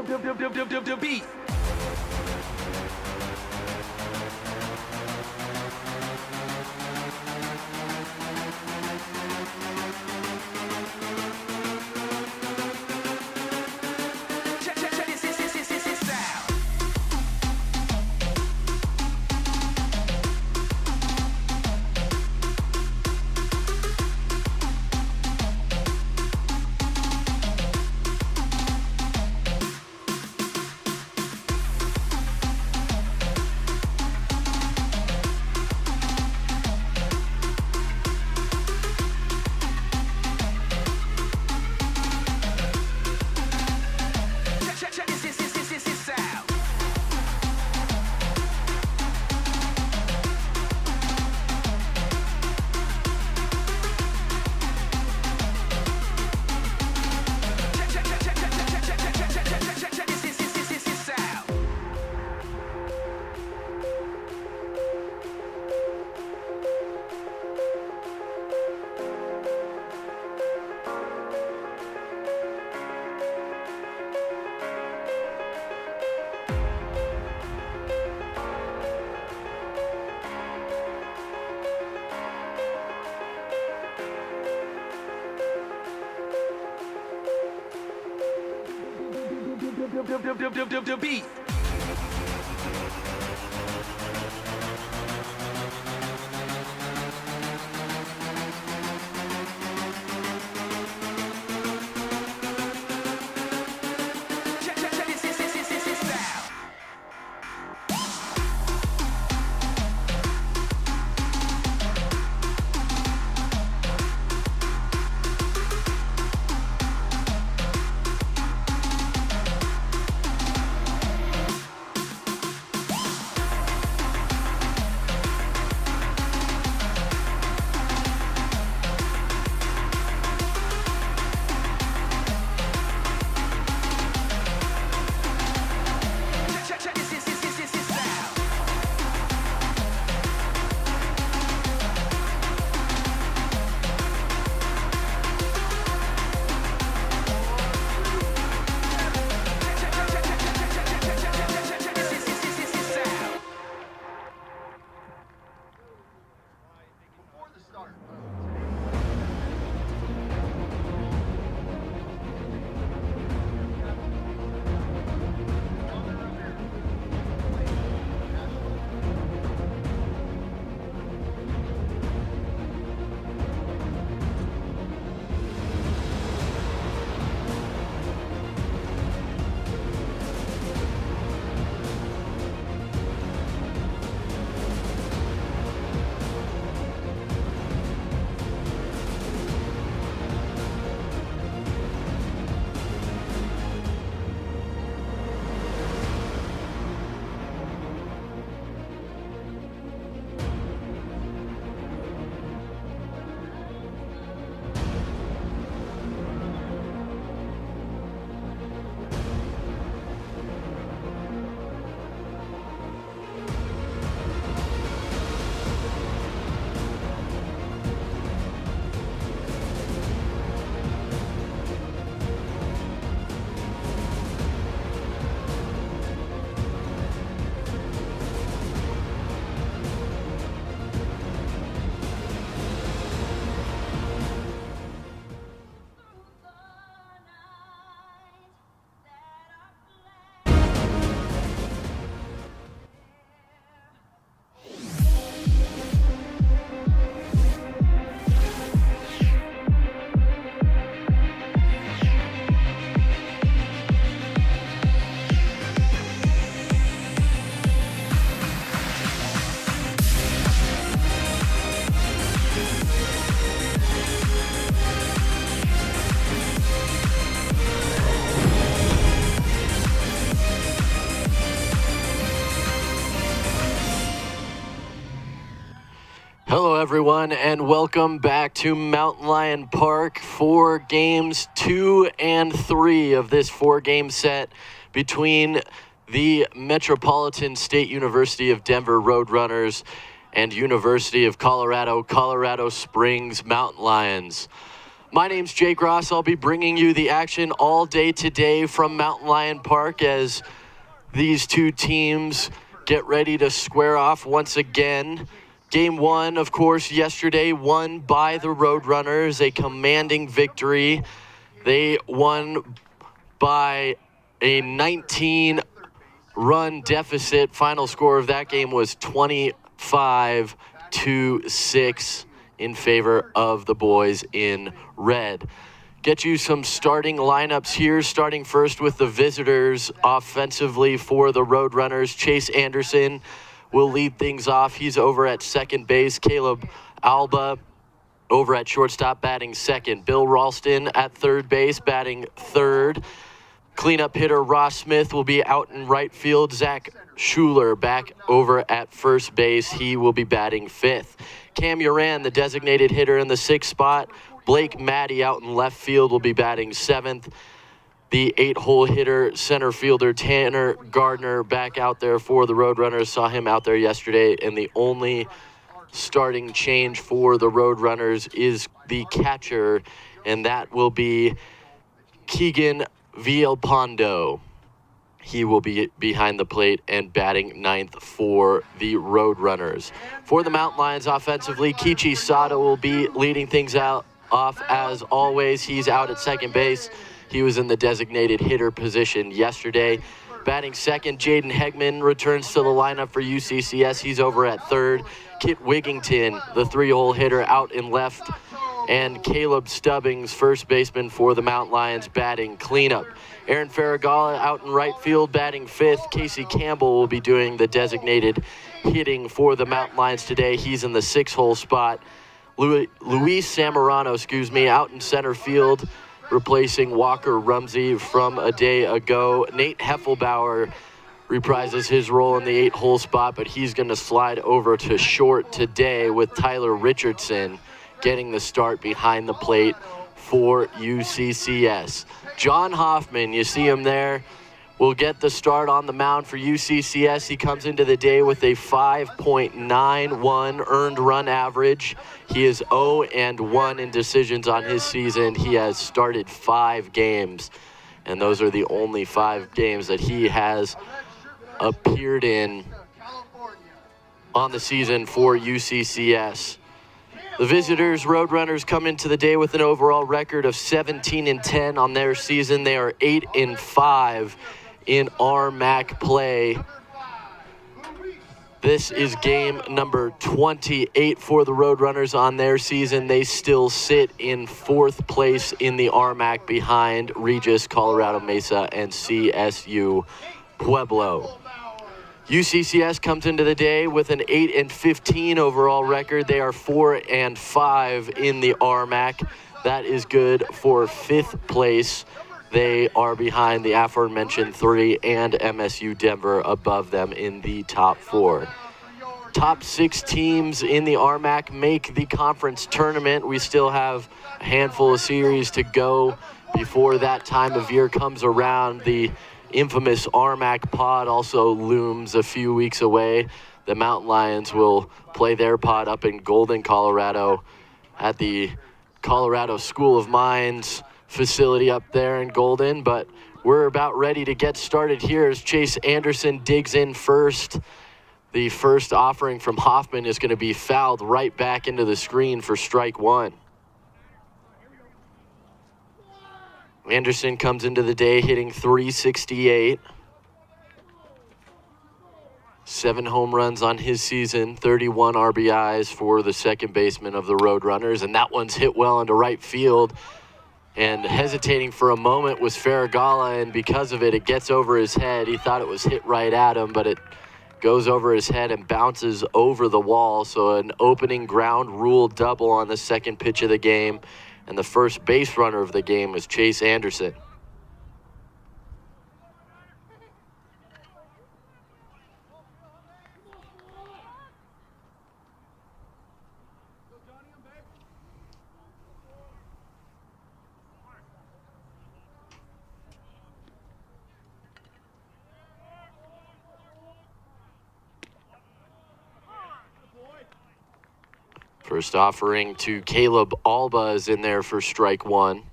beat. Beat. Hello, everyone, and welcome back to Mountain Lion Park for games 2 and 3 of this 4-game set between the Metropolitan State University of Denver Roadrunners and University of Colorado Springs Mountain Lions. My name's Jake Ross. I'll be bringing you the action all day today from Mountain Lion Park as these two teams get ready to square off once again. Game one, of course, yesterday won by the Roadrunners, a commanding victory. They won by a 19-run deficit. Final score of that game was 25-6 in favor of the boys in red. Get you some starting lineups here, starting first with the visitors offensively for the Roadrunners. Chase Anderson will lead things off. He's over at second base. Caleb Alba over at shortstop batting second. Bill Ralston at third base batting third. Cleanup hitter Ross Smith will be out in right field. Zach Schuler back over at first base. He will be batting fifth. Cam Uran, the designated hitter in the sixth spot. Blake Matty out in left field will be batting seventh. The 8-hole hitter, center fielder Tanner Gardner back out there for the Roadrunners. Saw him out there yesterday, and the only starting change for the Roadrunners is the catcher, and that will be Keegan Villalpando. He will be behind the plate and batting ninth for the Roadrunners. For the Mountain Lions offensively, Kichi Sada will be leading things off as always. He's out at second base. He was in the designated hitter position yesterday. Batting second, Jaden Hegman returns to the lineup for UCCS. He's over at third. Kit Wigington, the 3-hole hitter, out in left. And Caleb Stubbings, first baseman for the Mountain Lions, batting cleanup. Aaron Farragala out in right field, batting fifth. Casey Campbell will be doing the designated hitting for the Mountain Lions today. He's in the 6-hole spot. Luis Samorano, out in center field, replacing Walker Rumsey from a day ago. Nate Heffelbauer reprises his role in the 8-hole spot, but he's going to slide over to short today with Tyler Richardson getting the start behind the plate for UCCS. John Hoffman, you see him there, will get the start on the mound for UCCS. He comes into the day with a 5.91 earned run average. He is 0-1 in decisions on his season. He has started 5 games, and those are the only 5 games that he has appeared in on the season for UCCS. The visitors, Roadrunners, come into the day with an overall record of 17-10 on their season. They are 8-5 in RMAC play. This is game number 28 for the Roadrunners on their season. They still sit in 4th place in the RMAC behind Regis, Colorado Mesa, and CSU Pueblo. UCCS comes into the day with an 8-15 overall record. They are 4-5 in the RMAC. That is good for 5th place. They are behind the aforementioned 3 and MSU Denver above them in the top 4. Top 6 teams in the RMAC make the conference tournament. We still have a handful of series to go before that time of year comes around. The infamous RMAC pod also looms a few weeks away. The Mountain Lions will play their pod up in Golden, Colorado at the Colorado School of Mines facility up there in Golden. But we're about ready to get started here as Chase Anderson digs in first. The first offering from Hoffman is going to be fouled right back into the screen for strike 1. Anderson comes into the day hitting .368. 7 home runs on his season, 31 RBIs for the second baseman of the Roadrunners, and that one's hit well into right field. And hesitating for a moment was Farragala, and because of it, it gets over his head. He thought it was hit right at him, but it goes over his head and bounces over the wall. So an opening ground rule double on the second pitch of the game. And the first base runner of the game was Chase Anderson. First offering to Caleb Alba is in there for strike one.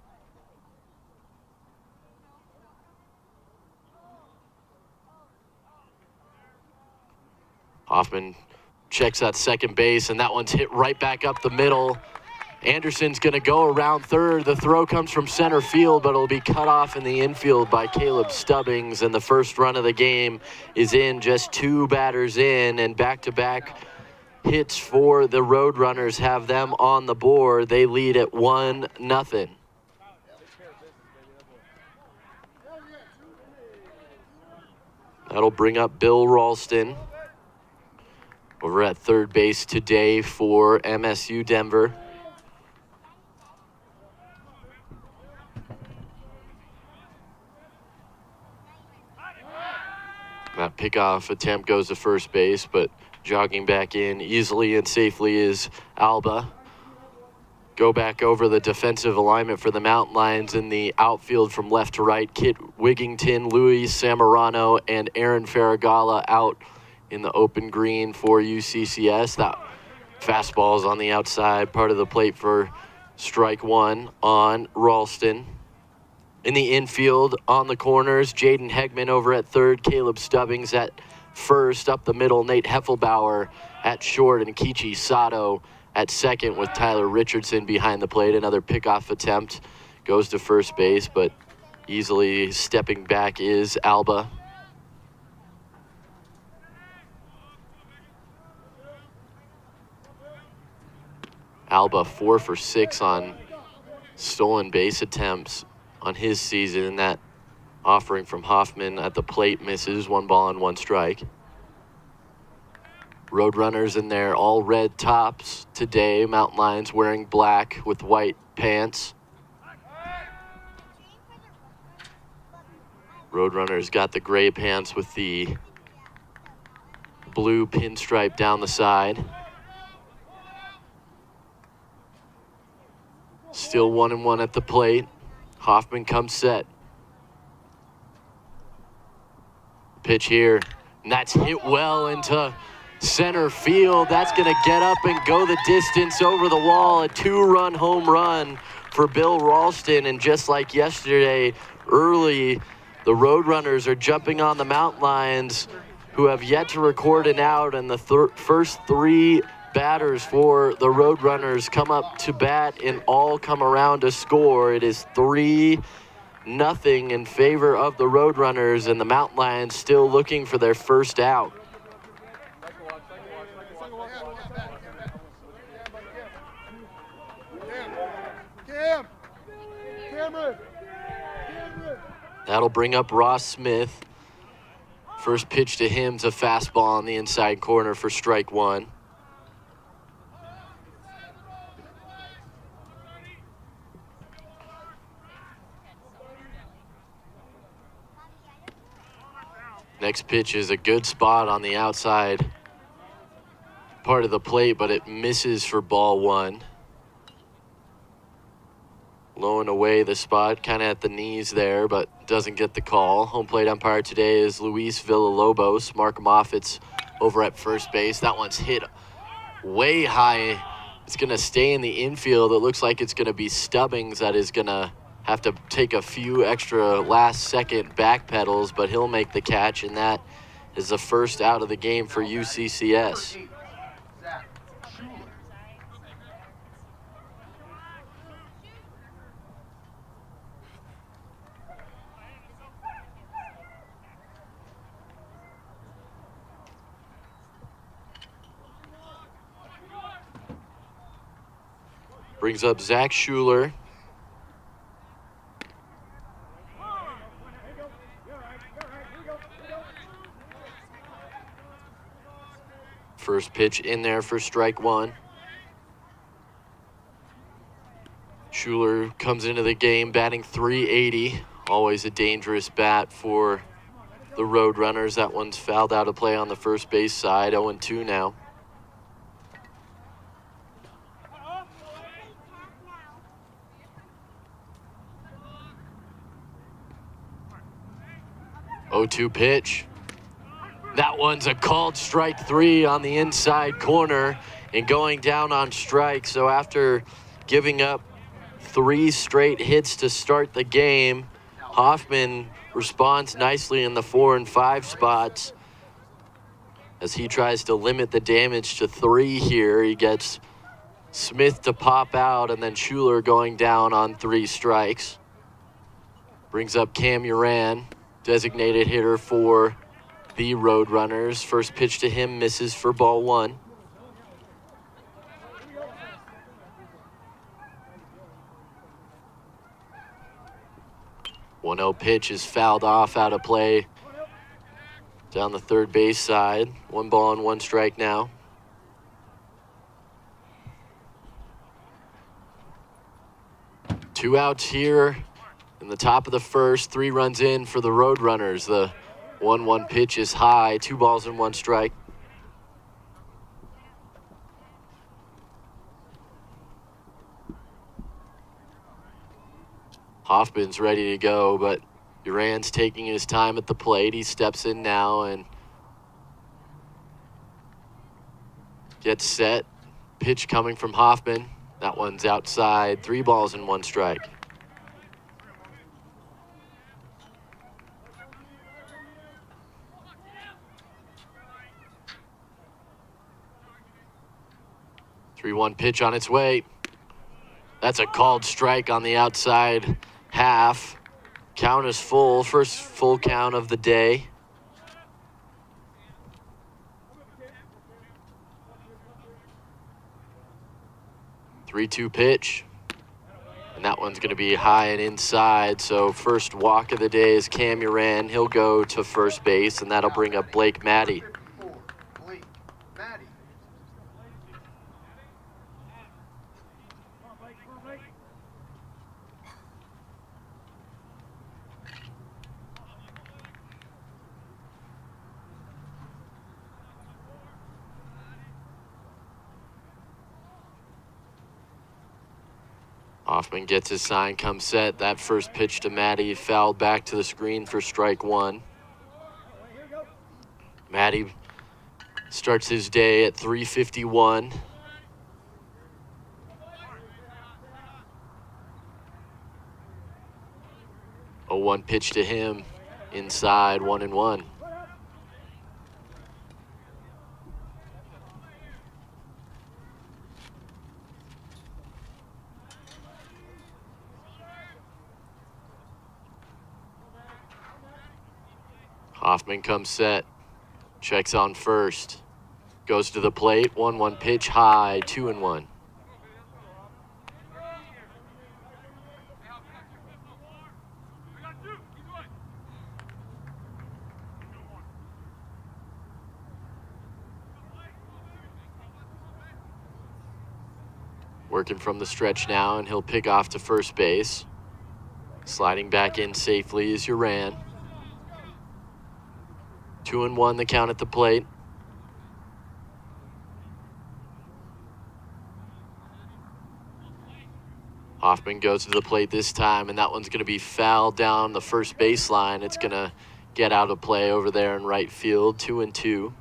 Hoffman checks at second base, and that one's hit right back up the middle. Anderson's going to go around third. The throw comes from center field, but it'll be cut off in the infield by Caleb Stubbings, and the first run of the game is in, just 2 batters in, and back-to-back hits for the Roadrunners have them on the board. They lead at 1-0. That'll bring up Bill Ralston over at third base today for MSU Denver. That pickoff attempt goes to first base, but jogging back in easily and safely is Alba. Go back over the defensive alignment for the Mountain Lions in the outfield from left to right. Kit Wigington, Luis Samorano, and Aaron Farragala out in the open green for UCCS. That fastball is on the outside, part of the plate for strike one on Ralston. In the infield, on the corners, Jaden Hegman over at third, Caleb Stubbings at first. Up the middle, Nate Heffelbauer at short, and Kichi Sato at second with Tyler Richardson behind the plate. Another pickoff attempt goes to first base, but easily stepping back is Alba. Alba 4 for 6 on stolen base attempts on his season. That offering from Hoffman at the plate misses, 1 ball and 1 strike. Roadrunners in their all red tops today. Mountain Lions wearing black with white pants. Roadrunners got the gray pants with the blue pinstripe down the side. Still 1-1 at the plate. Hoffman comes set. Pitch here, and that's hit well into center field. That's going to get up and go the distance over the wall. A 2-run home run for Bill Ralston, and just like yesterday, early, the Roadrunners are jumping on the Mountain Lions, who have yet to record an out, and the first 3 batters for the Roadrunners come up to bat and all come around to score. It is 3-0 in favor of the Roadrunners, and the Mountain Lions still looking for their first out. That'll bring up Ross Smith. First pitch to him's a fastball on the inside corner for strike one. Next pitch is a good spot on the outside part of the plate, but it misses for ball 1. Low and away the spot, kind of at the knees there, but doesn't get the call. Home plate umpire today is Luis Villalobos. Mark Moffitt's over at first base. That one's hit way high. It's going to stay in the infield. It looks like it's going to be Stubbings that is going to have to take a few extra last-second back pedals, but he'll make the catch, and that is the first out of the game for UCCS. Brings up Zach Schuler. First pitch in there for strike 1. Schuler comes into the game batting .380. Always a dangerous bat for the Roadrunners. That one's fouled out of play on the first base side. 0-2 now. .0-2 pitch. That one's a called strike 3 on the inside corner. and going down on strike. So after giving up 3 straight hits to start the game, Hoffman responds nicely in the 4 and 5 spots as he tries to limit the damage to 3 here. He gets Smith to pop out, and then Schuler going down on 3 strikes. Brings up Cam Uran, designated hitter for the Roadrunners. First pitch to him misses for ball 1. One 0 pitch is fouled off out of play down the third base side. 1 ball and 1 strike now. Two outs here in the top of the first. 3 runs in for the Roadrunners. The 1-1 pitch is high. 2 balls and 1 strike. Hoffman's ready to go, but Uran's taking his time at the plate. He steps in now and gets set. Pitch coming from Hoffman. That one's outside. 3 balls and 1 strike. Three-one pitch on its way. That's a called strike on the outside half. Count is full. First full count of the day. Three-two pitch. And that one's going to be high and inside. So first walk of the day is Cam Uran. He'll go to first base, and that'll bring up Blake Matty. Hoffman gets his sign, comes set. That first pitch to Matty fouled back to the screen for strike 1. Matty starts his day at 351. A 1 pitch to him inside, 1-1. Hoffman comes set, checks on first, goes to the plate, 1-1 pitch high, 2-1. Working from the stretch now, and he'll pick off to first base. Sliding back in safely is Uran. 2-1 the count at the plate. Hoffman goes to the plate this time, and that one's going to be fouled down the first baseline. It's going to get out of play over there in right field. 2-2.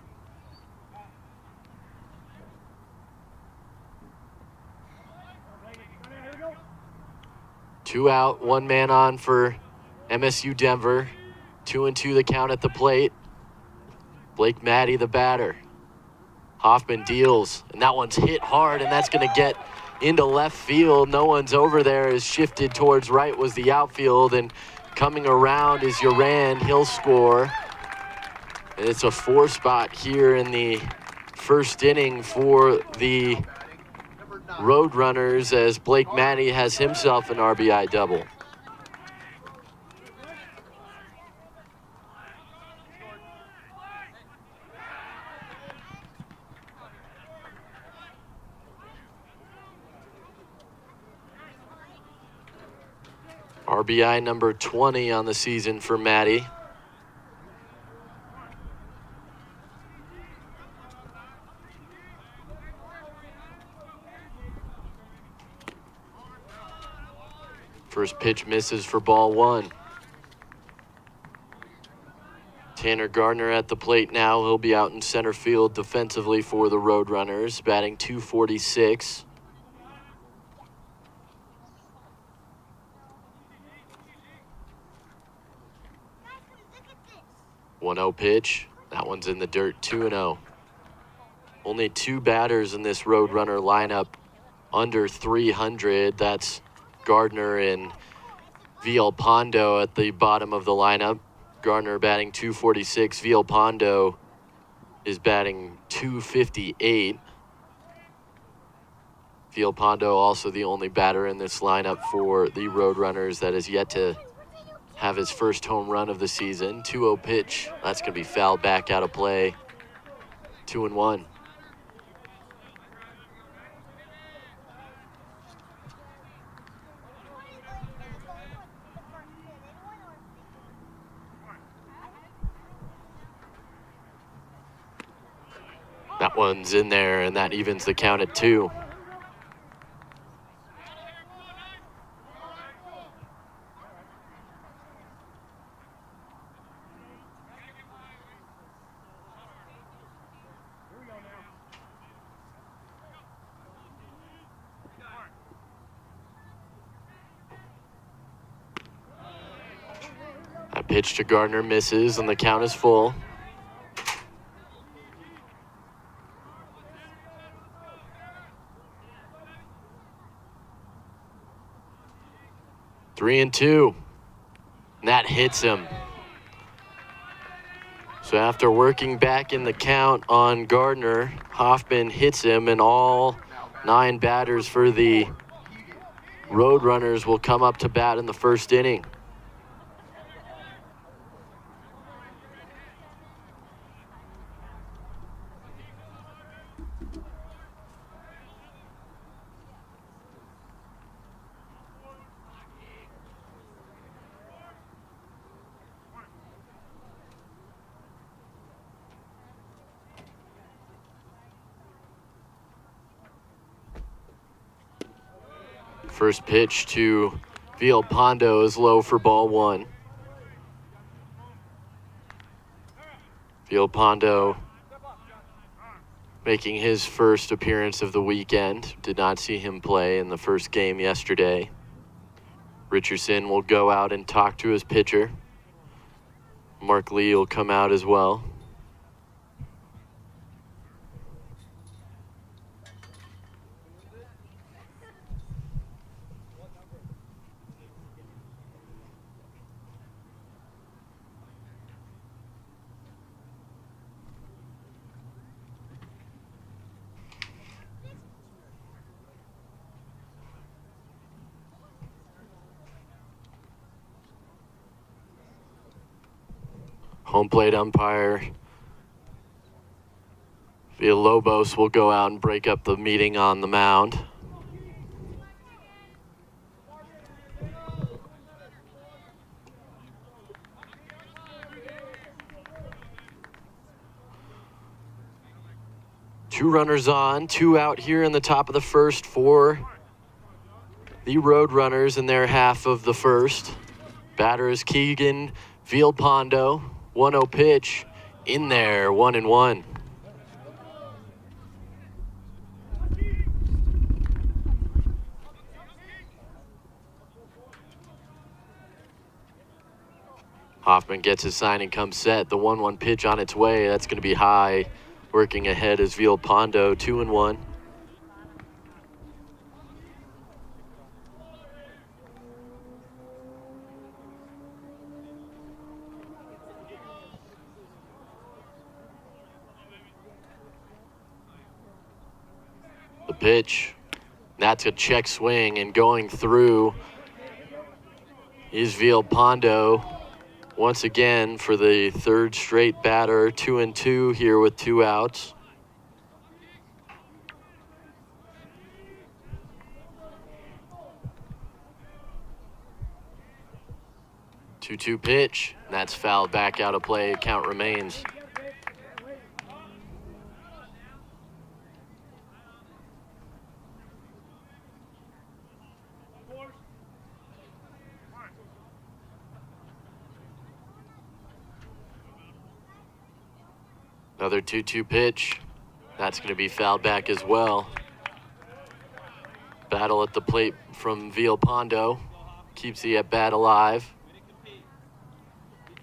Two out, 1 man on for MSU Denver. 2-2 the count at the plate. Blake Matty, the batter. Hoffman deals, and that one's hit hard, and that's going to get into left field. No one's over there. Is shifted towards right was the outfield, and coming around is Uran. He'll score. And it's a 4 spot here in the first inning for the Roadrunners as Blake Matty has himself an RBI double. RBI number 20 on the season for Matty. First pitch misses for ball 1. Tanner Gardner at the plate now. He'll be out in center field defensively for the Roadrunners, batting .246. One 0 pitch. That one's in the dirt, 2-0. Only two batters in this Roadrunner lineup under 300. That's Gardner and Villalpando at the bottom of the lineup. Gardner batting .246. Villalpando is batting .258. Villalpando also the only batter in this lineup for the Roadrunners that has yet to have his first home run of the season. 2-0 pitch. That's going to be fouled back out of play. 2-1. That one's in there, and that evens the count at 2. That pitch to Gardner misses, and the count is full. Three and two. And that hits him. So after working back in the count on Gardner, Hoffman hits him, and all 9 batters for the Roadrunners will come up to bat in the first inning. First pitch to Villalpando is low for ball 1. Villalpando making his first appearance of the weekend. Did not see him play in the first game yesterday. Richardson will go out and talk to his pitcher. Mark Lee will come out as well. Home plate umpire Villalobos will go out and break up the meeting on the mound. Two runners on, 2 out here in the top of the first for the Roadrunners in their half of the first. Batter is Keegan Villalpando. 1-0 pitch in there, 1-1. Hoffman gets his sign and comes set. The 1-1 pitch on its way. That's going to be high. Working ahead is Villalpando, 2-1. The pitch, that's a check swing, and going through is Villalpando once again for the third straight batter. 2-2 here with 2 outs. Two pitch, and that's fouled back out of play. Count remains. Another 2-2 pitch. That's going to be fouled back as well. Battle at the plate from Villalpando keeps the at-bat alive.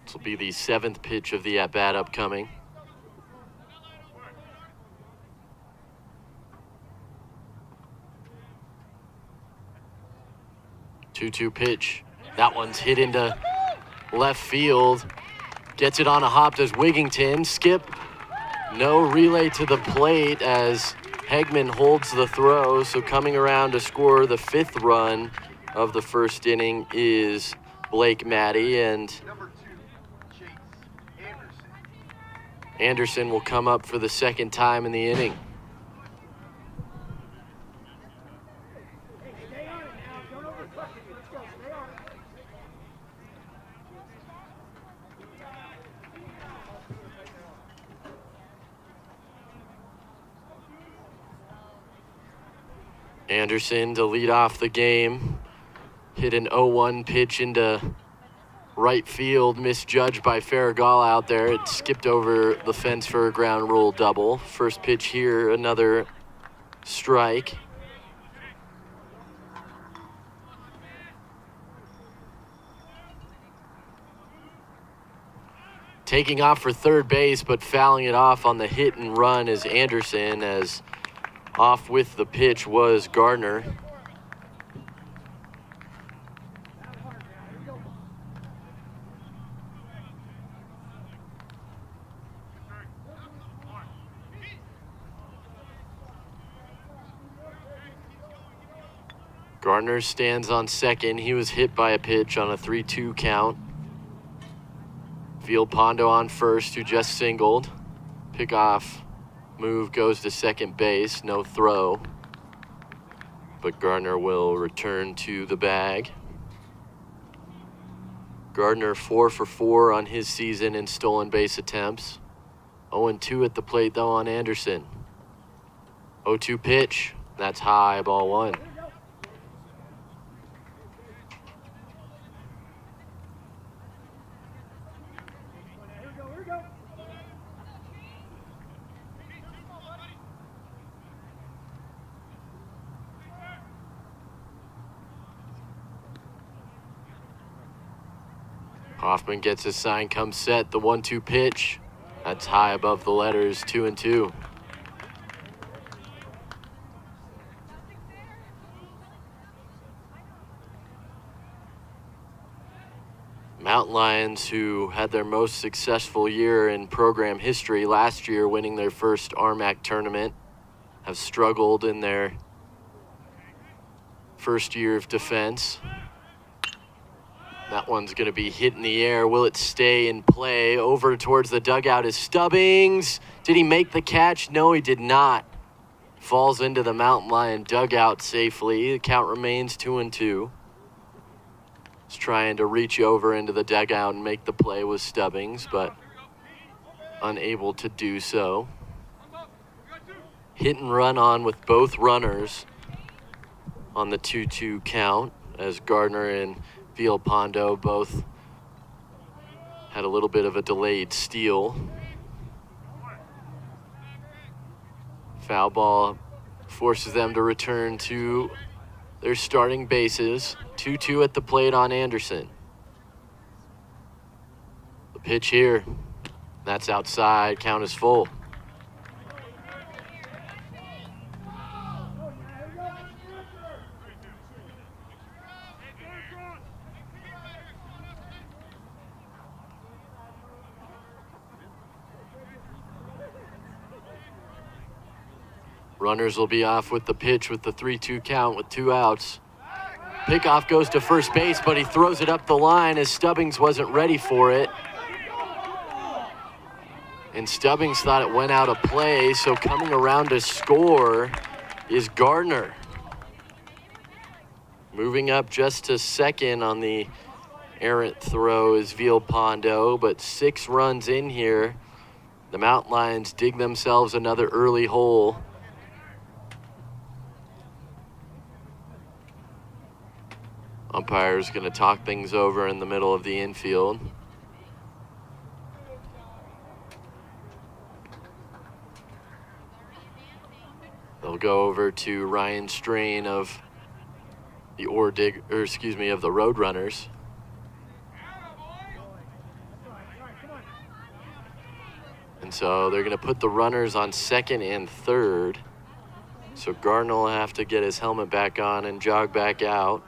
This will be the 7th pitch of the at-bat upcoming. Two-two pitch. That one's hit into left field. Gets it on a hop, does Wigington. Skip. No relay to the plate as Hegman holds the throw. So coming around to score the 5th run of the first inning is Blake Matty, and Anderson will come up for the 2nd time in the inning. Anderson to lead off the game. Hit an 0-1 pitch into right field, misjudged by Farragal out there. It skipped over the fence for a ground rule double. First pitch here, another strike. Taking off for third base, but fouling it off on the hit and run is Anderson, as off with the pitch was Gardner. Gardner stands on second. He was hit by a pitch on a 3-2 count. Villalpando on first, who just singled. Pickoff move goes to second base, no throw. But Gardner will return to the bag. Gardner 4 for 4 on his season in stolen base attempts. 0-2 at the plate though on Anderson. 0-2 pitch, that's high, ball 1. Hoffman gets his sign, comes set, the 1-2 pitch. That's high above the letters, 2-2. Mountain Lions, who had their most successful year in program history last year, winning their first RMAC tournament, have struggled in their first year of defense. That one's going to be hit in the air. Will it stay in play? Over towards the dugout is Stubbings. Did he make the catch? No, he did not. Falls into the Mountain Lion dugout safely. The count remains 2-2. He's trying to reach over into the dugout and make the play with Stubbings, but unable to do so. Hit and run on with both runners on the 2-2 count, as Gardner and Villalpando both had a little bit of a delayed steal. Foul ball forces them to return to their starting bases. 2-2 at the plate on Anderson. The pitch here, that's outside, count is full. Runners will be off with the pitch with the 3-2 count with 2 outs. Pickoff goes to first base, but he throws it up the line as Stubbings wasn't ready for it. And Stubbings thought it went out of play, so coming around to score is Gardner. Moving up just to second on the errant throw is Villalpando, but 6 runs in here. The Mountain Lions dig themselves another early hole. Umpire's going to talk things over in the middle of the infield. It'll go over to Ryan Strain of the of the Roadrunners. And so they're going to put the runners on second and third. So Gardner will have to get his helmet back on and jog back out.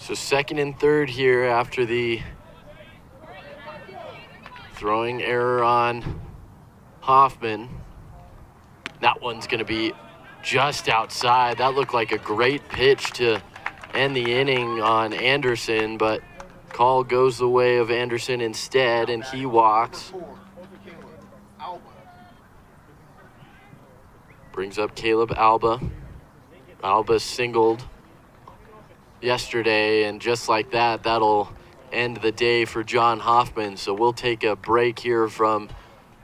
So second and third here after the throwing error on Hoffman. That one's going to be just outside. That looked like a great pitch to end the inning on Anderson, but call goes the way of Anderson instead, and he walks. Brings up Caleb Alba. Alba singled yesterday, and just like that, that'll end the day for John Hoffman. So we'll take a break here from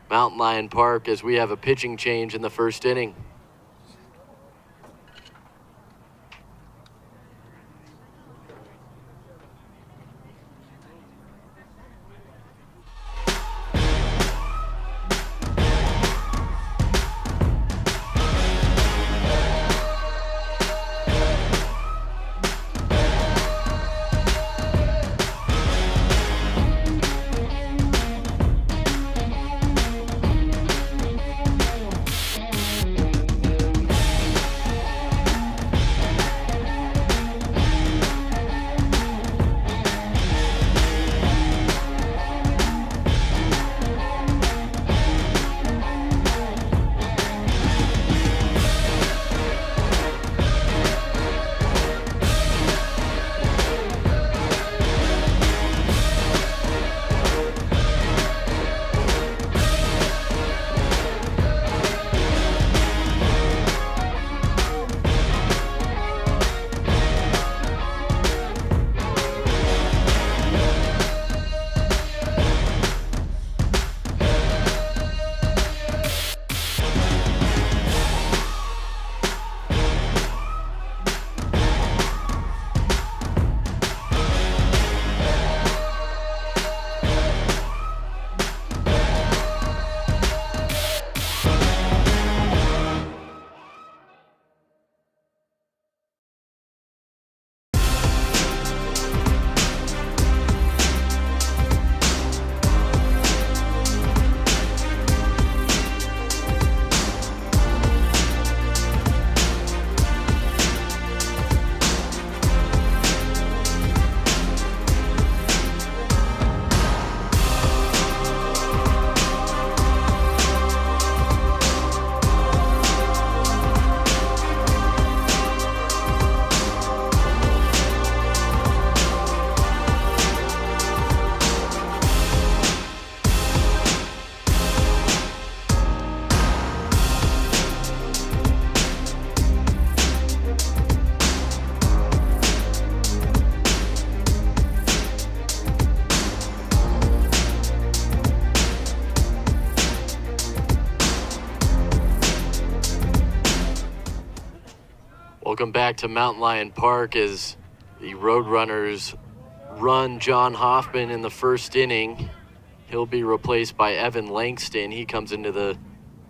Mountain Lion Park as we have a pitching change in the first inning. Welcome back to Mountain Lion Park as the Roadrunners run John Hoffman in the first inning. He'll be replaced by Evan Langston. He comes into the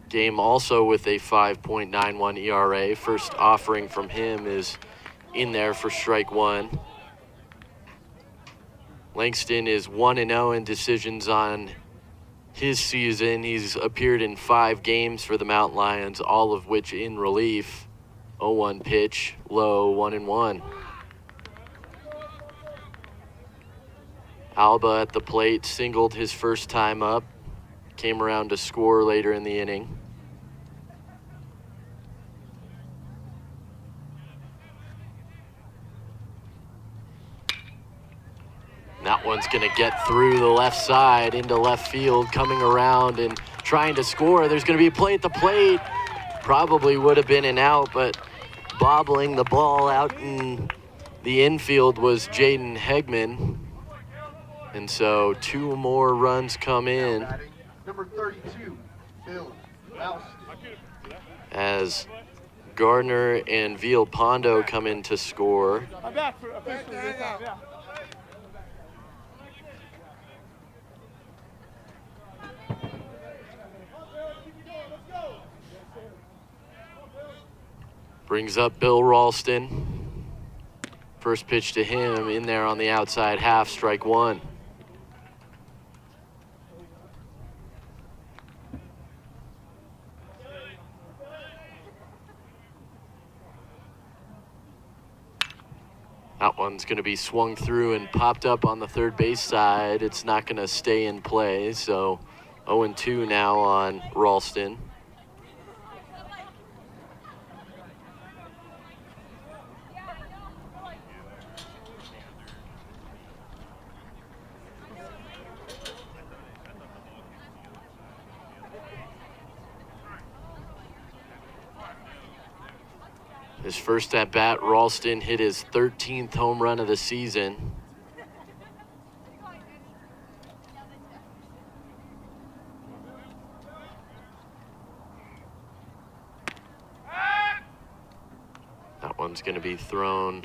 game also with a 5.91 ERA. First offering from him is in there for strike one. Langston is 1-0 in decisions on his season. He's appeared in 5 games for the Mountain Lions, all of which in relief. 0-1 pitch, low, 1-1. Alba at the plate, singled his first time up, came around to score later in the inning. That one's going to get through the left side into left field, coming around and trying to score. There's going to be a play at the plate. Probably would have been an out, but bobbling the ball out in the infield was Jaden Hegman. And so 2 more runs come in Number 32, Bill Mouse. as Gardner and Villalpando come in to score. I'm back for officially this time, yeah. Brings up Bill Ralston. First pitch to him in there on the outside half, strike one. That one's going to be swung through and popped up on the third base side. It's not going to stay in play, so 0-2 now on Ralston. His first at bat, Ralston hit his 13th home run of the season. That one's going to be thrown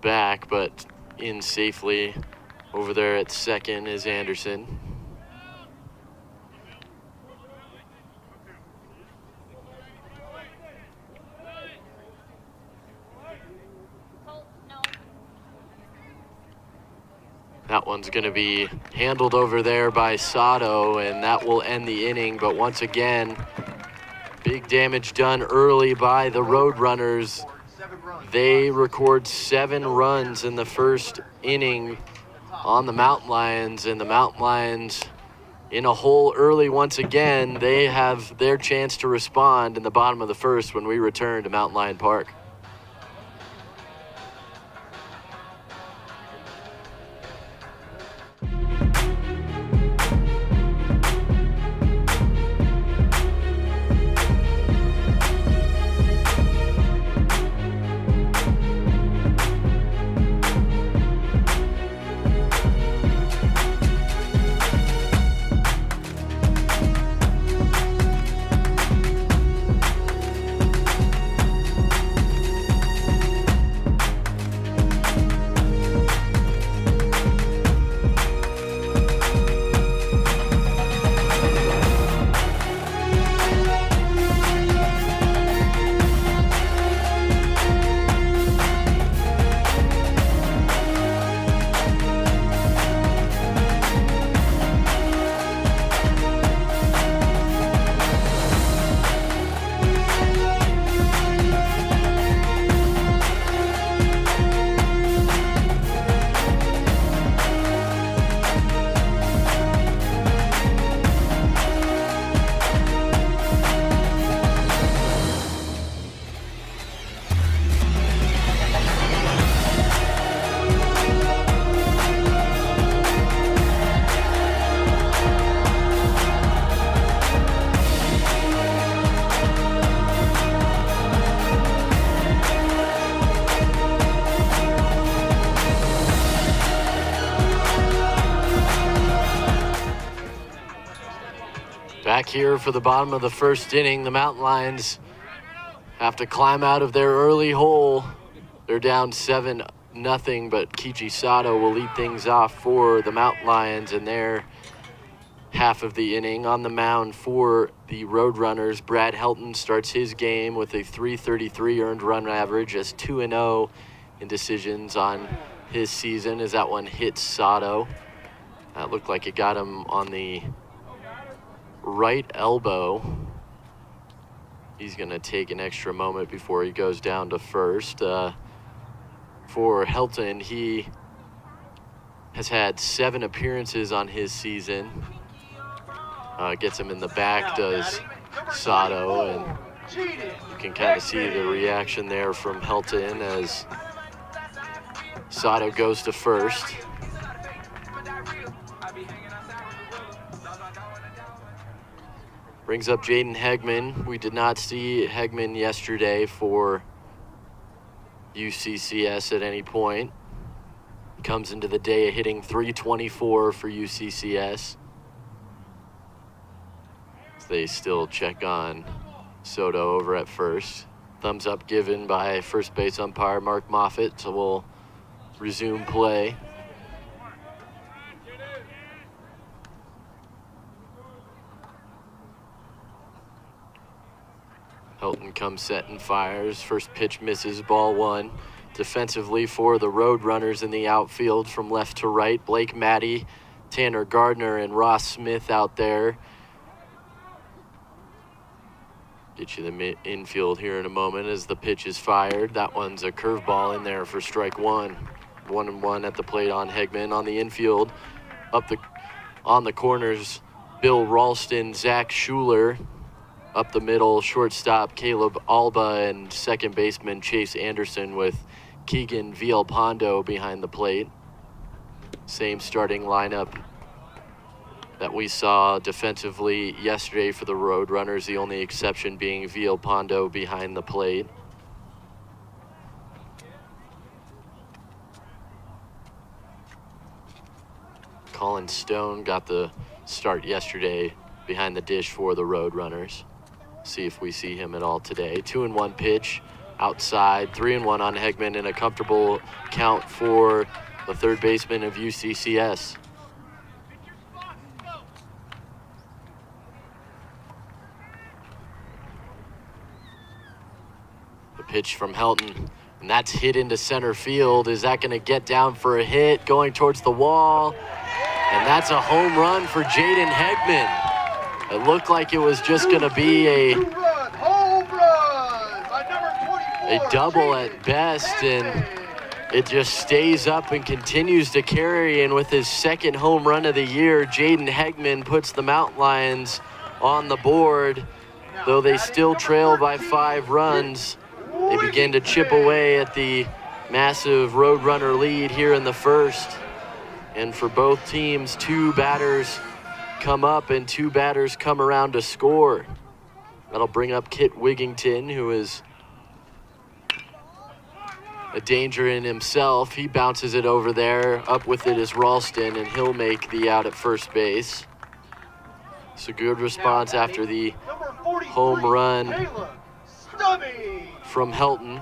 back, but in safely. Over there at second is Anderson. That one's going to be handled over there by Sato, and that will end the inning. But once again, big damage done early by the Roadrunners. They record 7 runs in the first inning on the Mountain Lions, and the Mountain Lions in a hole early once again. They have their chance to respond in the bottom of the first when we return to Mountain Lion Park. Back here for the bottom of the first inning, the Mountain Lions have to climb out of their early hole. They're down 7-0, but Kichi Sato will lead things off for the Mountain Lions in their half of the inning. On the mound for the Roadrunners, Brad Helton starts his game with a .333 earned run average, as 2-0 in decisions on his season as that one hits Sato. That looked like it got him on the right elbow. He's going to take an extra moment before he goes down to first. For Helton, he has had 7 appearances on his season. Gets him in the back, does Sato, and you can kind of see the reaction there from Helton as Sato goes to first. Brings up Jaden Hegman. We did not see Hegman yesterday for UCCS at any point. Comes into the day hitting .324 for UCCS. They still check on Soto over at first. Thumbs up given by first base umpire Mark Moffitt, so we'll resume play. Helton comes set and fires. First pitch misses, ball one. Defensively for the Roadrunners in the outfield from left to right. Blake Matty, Tanner Gardner, and Ross Smith out there. Get you the infield here in a moment as the pitch is fired. That one's a curveball in there for strike one. 1-1 at the plate on Hegman. On the infield, on the corners, Bill Ralston, Zach Schuler. Up the middle, shortstop Caleb Alba and second baseman Chase Anderson with Keegan Villalpando behind the plate. Same starting lineup that we saw defensively yesterday for the Roadrunners, the only exception being Villalpando behind the plate. Colin Stone got the start yesterday behind the dish for the Roadrunners. See if we see him at all today. 2-1 pitch outside, 3-1 on Hegman, and a comfortable count for the third baseman of UCCS. The pitch from Helton, and that's hit into center field. Is that going to get down for a hit? Going towards the wall, and that's a home run for Jaden Hegman. It looked like it was just going to be a double at best, and it just stays up and continues to carry. And with his second home run of the year, Jaden Hegman puts the Mountain Lions on the board. Though they still trail by 5 runs, they begin to chip away at the massive Roadrunner lead here in the first. And for both teams, 2 batters come up and 2 batters come around to score. That'll bring up Kit Wigington, who is a danger in himself. He bounces it over there. Up with it is Ralston, and he'll make the out at first base. So good response after the home run from Helton.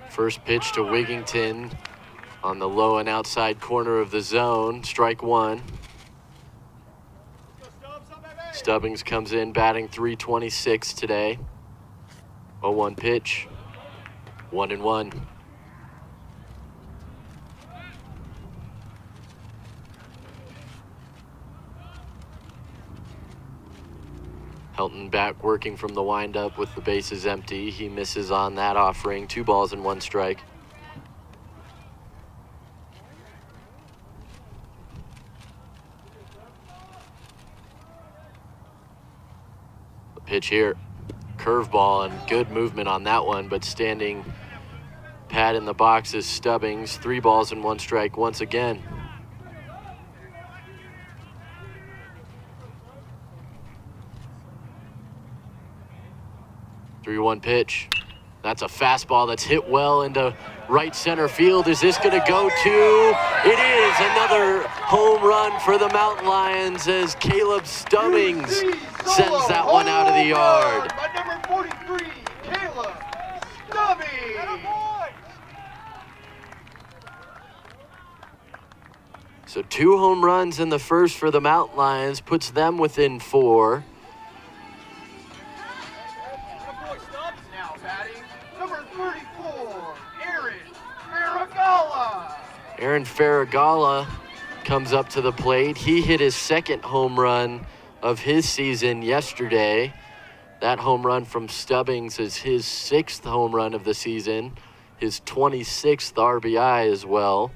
First pitch to Wigington on the low and outside corner of the zone. Strike one. Stubbings comes in batting .326 today. 0-1 pitch. 1-1. Helton back working from the windup with the bases empty. He misses on that offering. 2 balls and 1 strike. The pitch here. Curveball, and good movement on that one, but standing pat in the box is Stubbings. 3 balls and 1 strike once again. .3-1 pitch. That's a fastball that's hit well into right center field. Is this going to go to? It is another home run for the Mountain Lions as Caleb Stubbings sends that one out of the yard. By number 43, Caleb Stubbings. So 2 home runs in the first for the Mountain Lions, puts them within 4. Aaron Farragala comes up to the plate. He hit his second home run of his season yesterday. That home run from Stubbings is his 6th home run of the season, his 26th RBI as well.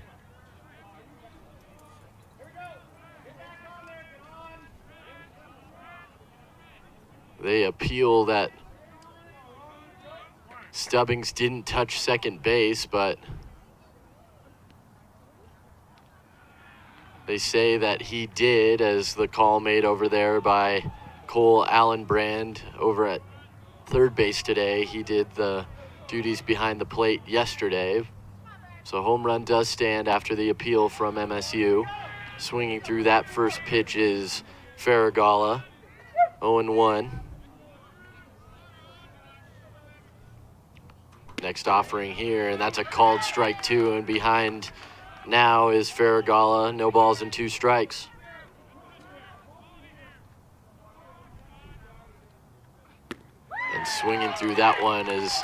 They appeal that Stubbings didn't touch second base, but They say that he did, as the call made over there by Cole Allenbrand over at third base today. He did the duties behind the plate yesterday. So home run does stand after the appeal from MSU. Swinging through that first pitch is Farragalla, 0-1. Next offering here, and that's a called strike 2, and behind now is Farragalla, no balls and 2 strikes. And swinging through that one is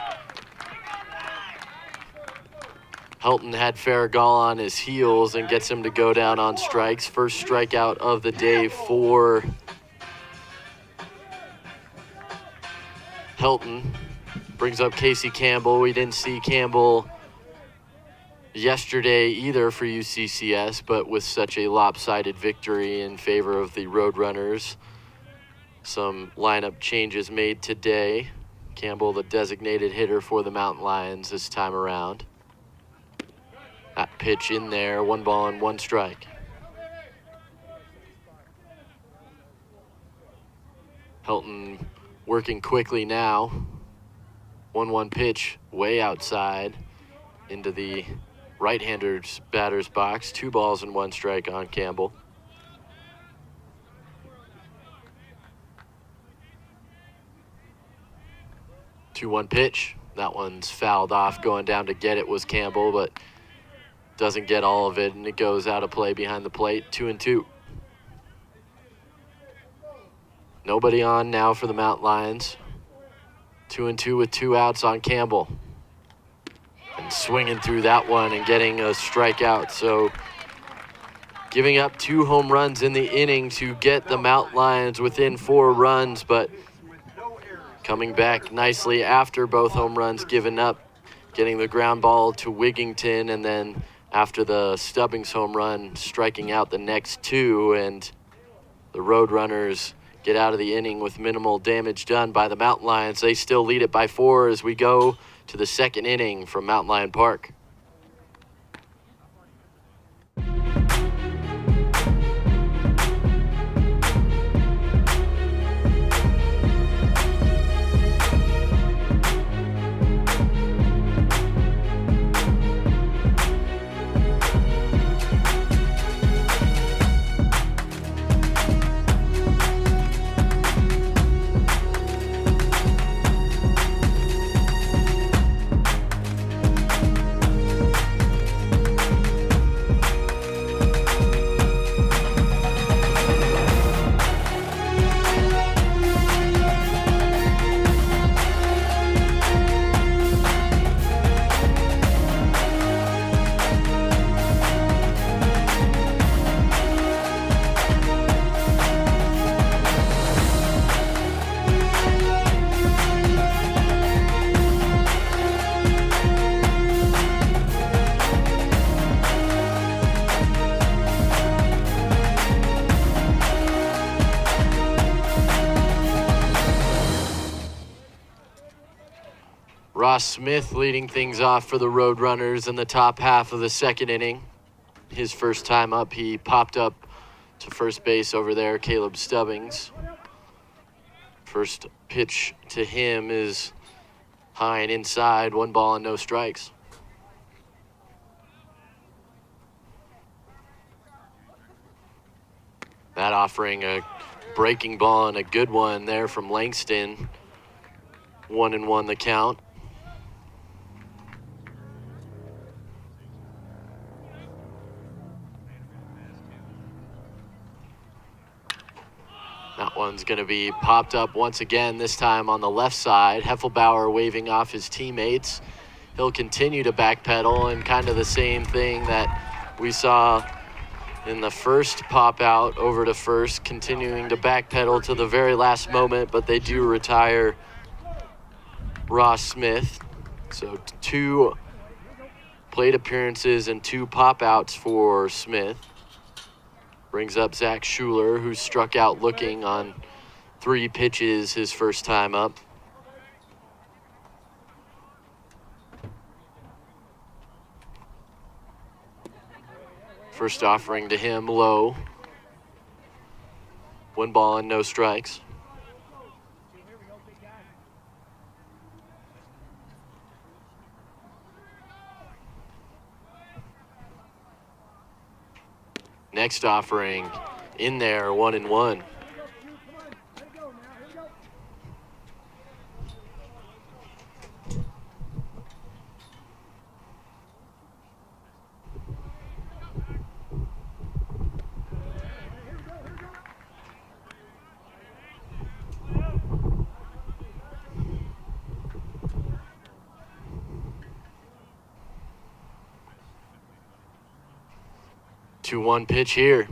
Helton had Farragalla on his heels and gets him to go down on strikes. First strikeout of the day for Helton. Brings up Casey Campbell. We didn't see Campbell yesterday either for UCCS, but with such a lopsided victory in favor of the Roadrunners, some lineup changes made today. Campbell, the designated hitter for the Mountain Lions this time around. That pitch in there, 1 ball and 1 strike. Helton working quickly now. 1-1 pitch way outside into the right-hander's batter's box. 2 balls and 1 strike on Campbell. Two-one pitch. That one's fouled off. Going down to get it was Campbell, but doesn't get all of it, and it goes out of play behind the plate. 2-2. Nobody on now for the Mountain Lions. 2-2 with 2 outs on Campbell. And swinging through that one and getting a strikeout. So giving up 2 home runs in the inning to get the Mountain Lions within 4 runs, but coming back nicely after both home runs given up, getting the ground ball to Wigington, and then after the Stubbings home run, striking out the next 2, and the Roadrunners get out of the inning with minimal damage done by the Mountain Lions. They still lead it by 4 as we go to the 2nd inning from Mountain Lion Park. Ross Smith leading things off for the Roadrunners in the top half of the 2nd inning. His first time up, he popped up to first base over there, Caleb Stubbings. First pitch to him is high and inside, 1 ball and no strikes. That offering a breaking ball and a good one there from Langston. 1-1 the count. That one's going to be popped up once again, this time on the left side. Heffelbauer waving off his teammates. He'll continue to backpedal, and kind of the same thing that we saw in the first pop out over to first, continuing to backpedal to the very last moment, but they do retire Ross Smith. So 2 plate appearances and 2 pop outs for Smith. Brings up Zach Schuler, who struck out looking on 3 pitches his first time up. First offering to him, low. 1 ball and no strikes. Next offering in there, 1-1. Two-one pitch here.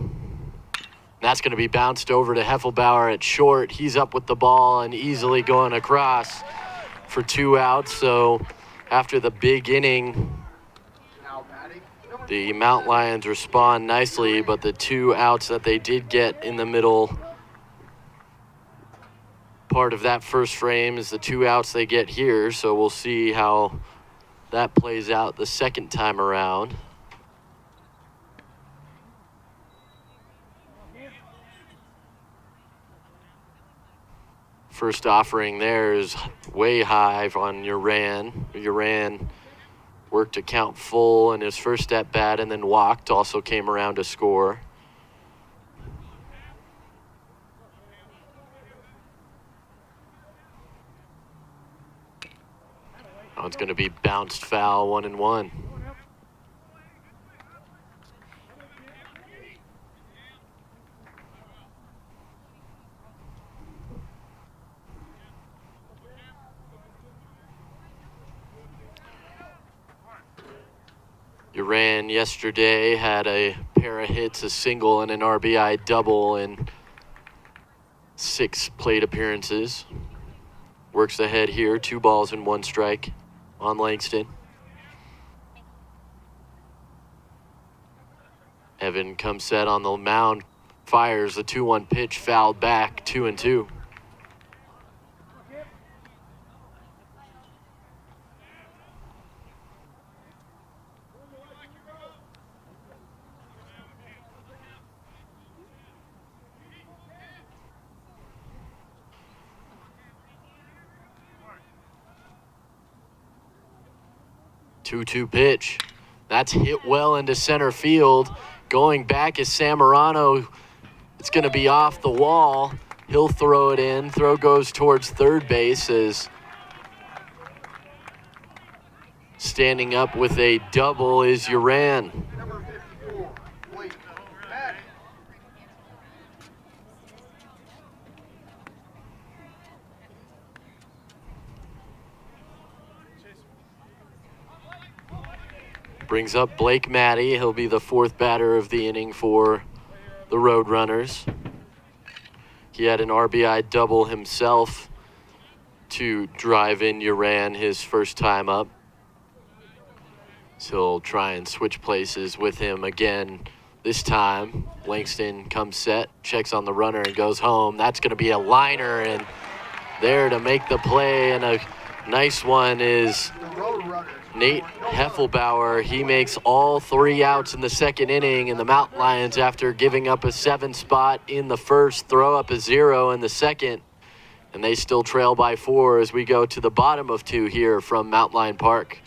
That's going to be bounced over to Heffelbauer at short. He's up with the ball and easily going across for 2 outs. So after the big inning, the Mount Lions respond nicely, but the 2 outs that they did get in the middle part of that first frame is the 2 outs they get here. So we'll see how that plays out the second time around. First offering there is way high on Uran. Uran worked to count full in his first at bat and then walked, also came around to score. Now it's going to be bounced foul, 1-1. Uran yesterday had a pair of hits, a single and an RBI double in 6 plate appearances. Works ahead here, 2 balls and 1 strike on Langston. Evan comes set on the mound, fires the 2-1 pitch, fouled back, 2-2. Two-two pitch. That's hit well into center field. Going back is Samorano. It's going to be off the wall. He'll throw it in. Throw goes towards third base as standing up with a double is Uran. Number 54, Blake Madden. Brings up Blake Matty. He'll be the 4th batter of the inning for the Roadrunners. He had an RBI double himself to drive in Uran his first time up. So he'll try and switch places with him again this time. Langston comes set, checks on the runner and goes home. That's going to be a liner, and there to make the play, and a nice one is The Roadrunners. Nate Heffelbauer. He makes all 3 outs in the second inning, and the Mountain Lions, after giving up a 7 spot in the first, throw up a 0 in the second, and they still trail by 4 as we go to the bottom of 2 here from Mountain Lion Park.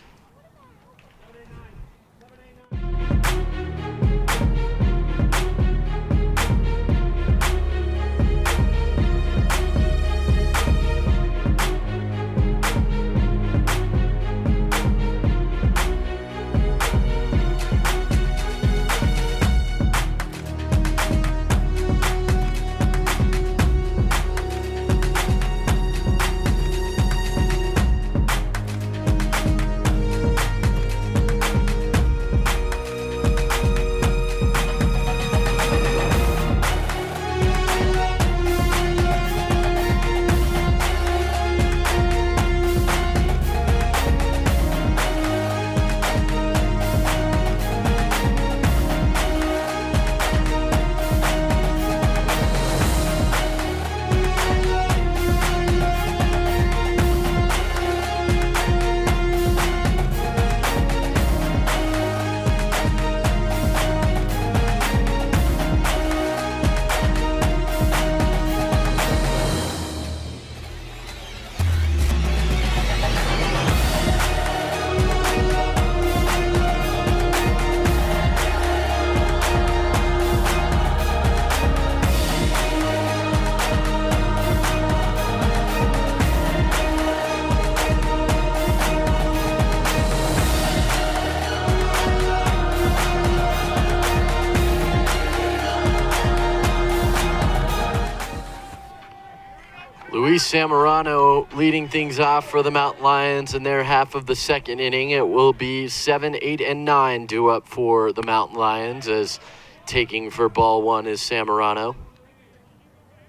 Luis Zamorano leading things off for the Mountain Lions in their half of the second inning. It will be 7, 8, and 9 due up for the Mountain Lions, as taking for ball one is Zamorano.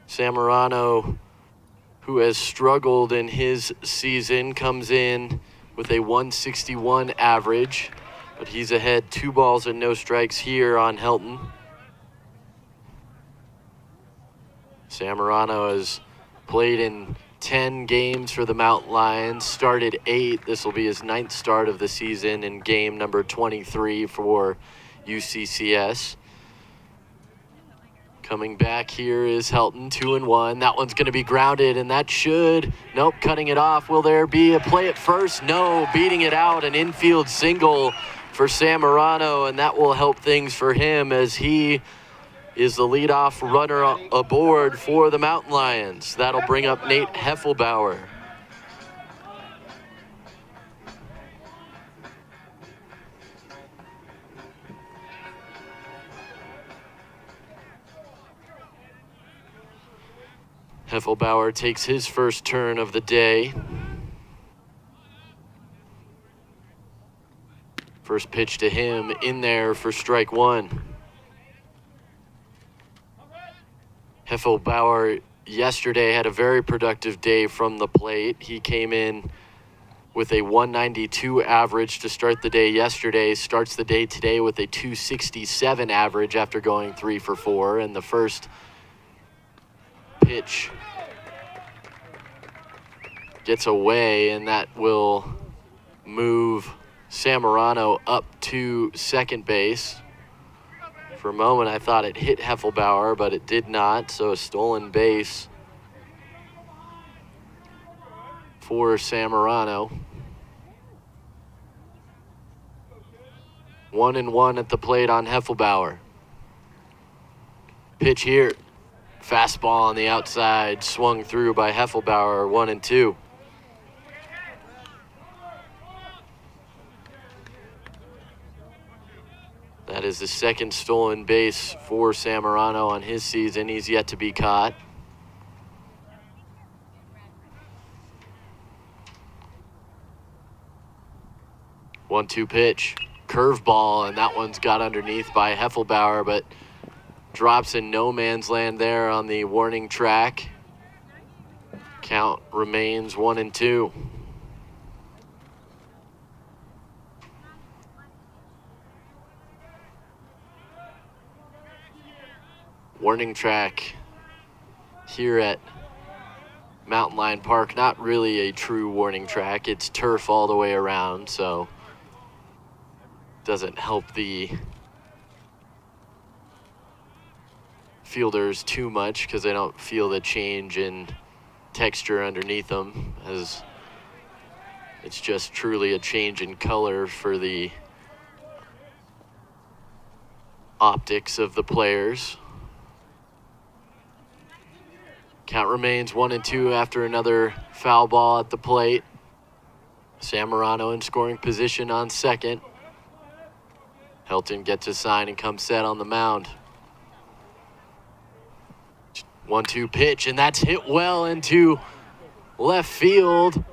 Zamorano, who has struggled in his season, comes in with a 161 average, but he's ahead 2 balls and no strikes here on Helton. Zamorano has played in 10 games for the Mountain Lions, started 8. This will be his 9th start of the season in game number 23 for UCCS. Coming back here is Helton, 2-1. That one's going to be grounded, and that should, nope, cutting it off. Will there be a play at first? No, beating it out, an infield single for Zamorano, and that will help things for him as he is the leadoff runner aboard for the Mountain Lions. That'll bring up Nate Heffelbauer. Heffelbauer takes his first turn of the day. First pitch to him in there for strike one. Heffelbauer yesterday had a very productive day from the plate. He came in with a 192 average to start the day yesterday, starts the day today with a 267 average after going 3 for 4. And the first pitch gets away, and that will move Zamorano up to second base. For a moment, I thought it hit Heffelbauer, but it did not, so a stolen base for Zamorano. 1-1 at the plate on Heffelbauer. Pitch here. Fastball on the outside, swung through by Heffelbauer, 1-2. That is the second stolen base for Zamorano on his season. He's yet to be caught. One-two pitch, curveball, and that one's got underneath by Heffelbauer, but drops in no man's land there on the warning track. Count remains 1-2. Warning track here at Mountain Lion Park, not really a true warning track. It's turf all the way around, so doesn't help the fielders too much because they don't feel the change in texture underneath them, as it's just truly a change in color for the optics of the players. Count remains 1-2 after another foul ball at the plate. Zamorano in scoring position on second. Helton gets a sign and comes set on the mound. 1-2 pitch, and that's hit well into left field.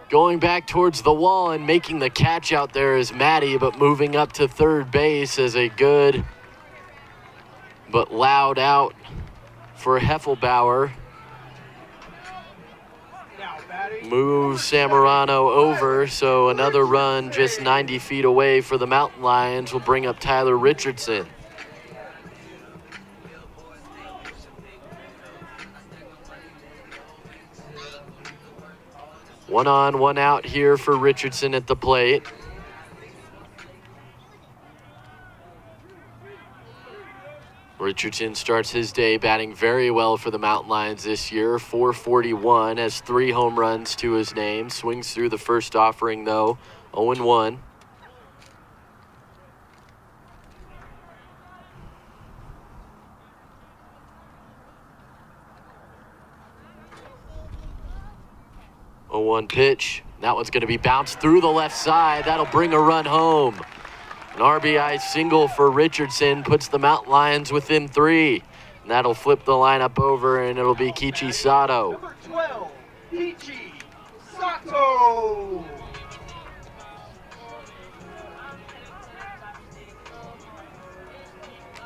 Going back towards the wall and making the catch out there is Matty, but moving up to third base as a good but loud out for Heffelbauer. Moves Zamorano over, so another run just 90 feet away for the Mountain Lions will bring up Tyler Richardson. One on, one out here for Richardson at the plate. Richardson starts his day batting very well for the Mountain Lions this year. .441, has 3 home runs to his name. Swings through the first offering, though, 0-1. A 1 pitch. That one's going to be bounced through the left side. That'll bring a run home. An RBI single for Richardson puts the Mountain Lions within 3. And that'll flip the lineup over, and it'll be Kichi Sato. Number 12, Peachy Sato.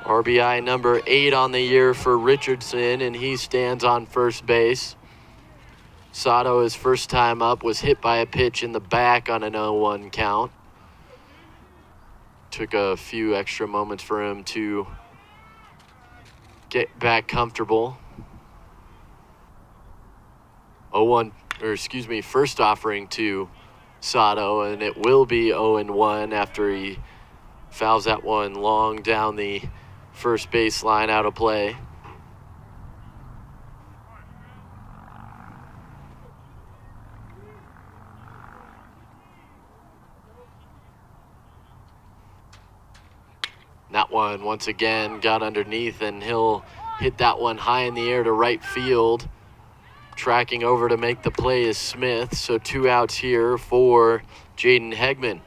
RBI number 8 on the year for Richardson, and he stands on first base. Sato, his first time up, was hit by a pitch in the back on an 0-1 count. Took a few extra moments for him to get back comfortable. first offering to Sato, and it will be 0-1 after he fouls that one long down the first baseline out of play. That one, once again, got underneath, and he'll hit that one high in the air to right field. Tracking over to make the play is Smith, so 2 outs here for Jaden Hegman.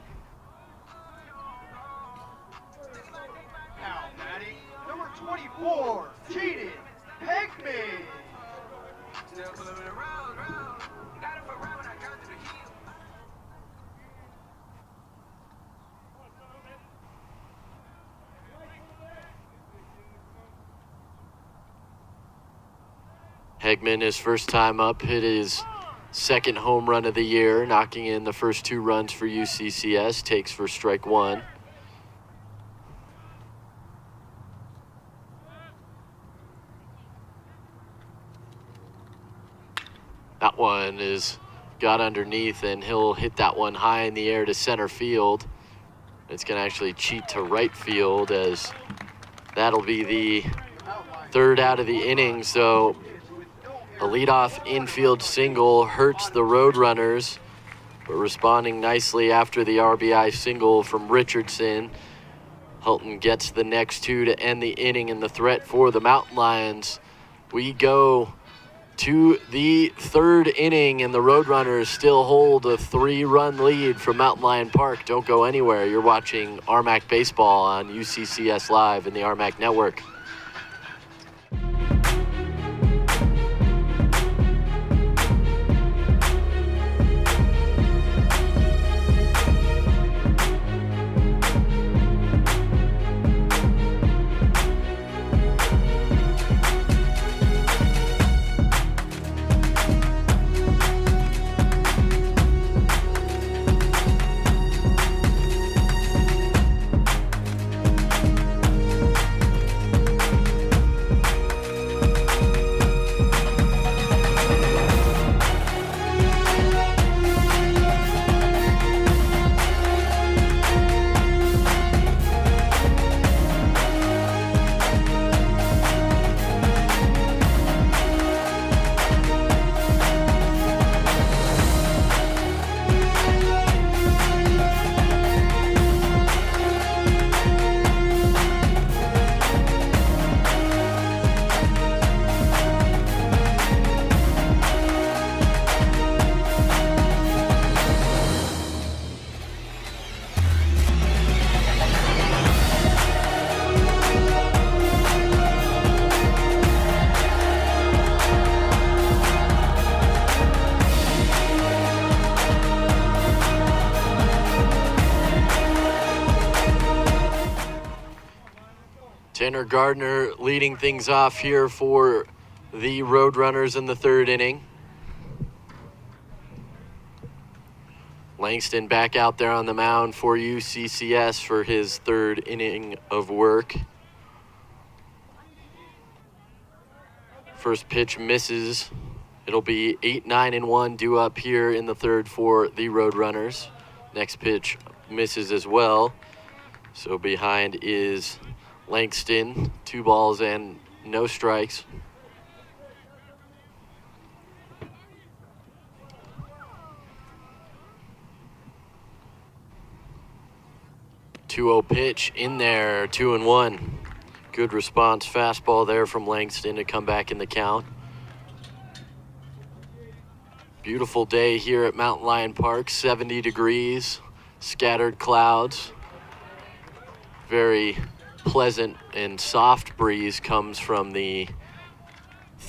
Now batting, number 24, Jaden Hegman. Hegman, his first time up, hit his second home run of the year, knocking in the first 2 runs for UCCS, takes for strike 1. That one is got underneath, and he'll hit that one high in the air to center field. It's going to actually cheat to right field, as that'll be the 3rd out of the inning. So a leadoff infield single hurts the Roadrunners, but responding nicely after the RBI single from Richardson. Hulton gets the next 2 to end the inning, and the threat for the Mountain Lions. We go to the 3rd inning, and the Roadrunners still hold a 3-run lead from Mountain Lion Park. Don't go anywhere. You're watching RMAC Baseball on UCCS Live and the RMAC Network. Tanner Gardner leading things off here for the Roadrunners in the 3rd inning. Langston back out there on the mound for UCCS for his 3rd inning of work. First pitch misses. It'll be 8-9-1 due up here in the 3rd for the Roadrunners. Next pitch misses as well. So behind is Langston, 2 balls and no strikes. Two-0 pitch in there, 2-1. Good response fastball there from Langston to come back in the count. Beautiful day here at Mountain Lion Park, 70 degrees, scattered clouds. Very pleasant and soft breeze comes from the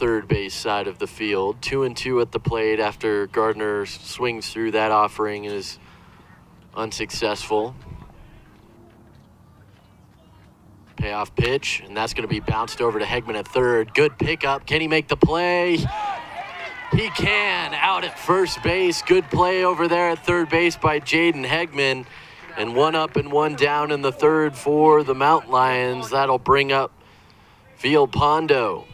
third base side of the field. 2-2 at the plate after Gardner swings through that offering and is unsuccessful. Payoff pitch, and that's going to be bounced over to Hegman at third. Good pickup. Can he make the play? He can. Out at first base. Good play over there at third base by Jaden Hegman. And 1 up and 1 down in the third for the Mountain Lions. That'll bring up Villalpando.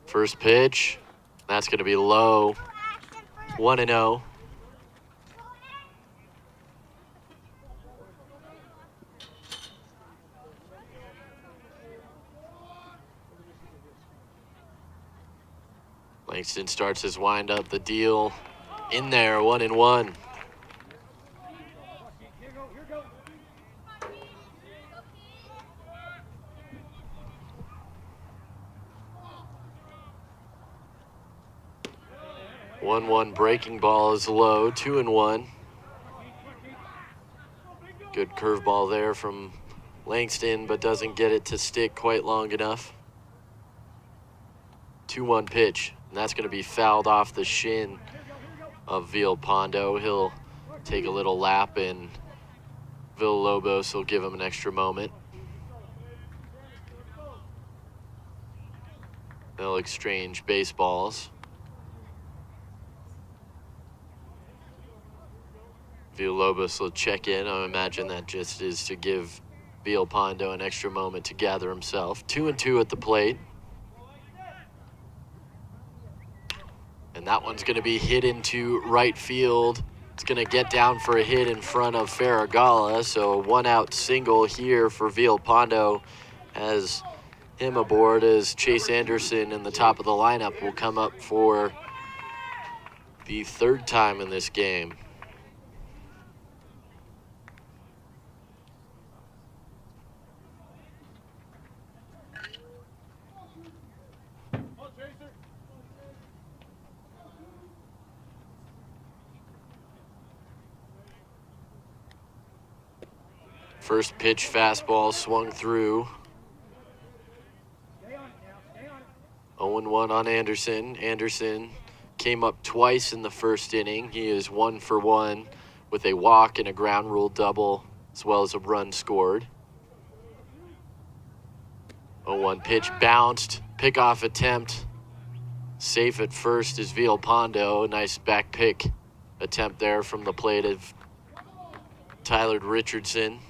First pitch, that's going to be low. 1-0. Langston starts his windup. The deal in there, 1-1. One breaking ball is low, 2-1. Good curveball there from Langston, but doesn't get it to stick quite long enough. 2-1 pitch, and that's going to be fouled off the shin of Villalpando. He'll take a little lap, and Villalobos will give him an extra moment. They'll exchange baseballs. Villalobos will check in. I imagine that just is to give Villalpando an extra moment to gather himself. 2-2 at the plate. And that one's going to be hit into right field. It's going to get down for a hit in front of Farragala. So a 1-out single here for Villalpando as him aboard, as Chase Anderson in the top of the lineup will come up for the third time in this game. First pitch fastball swung through. 0-1 on Anderson. Anderson came up twice in the first inning. He is 1 for 1 with a walk and a ground rule double, as well as a run scored. 0-1 pitch bounced. Pickoff attempt. Safe at first is Villalpando. Nice back pick attempt there from the plate of Tyler Richardson.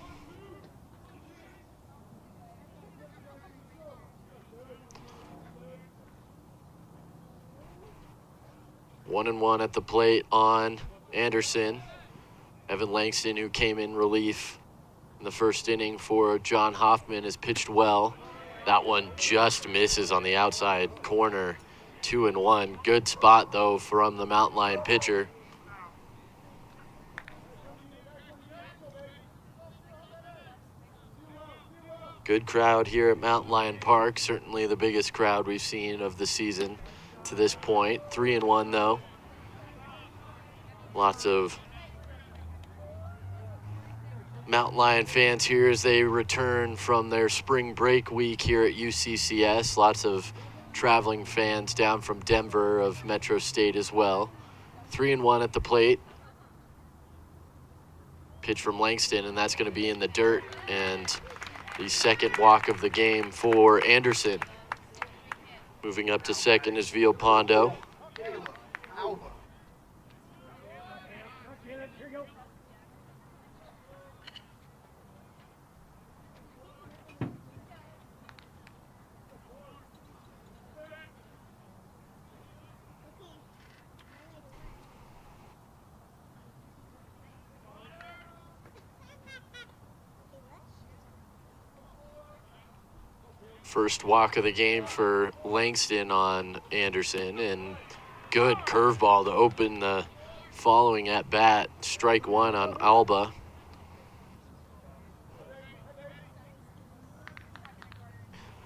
1-1 at the plate on Anderson. Evan Langston, who came in relief in the first inning for John Hoffman, has pitched well. That one just misses on the outside corner. 2-1. Good spot, though, from the Mountain Lion pitcher. Good crowd here at Mountain Lion Park. Certainly the biggest crowd we've seen of the season to this point. 3-1 though. Lots of Mountain Lion fans here as they return from their spring break week here at UCCS. Lots of traveling fans down from Denver, of Metro State as well. 3-1 at the plate. Pitch from Langston, and that's going to be in the dirt, and the second walk of the game for Anderson. Moving up to second is Villalpando. First walk of the game for Langston on Anderson, and good curveball to open the following at bat. Strike one on Alba.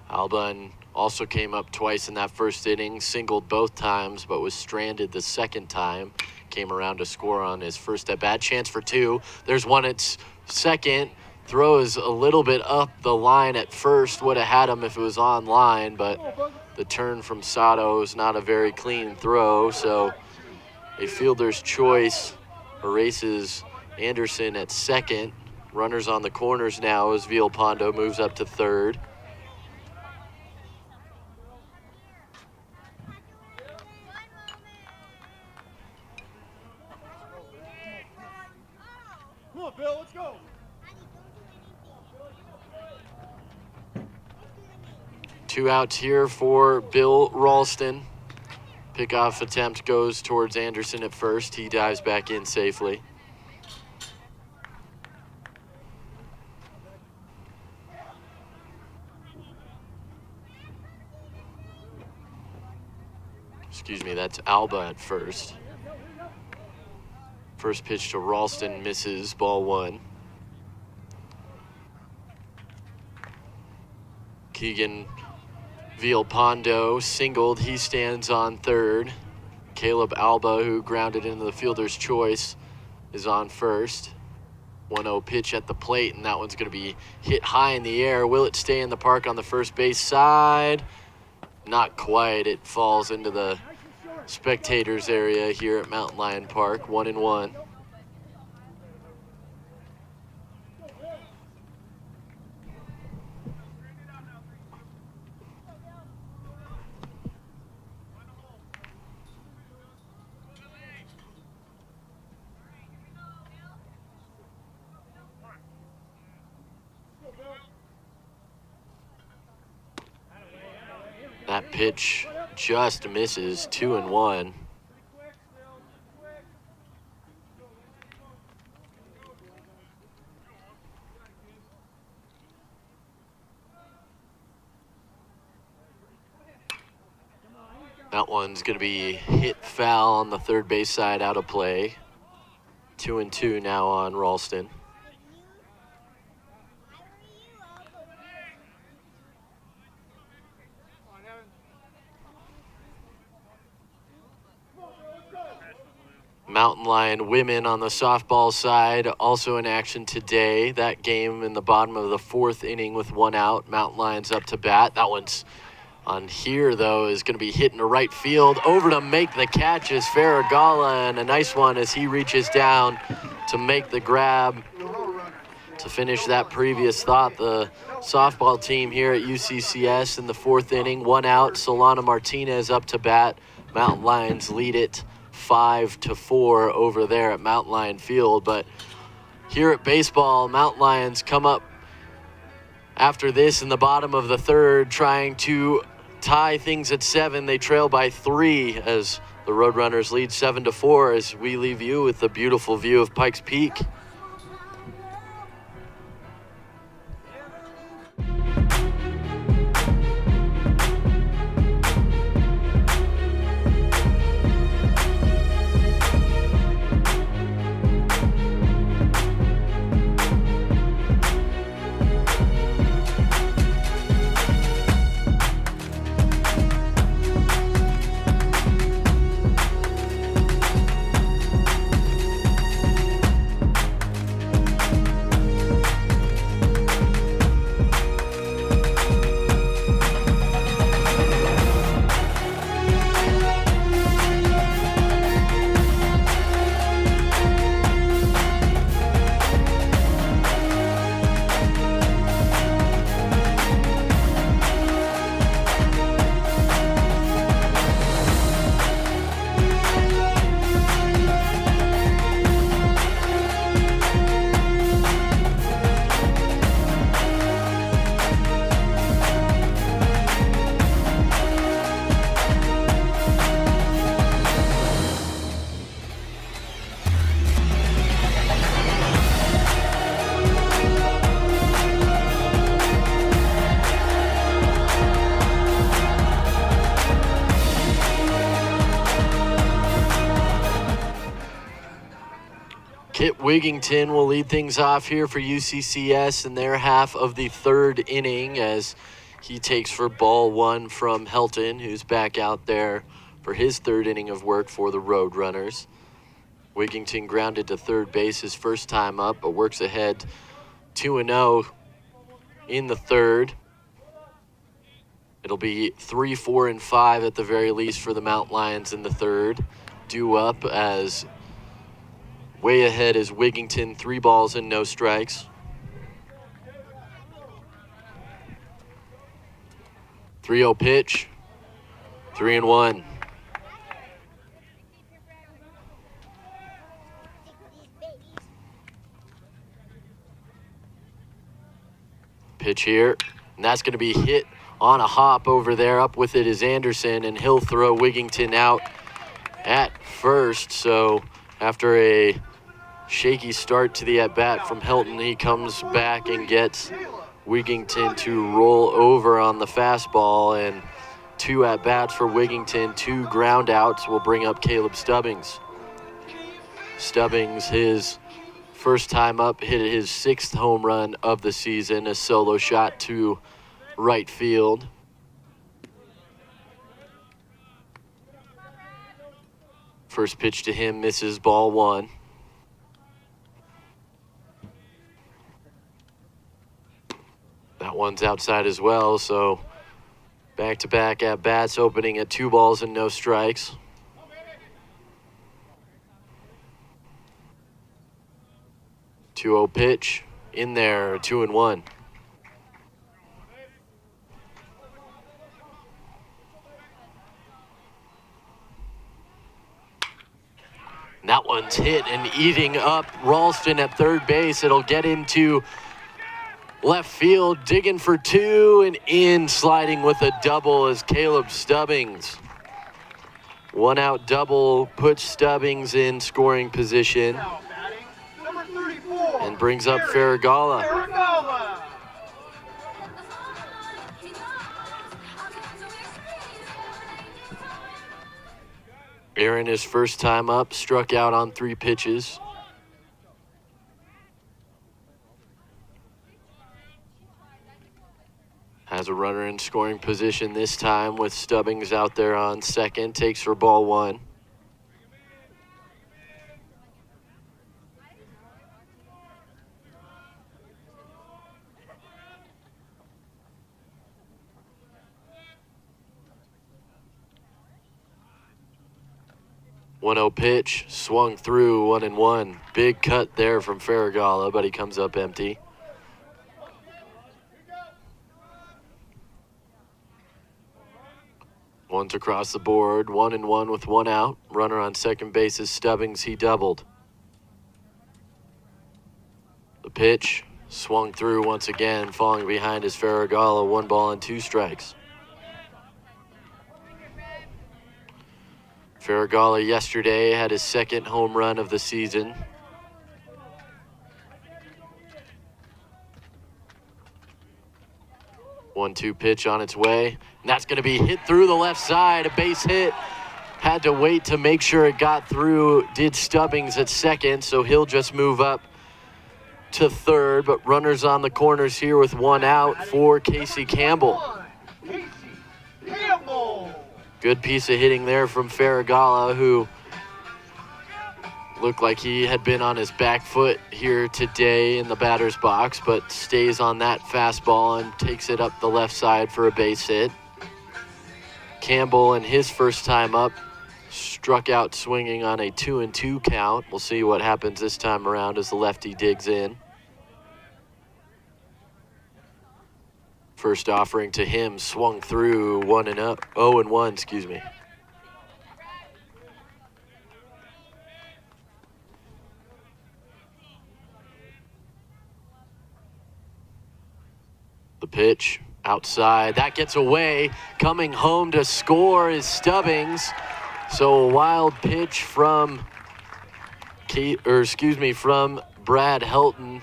Alba, an Also came up twice in that first inning, singled both times, but was stranded the second time. Came around to score on his first at bat. Chance for two. There's one at second. Throws a little bit up the line at first. Would have had him if it was on line, but the turn from Sato is not a very clean throw, so a fielder's choice erases Anderson at second. Runners on the corners now as Villalpando moves up to third. Come on, Bill, let's go. Two outs here for Bill Ralston. Pickoff attempt goes towards Anderson at first. He dives back in safely. Excuse me, that's Alba at first. First pitch to Ralston misses, ball one. Keegan Villalpando singled, he stands on third. Caleb Alba, who grounded into the fielder's choice, is on first. 1-0 pitch at the plate, and that one's going to be hit high in the air. Will it stay in the park on the first base side? Not quite. It falls into the spectators area here at Mountain Lion Park. 1-1. That pitch just misses, 2-1. That one's going to be hit foul on the third base side, out of play. 2-2 now on Ralston. Mountain Lion women on the softball side also in action today. That game in the bottom of the fourth inning with one out. Mountain Lions up to bat. That one's on here, though, is going to be hit into right field. Over to make the catch is Farragala, and a nice one as he reaches down to make the grab. To finish that previous thought, the softball team here at UCCS in the fourth inning, one out. Solana Martinez up to bat. Mountain Lions lead it 5-4 over there at Mountain Lion Field. But here at baseball, Mountain Lions come up after this in the bottom of the third, trying to tie things at 7. They trail by 3 as the Roadrunners lead 7-4 as we leave you with the beautiful view of Pikes Peak. Kit Wigington will lead things off here for UCCS in their half of the third inning as he takes for ball one from Helton, who's back out there for his third inning of work for the Roadrunners. Wigington grounded to third base his first time up, but works ahead 2-0 in the third. It'll be 3, 4, and 5 at the very least for the Mountain Lions in the third. Due up as way ahead is Wigington, 3 balls and no strikes. 3-0 pitch, 3-1. Pitch here, and that's going to be hit on a hop over there. Up with it is Anderson, and he'll throw Wigington out at first. So after a shaky start to the at-bat from Helton, he comes back and gets Wigington to roll over on the fastball, and 2 at-bats for Wigington, 2 ground outs will bring up Caleb Stubbings. Stubbings, his first time up, hit his 6th home run of the season, a solo shot to right field. First pitch to him misses, ball 1. That one's outside as well, so back-to-back at-bats opening at 2 balls and no strikes. Two-0 pitch in there, 2-1. And that one's hit and eating up Ralston at third base. It'll get into left field, digging for 2, and in sliding with a double is Caleb Stubbings. 1-out double puts Stubbings in scoring position Now batting, number 34. and brings up Farragala. Farragala. Aaron, his first time up, struck out on 3 pitches. Has a runner in scoring position this time with Stubbings out there on second. Takes for ball 1. One-0 pitch, swung through, 1-1. Big cut there from Farragala, but he comes up empty. One's across the board, 1-1 with 1 out. Runner on second base is Stubbings, he doubled. The pitch, swung through once again, falling behind is Farragala, 1 ball and 2 strikes. Farragala yesterday had his 2nd home run of the season. One-two pitch on its way, and that's going to be hit through the left side, a base hit. Had to wait to make sure it got through, did Stubbings at second, so he'll just move up to third, but runners on the corners here with 1 out for Casey Campbell. Casey Campbell. Good piece of hitting there from Farragala, who looked like he had been on his back foot here today in the batter's box, but stays on that fastball and takes it up the left side for a base hit. Campbell, in his first time up, struck out swinging on a 2-2 count. We'll see what happens this time around as the lefty digs in. First offering to him swung through 0-1, excuse me. The pitch outside, that gets away. Coming home to score is Stubbings. So a wild pitch from from Brad Helton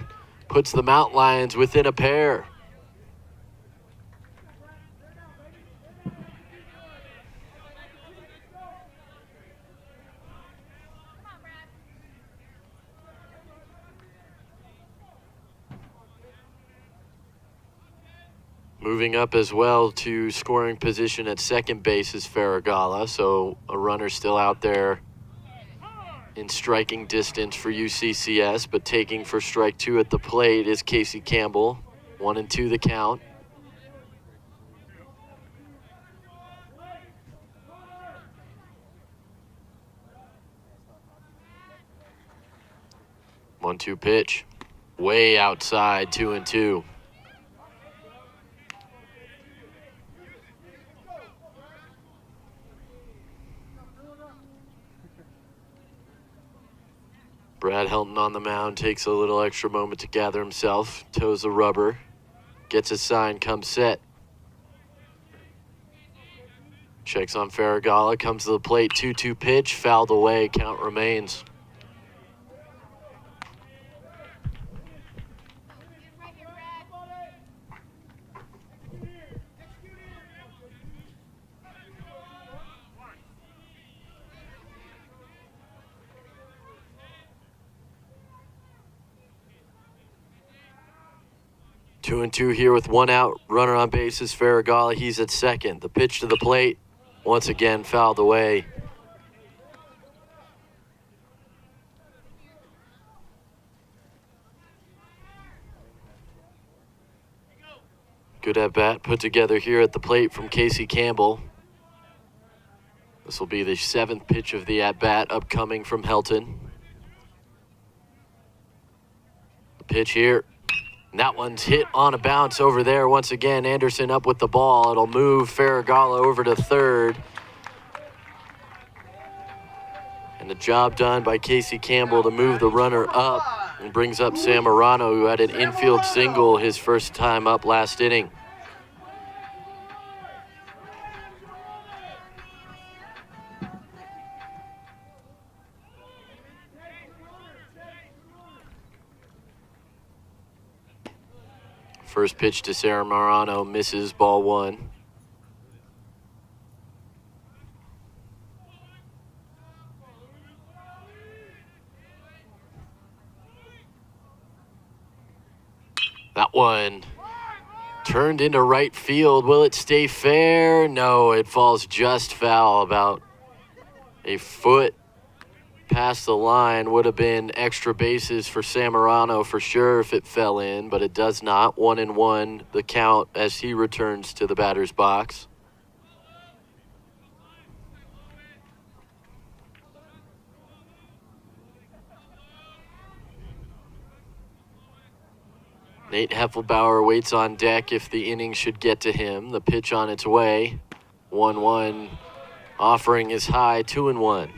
puts the Mountain Lions within a pair. Moving up as well to scoring position at second base is Farragala, so a runner still out there in striking distance for UCCS, but taking for strike 2 at the plate is Casey Campbell. 1-2 the count. One-two pitch, way outside, 2-2. Brad Helton on the mound takes a little extra moment to gather himself, toes the rubber, gets a sign, comes set. Checks on Farragala, comes to the plate, 2-2 pitch, fouled away, count remains. Two and two here with one out. Runner on base is Farragala. He's at second. The pitch to the plate, once again fouled away. Good at bat put together here at the plate from Casey Campbell. This will be the 7th pitch of the at bat upcoming from Helton. The pitch here. And that one's hit on a bounce over there. Once again, Anderson up with the ball. It'll move Farragala over to third. And the job done by Casey Campbell to move the runner up and brings up Samorano, who had an infield single his first time up last inning. First pitch to Samorano, misses, ball 1. That one turned into right field. Will it stay fair? No, it falls just foul, about a foot past the line. Would have been extra bases for Samorano for sure if it fell in, but it does not. 1-1 the count as he returns to the batter's box. Nate Heffelbauer waits on deck if the inning should get to him. The pitch on its way. 1-1. Offering is high. 2-1.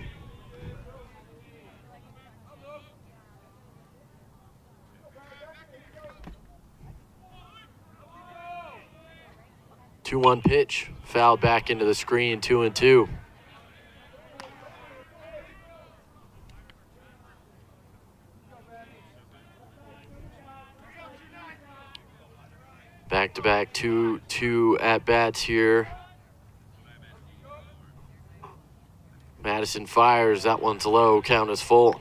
Two-one pitch, fouled back into the screen, 2-2. Back-to-back 2 at-bats here. Madison fires, that one's low, count is full.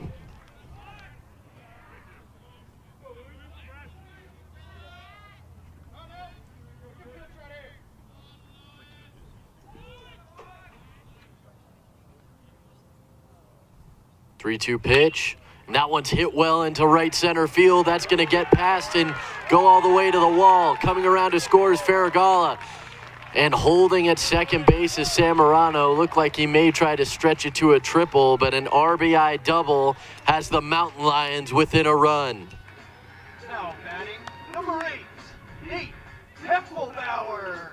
Three-two pitch, and that one's hit well into right center field. That's going to get past and go all the way to the wall. Coming around to score is Farragala. And holding at second base is Samorano. Looked like he may try to stretch it to a triple, but an RBI double has the Mountain Lions within a run. Now batting, number 8, Nate Heffelbauer.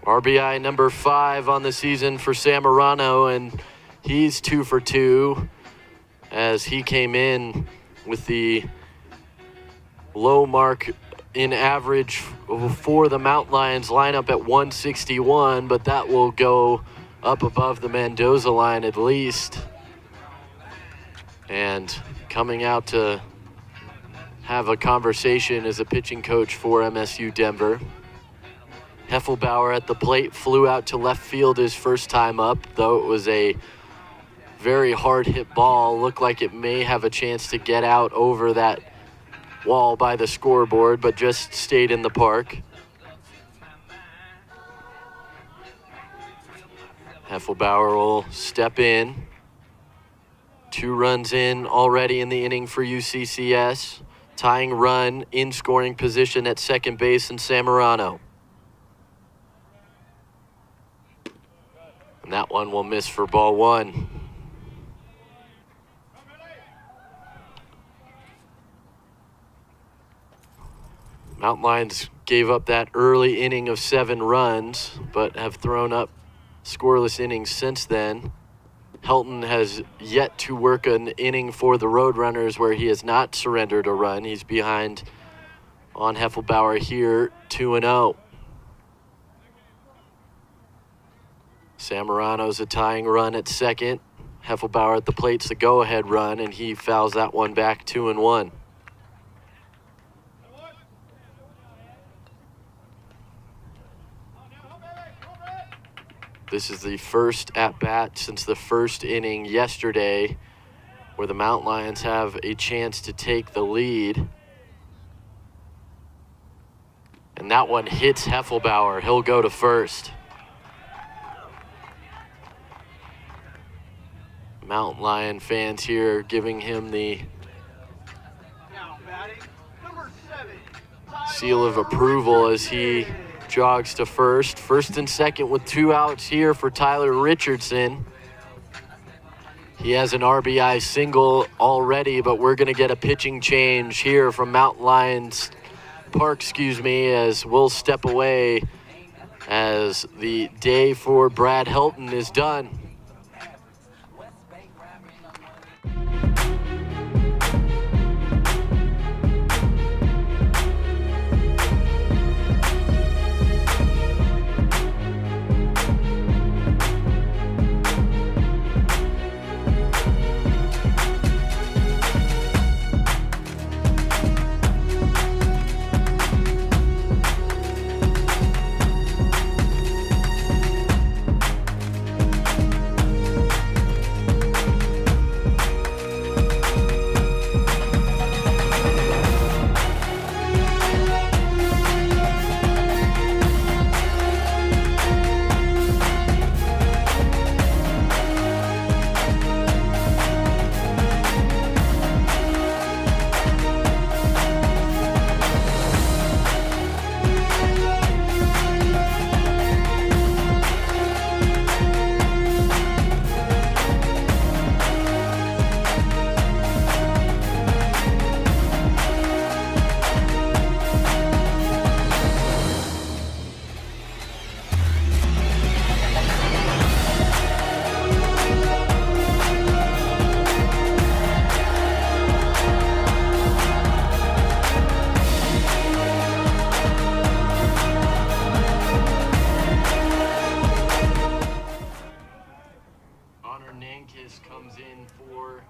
RBI number 5 on the season for Samorano, and he's 2 for 2 as he came in with the low mark in average for the Mountain Lions lineup at 161, but that will go up above the Mendoza line at least. And coming out to have a conversation is a pitching coach for MSU Denver. Heffelbauer at the plate, flew out to left field his first time up, though it was a very hard hit ball. Looked like it may have a chance to get out over that wall by the scoreboard, but just stayed in the park. Heffelbauer will step in. 2 runs in already in the inning for UCCS. Tying run in scoring position at second base in Samorano. And that one will miss for ball 1. Mountain Lions gave up that early inning of 7 runs, but have thrown up scoreless innings since then. Helton has yet to work an inning for the Roadrunners where he has not surrendered a run. He's behind on Heffelbauer here, 2-0. Samorano's a tying run at second. Heffelbauer at the plate's the go-ahead run, and he fouls that one back 2-1. This is the first at-bat since the first inning yesterday where the Mountain Lions have a chance to take the lead. And that one hits Heffelbauer. He'll go to first. Mountain Lion fans here giving him the seal of approval as he jogs to first. First and second with 2 outs here for Tyler Richardson. He has an RBI single already, but we're going to get a pitching change here from Mountain Lions Park, as we'll step away as the day for Brad Helton is done. Comes in for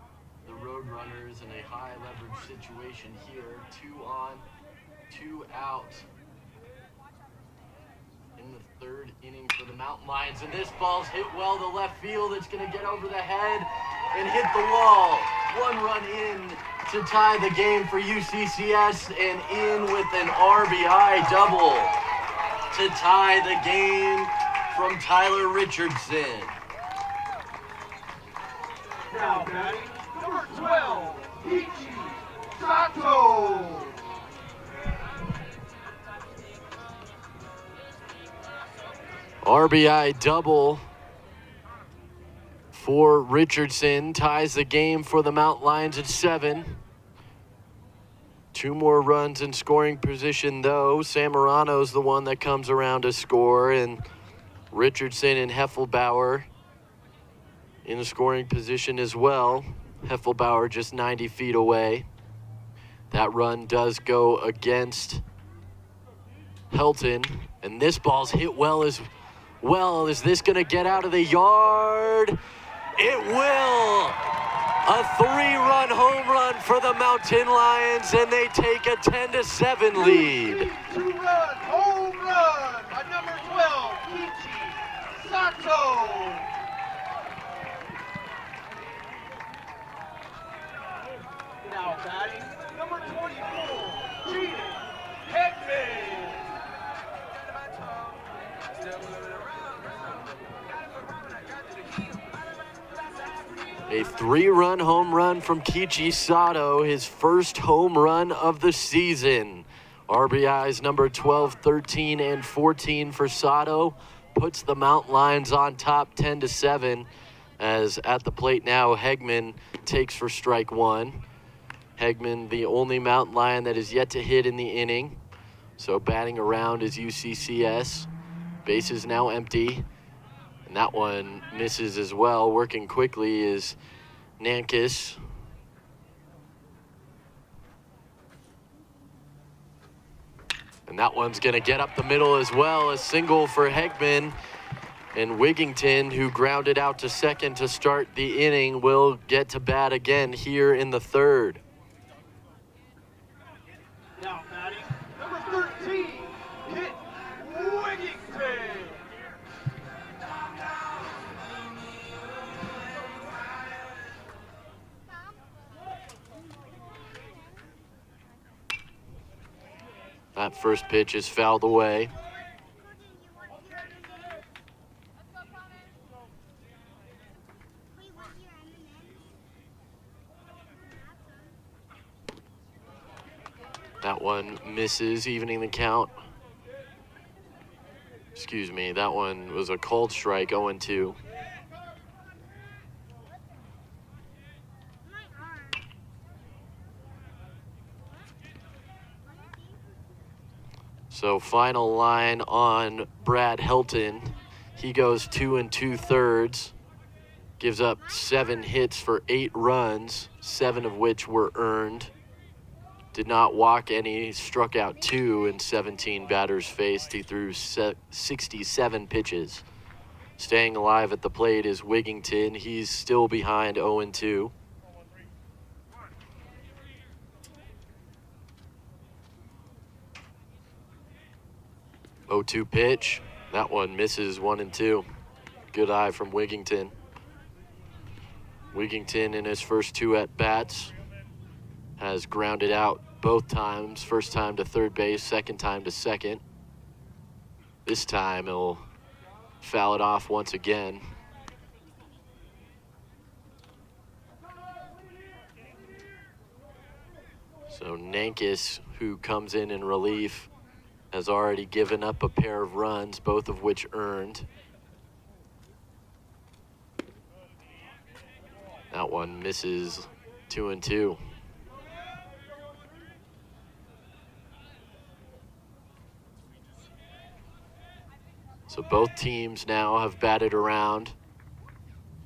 the Roadrunners in a high leverage situation here. 2 on, 2 out in the 3rd inning for the Mountain Lions. And this ball's hit well to left field. It's going to get over the head and hit the wall. 1 run in to tie the game for UCCS, and in with an RBI double to tie the game from Tyler Richardson. Now batting, number 12, Ichi Sato. RBI double for Richardson, ties the game for the Mountain Lions at 7. 2 more runs in scoring position, though. Samorano's the one that comes around to score, and Richardson and Heffelbauer in the scoring position as well. Heffelbauer just 90 feet away. That run does go against Helton, and this ball's hit well as well. Is this gonna get out of the yard? It will! A 3-run home run for the Mountain Lions, and they take a 10-7 lead. 2-run home run by number 12, Ichi Sato. Now batting, number 24, Cheating Headman. A 3-run home run from Kichi Sato, his first home run of the season. RBIs number 12, 13, and 14 for Sato. Puts the Mountain Lions on top 10-7. As at the plate now, Hegman takes for strike one. Hegman, the only Mountain Lion that is yet to hit in the inning. So batting around is UCCS. Bases now empty. And that one misses as well. Working quickly is Nankis. And that one's going to get up the middle as well. A single for Hegman. And Wigington, who grounded out to second to start the inning, will get to bat again here in the third. Now batting, number 13, hit Wigington. That first pitch is fouled away. That one misses, evening the count. Excuse me, that one was a called strike, 0-2. So final line on Brad Helton. He goes 2 2/3, gives up 7 hits for 8 runs, 7 of which were earned. Did not walk any, struck out 2 in 17 batters faced. He threw 67 pitches. Staying alive at the plate is Wigington. He's still behind 0-2. 0-2 pitch. That one misses 1-2. Good eye from Wigington. Wigington in his first 2 at-bats has grounded out both times. First time to third base, second time to second. This time he'll foul it off once again. So Nankis, who comes in relief, has already given up a pair of runs, both of which earned. That one misses 2-2. So both teams now have batted around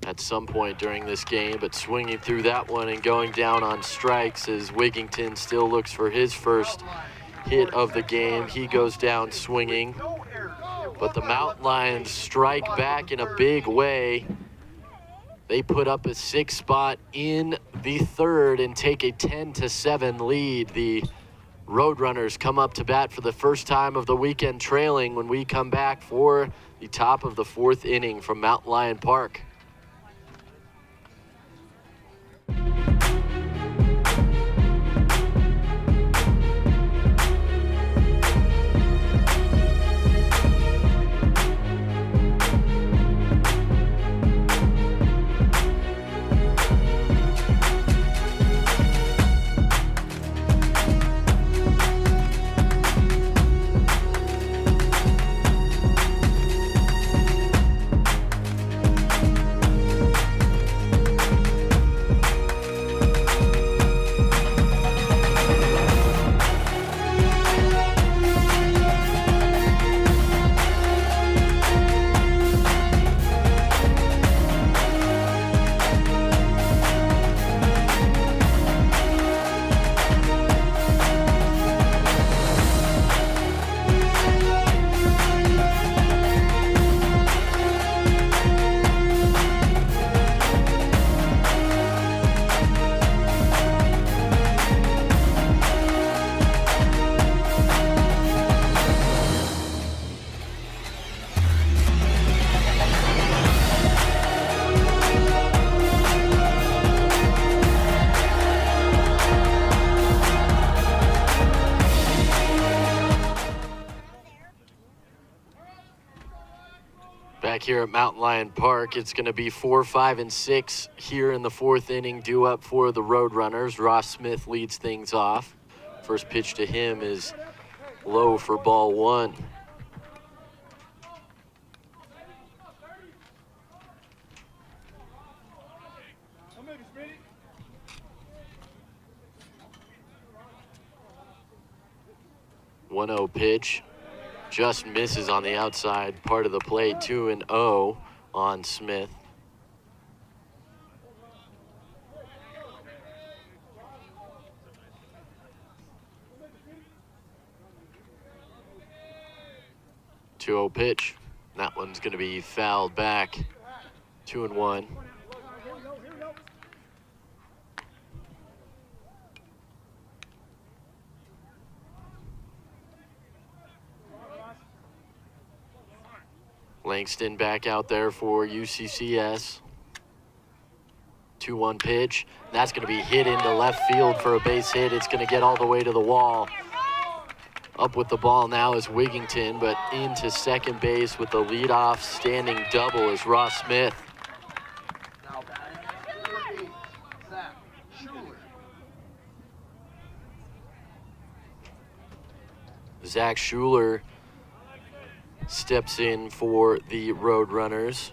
at some point during this game, but swinging through that one and going down on strikes as Wigington still looks for his first hit of the game. He goes down swinging, but the Mountain Lions strike back in a big way. They put up a 6 spot in the third and take a 10-7 lead. The Roadrunners come up to bat for the first time of the weekend, trailing when we come back for the top of the 4th inning from Mountain Lion Park. back here at Mountain Lion Park. It's going to be 4, 5, and 6 here in the 4th inning, due up for the Roadrunners. Ross Smith leads things off. First pitch to him is low for ball 1. One-zero pitch. Just misses on the outside part of the plate. 2-0 on Smith. Two-zero pitch. That one's going to be fouled back. 2-1. Langston back out there for UCCS. 2-1 pitch. That's going to be hit into left field for a base hit. It's going to get all the way to the wall. Up with the ball now is Wigington, but into second base with the leadoff standing double is Ross Smith. Zach Schuler steps in for the Roadrunners.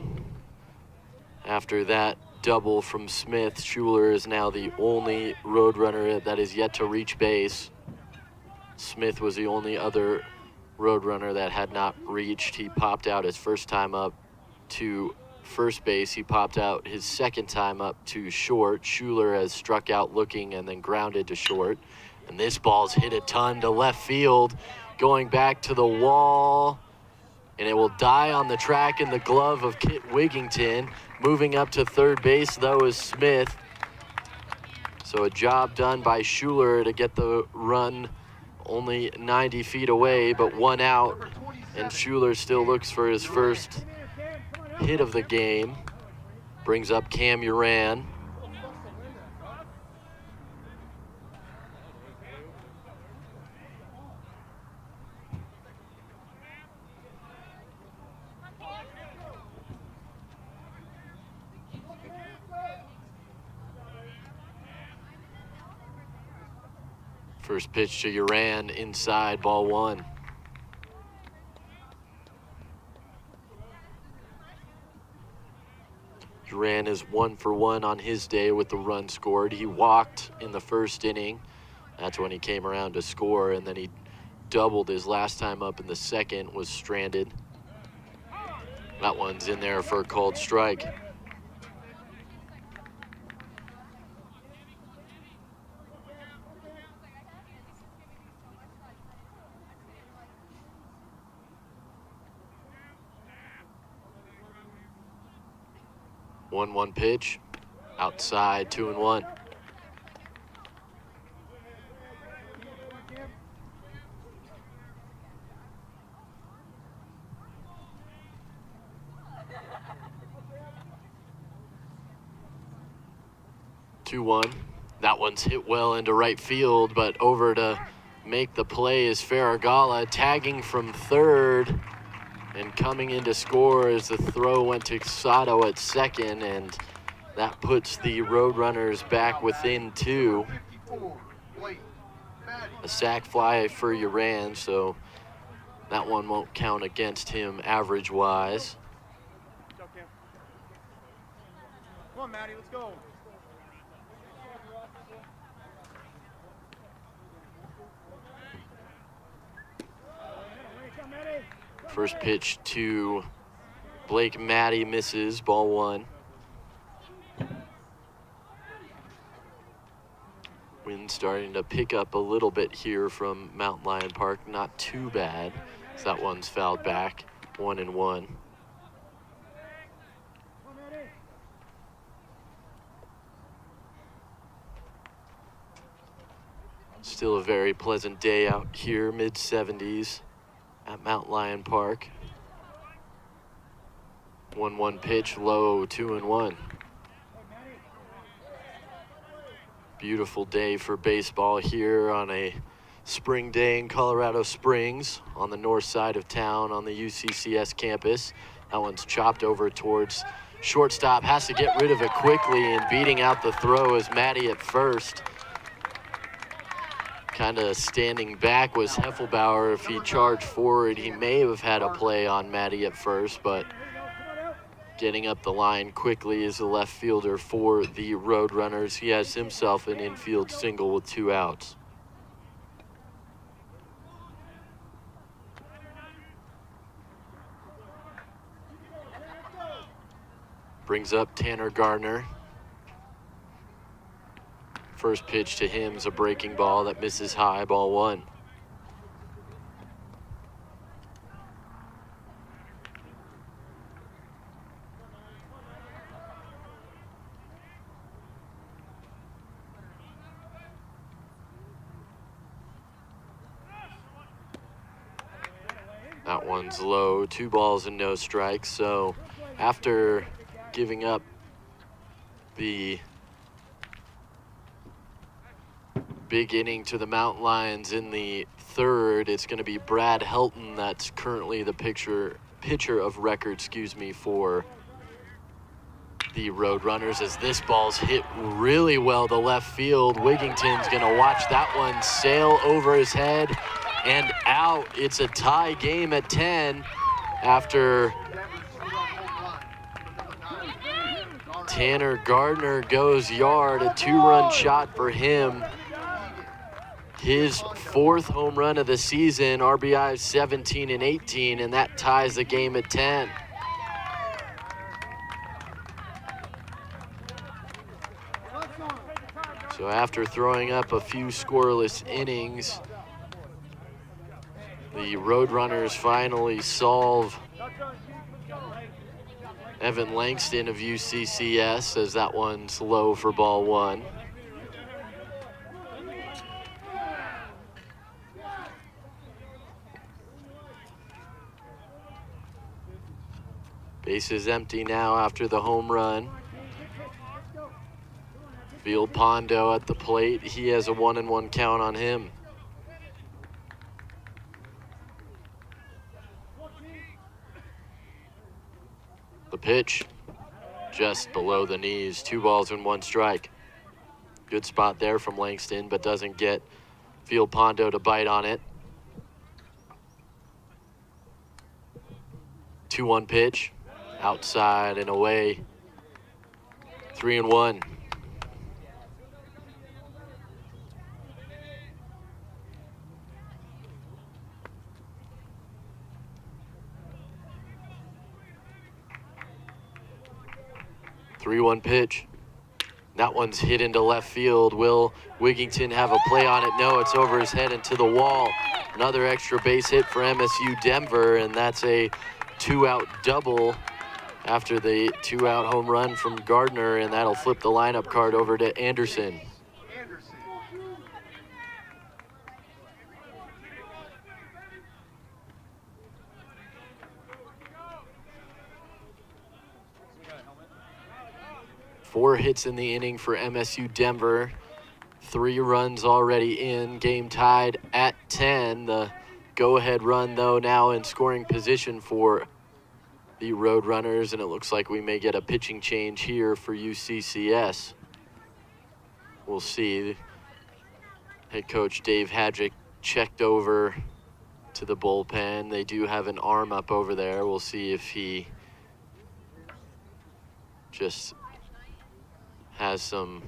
After that double from Smith, Schuler is now the only Roadrunner that is yet to reach base. Smith was the only other Roadrunner that had not reached. He popped out his first time up to first base. He popped out his second time up to short. Schuler has struck out looking and then grounded to short. And this ball's hit a ton to left field, going back to the wall. And it will die on the track in the glove of Kit Wigington. Moving up to third base, though, is Smith. So a job done by Schuler to get the run only 90 feet away, but 1 out. And Schuler still looks for his first hit of the game. Brings up Cam Uran. First pitch to Uran, inside, ball 1. Uran is 1 for 1 on his day with the run scored. He walked in the first inning. That's when he came around to score, and then he doubled his last time up in the second, was stranded. That one's in there for a called strike. One pitch, outside, 2-1. That one's hit well into right field, but over to make the play is Farragala, tagging from third. And coming in to score as the throw went to Sato at second, and that puts the Roadrunners back within 2. A sac fly for Uran, so that one won't count against him average-wise. Come on, Maddie, let's go. First pitch to Blake Matty misses, ball 1. Wind starting to pick up a little bit here from Mountain Lion Park. Not too bad, so that one's fouled back, 1-1. Still a very pleasant day out here, mid-70s. At Mountain Lion Park. 1-1 pitch, low, 2-1. Beautiful day for baseball here on a spring day in Colorado Springs on the north side of town on the UCCS campus. That one's chopped over towards shortstop. Has to get rid of it quickly, and beating out the throw is Maddie at first. Kind of standing back was Heffelbauer. If he charged forward, he may have had a play on Maddie at first, but getting up the line quickly is the left fielder for the Roadrunners. He has himself an infield single with 2 outs. Brings up Tanner Gardner. First pitch to him is a breaking ball that misses high, ball 1. That one's low, 2 balls and no strikes. So after giving up the big inning to the Mountain Lions in the 3rd, it's going to be Brad Helton that's currently the pitcher of record, for the Roadrunners, as this ball's hit really well to left field. Wigington's going to watch that one sail over his head and out. It's a tie game at 10 after Tanner Gardner goes yard, a 2-run shot for him. His 4th home run of the season, RBIs 17 and 18, and that ties the game at 10. So after throwing up a few scoreless innings, the Roadrunners finally solve Evan Langston of UCCS, as that one's low for ball 1. Base is empty now after the home run. Field Pondo at the plate. He has a 1-1 count on him. The pitch, just below the knees. 2 balls and 1 strike. Good spot there from Langston, but doesn't get Field Pondo to bite on it. 2-1 pitch, outside and away. 3-1. Pitch. That one's hit into left field. Will Wigington have a play on it? No, it's over his head into the wall. Another extra base hit for MSU Denver, and that's a 2-out double after the 2-out home run from Gardner, and that'll flip the lineup card over to Anderson. 4 hits in the inning for MSU Denver. 3 runs already in. Game tied at 10. The go-ahead run, though, now in scoring position for the Roadrunners, and it looks like we may get a pitching change here for UCCS. We'll see. Head coach Dave Hadjic checked over to the bullpen. They do have an arm up over there. We'll see if he just has some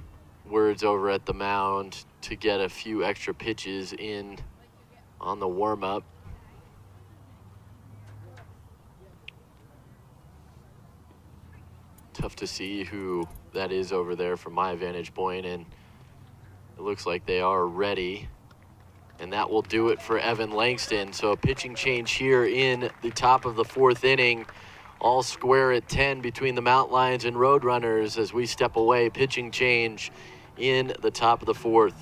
words over at the mound to get a few extra pitches in on the warm-up. Tough to see who that is over there from my vantage point, and it looks like they are ready. And that will do it for Evan Langston. So a pitching change here in the top of the 4th inning. All square at 10 between the Mountain Lions and Roadrunners as we step away. Pitching change in the top of the 4th.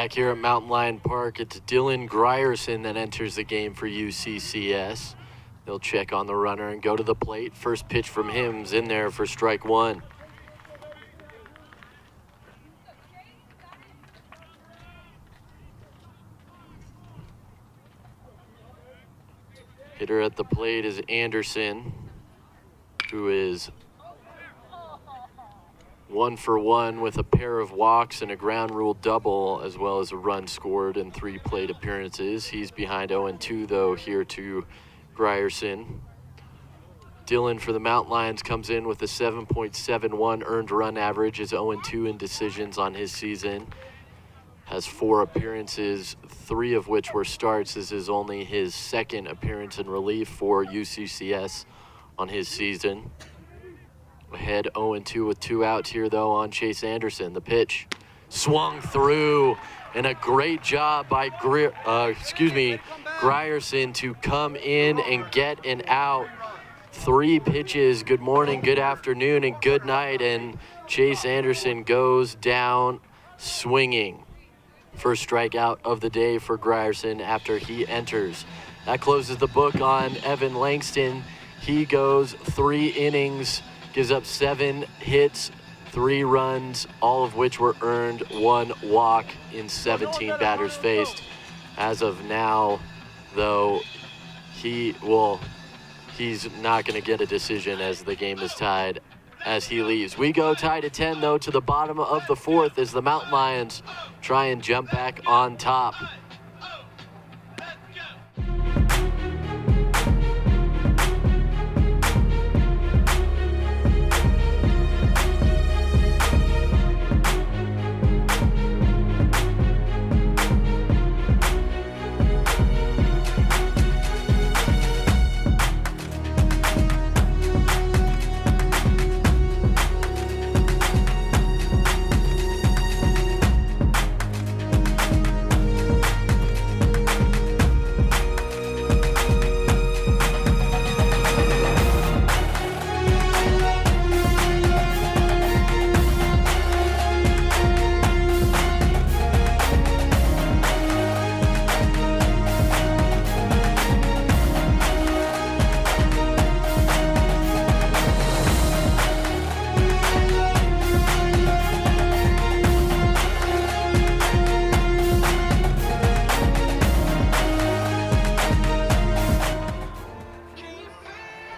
Back here at Mountain Lion Park, it's Dylan Grierson that enters the game for UCCS. They'll check on the runner and go to the plate. First pitch from him's in there for strike one. Hitter at the plate is Anderson, who is 1 for 1 with a pair of walks and a ground rule double, as well as a run scored in 3 plate appearances. He's behind 0-2 though here to Grierson. Dylan for the Mountain Lions comes in with a 7.71 earned run average, is 0-2 in decisions on his season. Has 4 appearances, 3 of which were starts. This is only his 2nd appearance in relief for UCCS on his season. Ahead 0-2 with 2 outs here though on Chase Anderson. The pitch swung through, and a great job by Grierson to come in and get an out. 3 pitches, good morning, good afternoon, and good night, and Chase Anderson goes down swinging. First strikeout of the day for Grierson after he enters. That closes the book on Evan Langston. He goes 3 innings, gives up 7 hits, 3 runs, all of which were earned, 1 walk in 17 batters faced. As of now, though, he's not going to get a decision as the game is tied as he leaves. We go tied at 10, though, to the bottom of the 4th as the Mountain Lions try and jump back on top.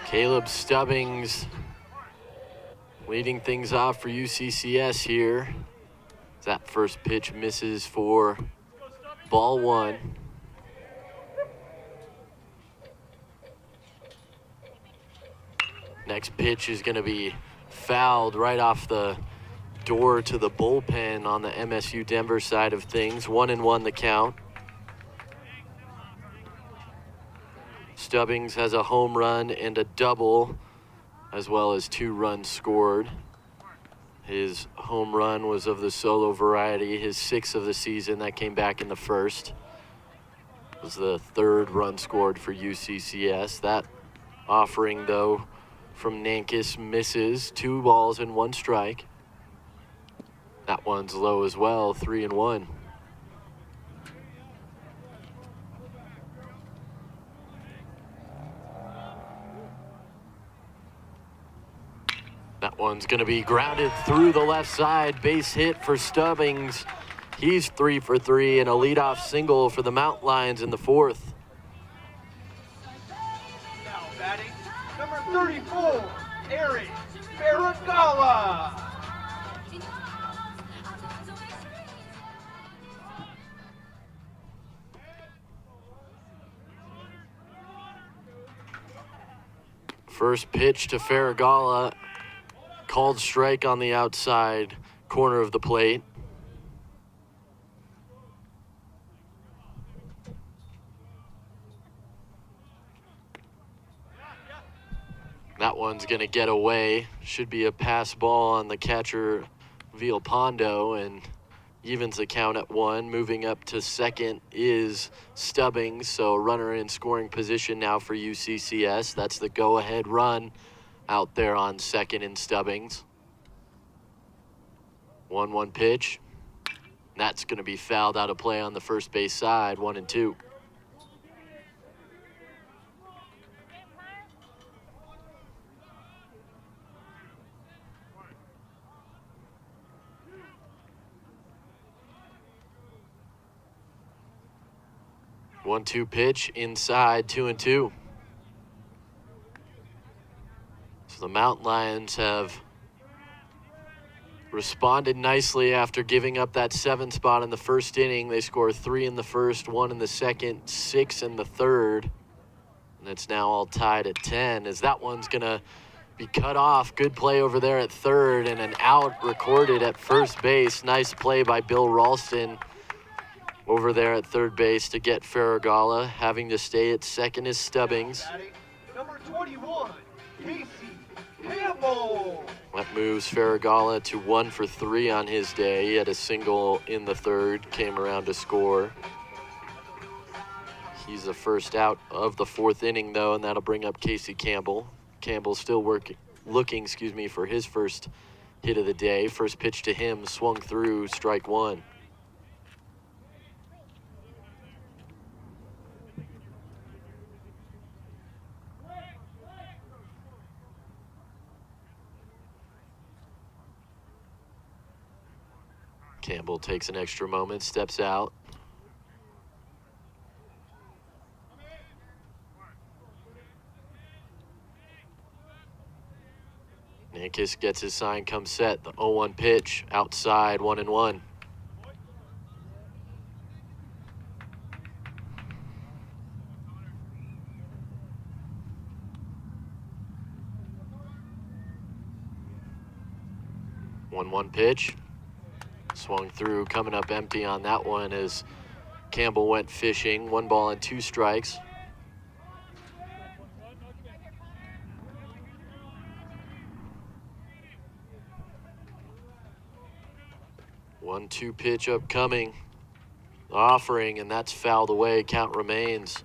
Caleb Stubbings leading things off for UCCS here. That first pitch misses for ball 1. Next pitch is going to be fouled right off the door to the bullpen on the MSU Denver side of things. 1-1 the count. Stubbings has a home run and a double, as well as 2 runs scored. His home run was of the solo variety, his 6th of the season. That came back in the 1st. It was the 3rd run scored for UCCS. That offering, though, from Nankis misses. 2 balls and 1 strike. That one's low as well, 3-1. That one's going to be grounded through the left side. Base hit for Stubbings. He's 3 for 3 and a leadoff single for the Mountain Lions in the 4th. Now batting, number 34, Eric Faragala. First pitch to Faragala. Called strike on the outside corner of the plate. That one's going to get away. Should be a pass ball on the catcher, Villalpando, and evens the count at 1. Moving up to second is Stubbings, so runner in scoring position now for UCCS. That's the go-ahead run out there on second in Stubbings. 1-1 pitch. That's going to be fouled out of play on the first base side, 1-2. One-two pitch inside, 2-2. So the Mountain Lions have responded nicely after giving up that 7 spot in the first inning. They score 3 in the first, 1 in the second, 6 in the third. And it's now all tied at 10 as that one's going to be cut off. Good play over there at third and an out recorded at first base. Nice play by Bill Ralston over there at third base to get Farragala. Having to stay at second is Stubbings. Number 21, Casey Campbell. That moves Farragala to 1 for 3 on his day. He had a single in the third, came around to score. He's the first out of the 4th inning, though, and that'll bring up Casey Campbell. Campbell still looking for his first hit of the day. First pitch to him, swung through, strike 1. Campbell takes an extra moment, steps out. Nankis gets his sign, comes set. The 0-1 pitch, outside, 1-1. One pitch. Swung through, coming up empty on that one as Campbell went fishing. 1 ball and 2 strikes. One-two pitch upcoming. Offering, and that's fouled away. Count remains.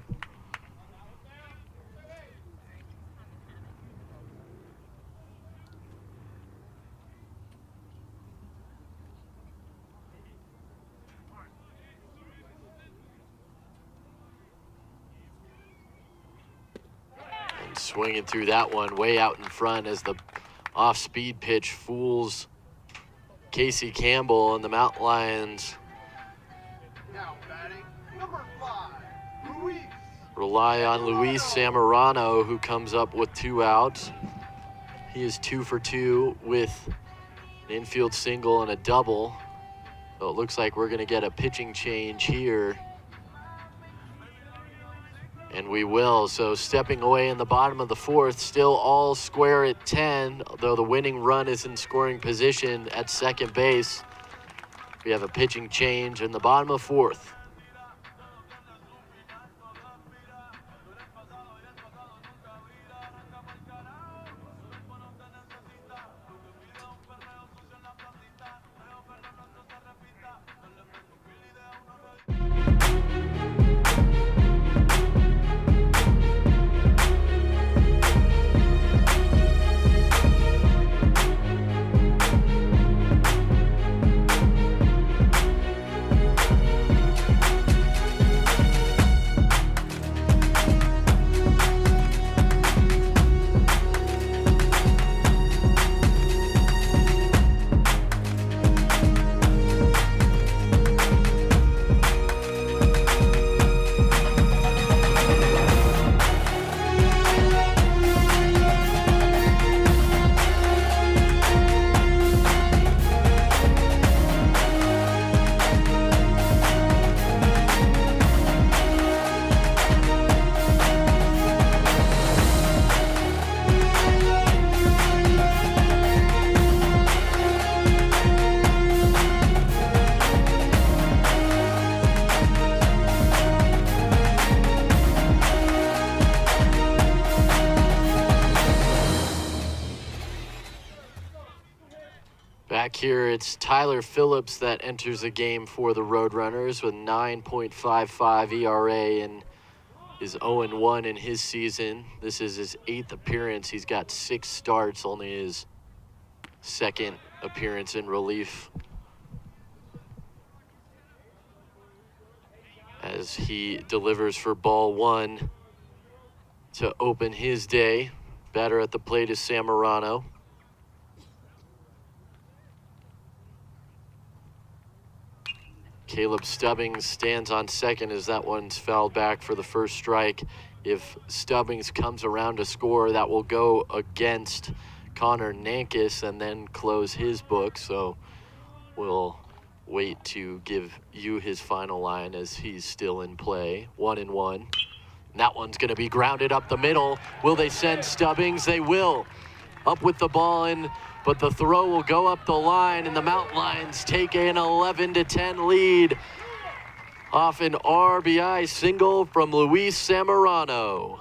Swinging through that one, way out in front as the off-speed pitch fools Casey Campbell, and the Mountain Lions Now batting, number 5, Luis. rely on Luis Zamorano, who comes up with 2 outs. He is 2 for 2 with an infield single and a double. So it looks like we're going to get a pitching change here. And we will. So stepping away in the bottom of the 4th, still all square at 10, though the winning run is in scoring position at second base. We have a pitching change in the bottom of 4th. Back here, it's Tyler Phillips that enters the game for the Roadrunners with 9.55 ERA and is 0-1 in his season. This is his 8th appearance. He's got 6 starts, only his 2nd appearance in relief. as he delivers for ball one to open his day. Batter at the plate is Sam Morano. Caleb Stubbings stands on second as that one's fouled back for the first strike. If Stubbings comes around to score, that will go against Connor Nankis and then close his book. So we'll wait to give you his final line as he's still in play. 1-1. And that one's going to be grounded up the middle. Will they send Stubbings? They will. Up with the ball in, but the throw will go up the line, and the Mountain Lions take an 11-10 lead off an RBI single from Luis Zamorano.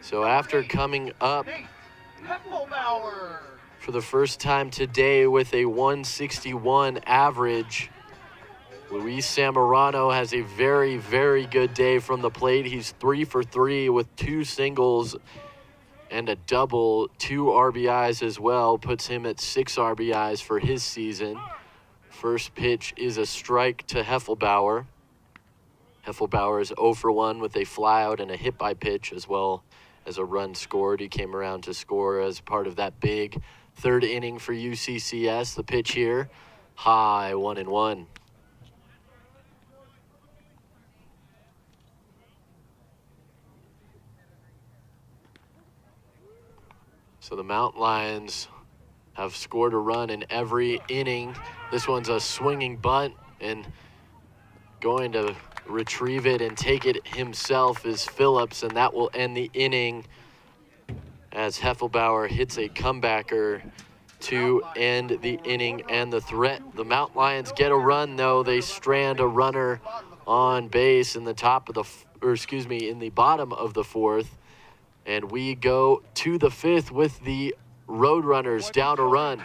So after coming up for the first time today with a 161 average, Luis Zamorano has a very, very good day from the plate. He's 3 for 3 with 2 singles and a double, 2 RBIs as well, puts him at 6 RBIs for his season. First pitch is a strike to Heffelbauer. Heffelbauer is 0 for 1 with a flyout and a hit by pitch, as well as a run scored. He came around to score as part of that big third inning for UCCS. The pitch here, high, 1-1. So the Mountain Lions have scored a run in every inning. This one's a swinging bunt, and going to retrieve it and take it himself is Phillips, and that will end the inning as Heffelbauer hits a comebacker to end the inning and the threat. The Mountain Lions get a run, though. They strand a runner on base in the in the bottom of the fourth. And we go to the fifth with the Roadrunners down a run.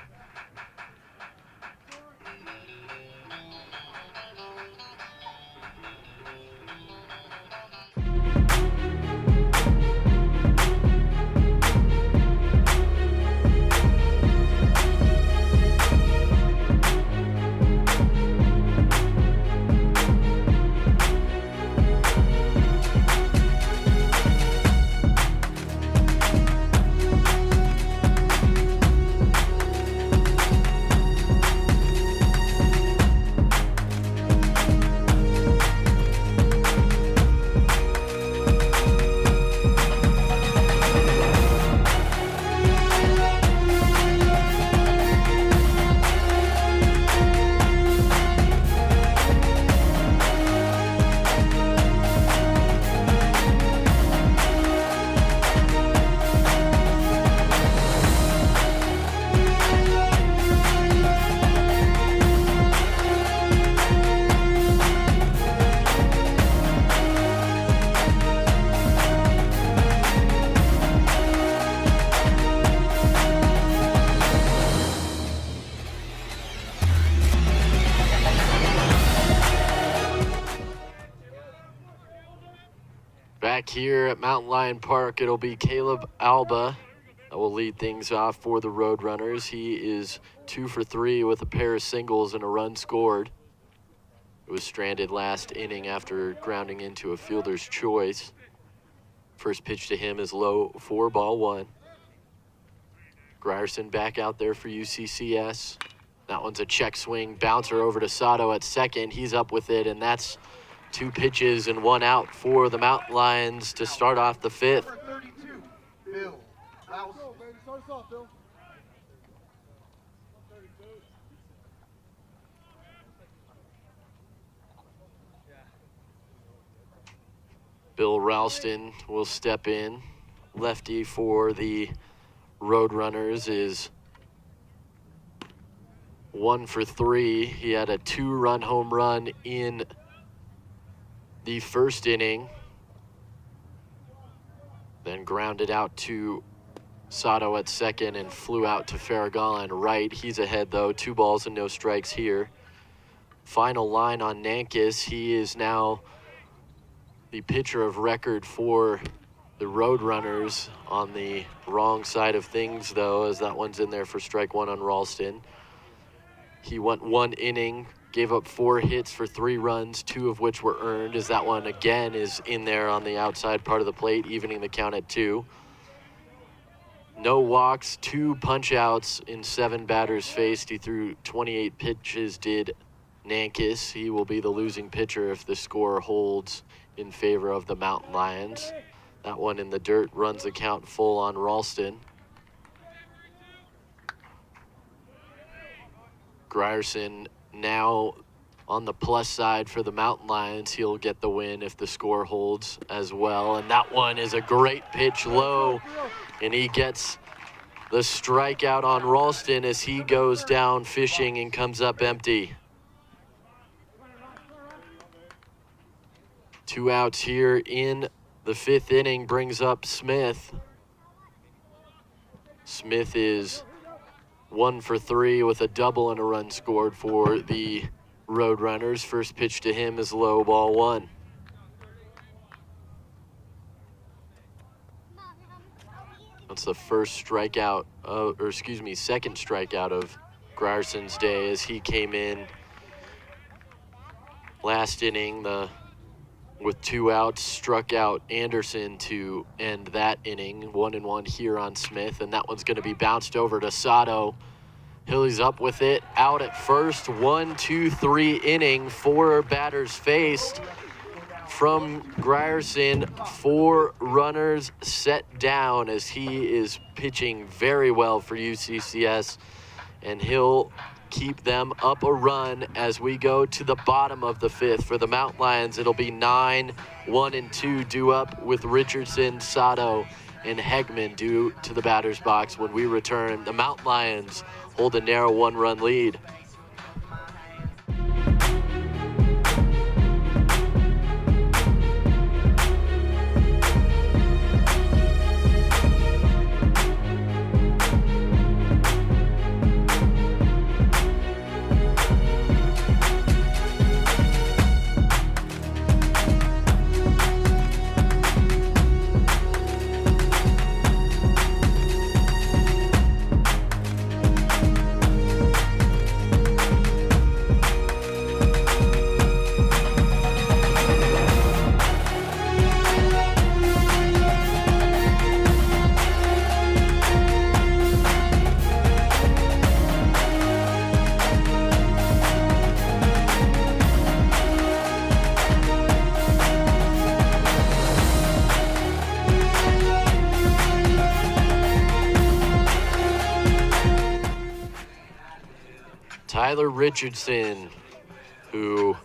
Back here at Mountain Lion Park, it'll be Caleb Alba that will lead things off for the Roadrunners. He is 2 for 3 with a pair of singles and a run scored. It was stranded last inning after grounding into a fielder's choice. First pitch to him is low for ball 1. Grierson back out there for UCCS. That one's a check swing, bouncer over to Sato at second. He's up with it, and that's 2 pitches and 1 out for the Mountain Lions to start off the fifth. Bill Ralston will step in. Lefty for the Roadrunners is 1 for 3. He had a 2-run home run in the first inning, then grounded out to Sato at second and flew out to Farragallan right. He's ahead, though. 2 balls and no strikes here. Final line on Nankis. He is now the pitcher of record for the Roadrunners on the wrong side of things, though, as that one's in there for strike 1 on Ralston. He went 1 inning gave up 4 hits for 3 runs, 2 of which were earned, as that one again is in there on the outside part of the plate, evening the count at 2. No walks, 2 punch-outs in 7 batters faced. He threw 28 pitches, did Nankis. He will be the losing pitcher if the score holds in favor of the Mountain Lions. That one in the dirt runs the count full on Ralston. Grierson now on the plus side for the Mountain Lions. He'll get the win if the score holds as well. And that one is a great pitch low, and he gets the strikeout on Ralston as he goes down fishing and comes up empty. 2 outs here in the 5th inning brings up Smith. Smith is 1 for 3 with a double and a run scored for the Roadrunners. First pitch to him is low, ball 1. That's the first strikeout, second strikeout of Grierson's day as he came in last inning with 2 outs, struck out Anderson to end that inning. 1-1 here on Smith, and that one's going to be bounced over to Sato. Hilly's up with it, out at first. 1-2-3 inning, 4 batters faced from Grierson. 4 runners set down as he is pitching very well for UCCS, and he'll keep them up a run as we go to the bottom of the 5th. For the Mountain Lions, it'll be 9-1-2 due up with Richardson, Sato, and Hegman due to the batter's box. When we return, the Mountain Lions hold a narrow 1-run lead. Tyler Richardson, who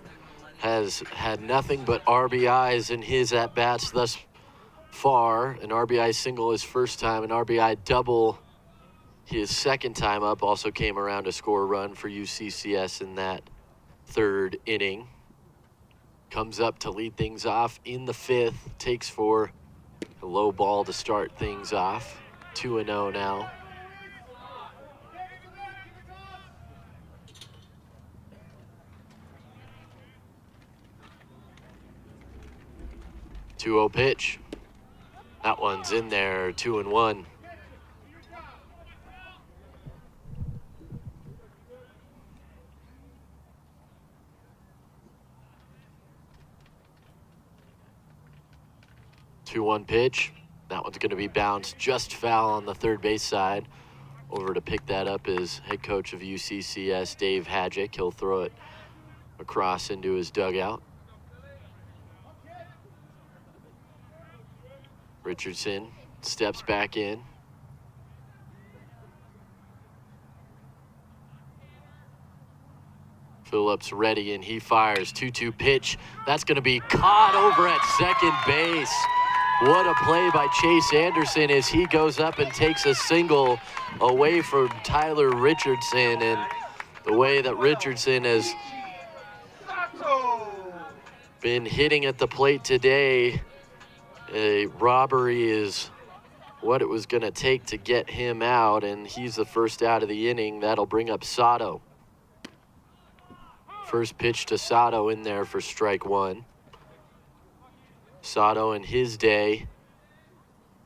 has had nothing but RBIs in his at-bats thus far. An RBI single his first time, an RBI double his second time up. Also came around to score a run for UCCS in that 3rd inning. Comes up to lead things off in the 5th. Takes for a low ball to start things off. 2-0 now. Two-0 pitch. That one's in there, 2-1. Two-one pitch. That one's going to be bounced just foul on the third base side. Over to pick that up is head coach of UCCS, Dave Hadjick. He'll throw it across into his dugout. Richardson steps back in. Phillips ready, and he fires. 2-2 pitch. That's going to be caught over at second base. What a play by Chase Anderson as he goes up and takes a single away from Tyler Richardson. And the way that Richardson has been hitting at the plate today, a robbery is what it was going to take to get him out, and he's the first out of the inning. That'll bring up Sato. First pitch to Sato in there for strike 1. Sato in his day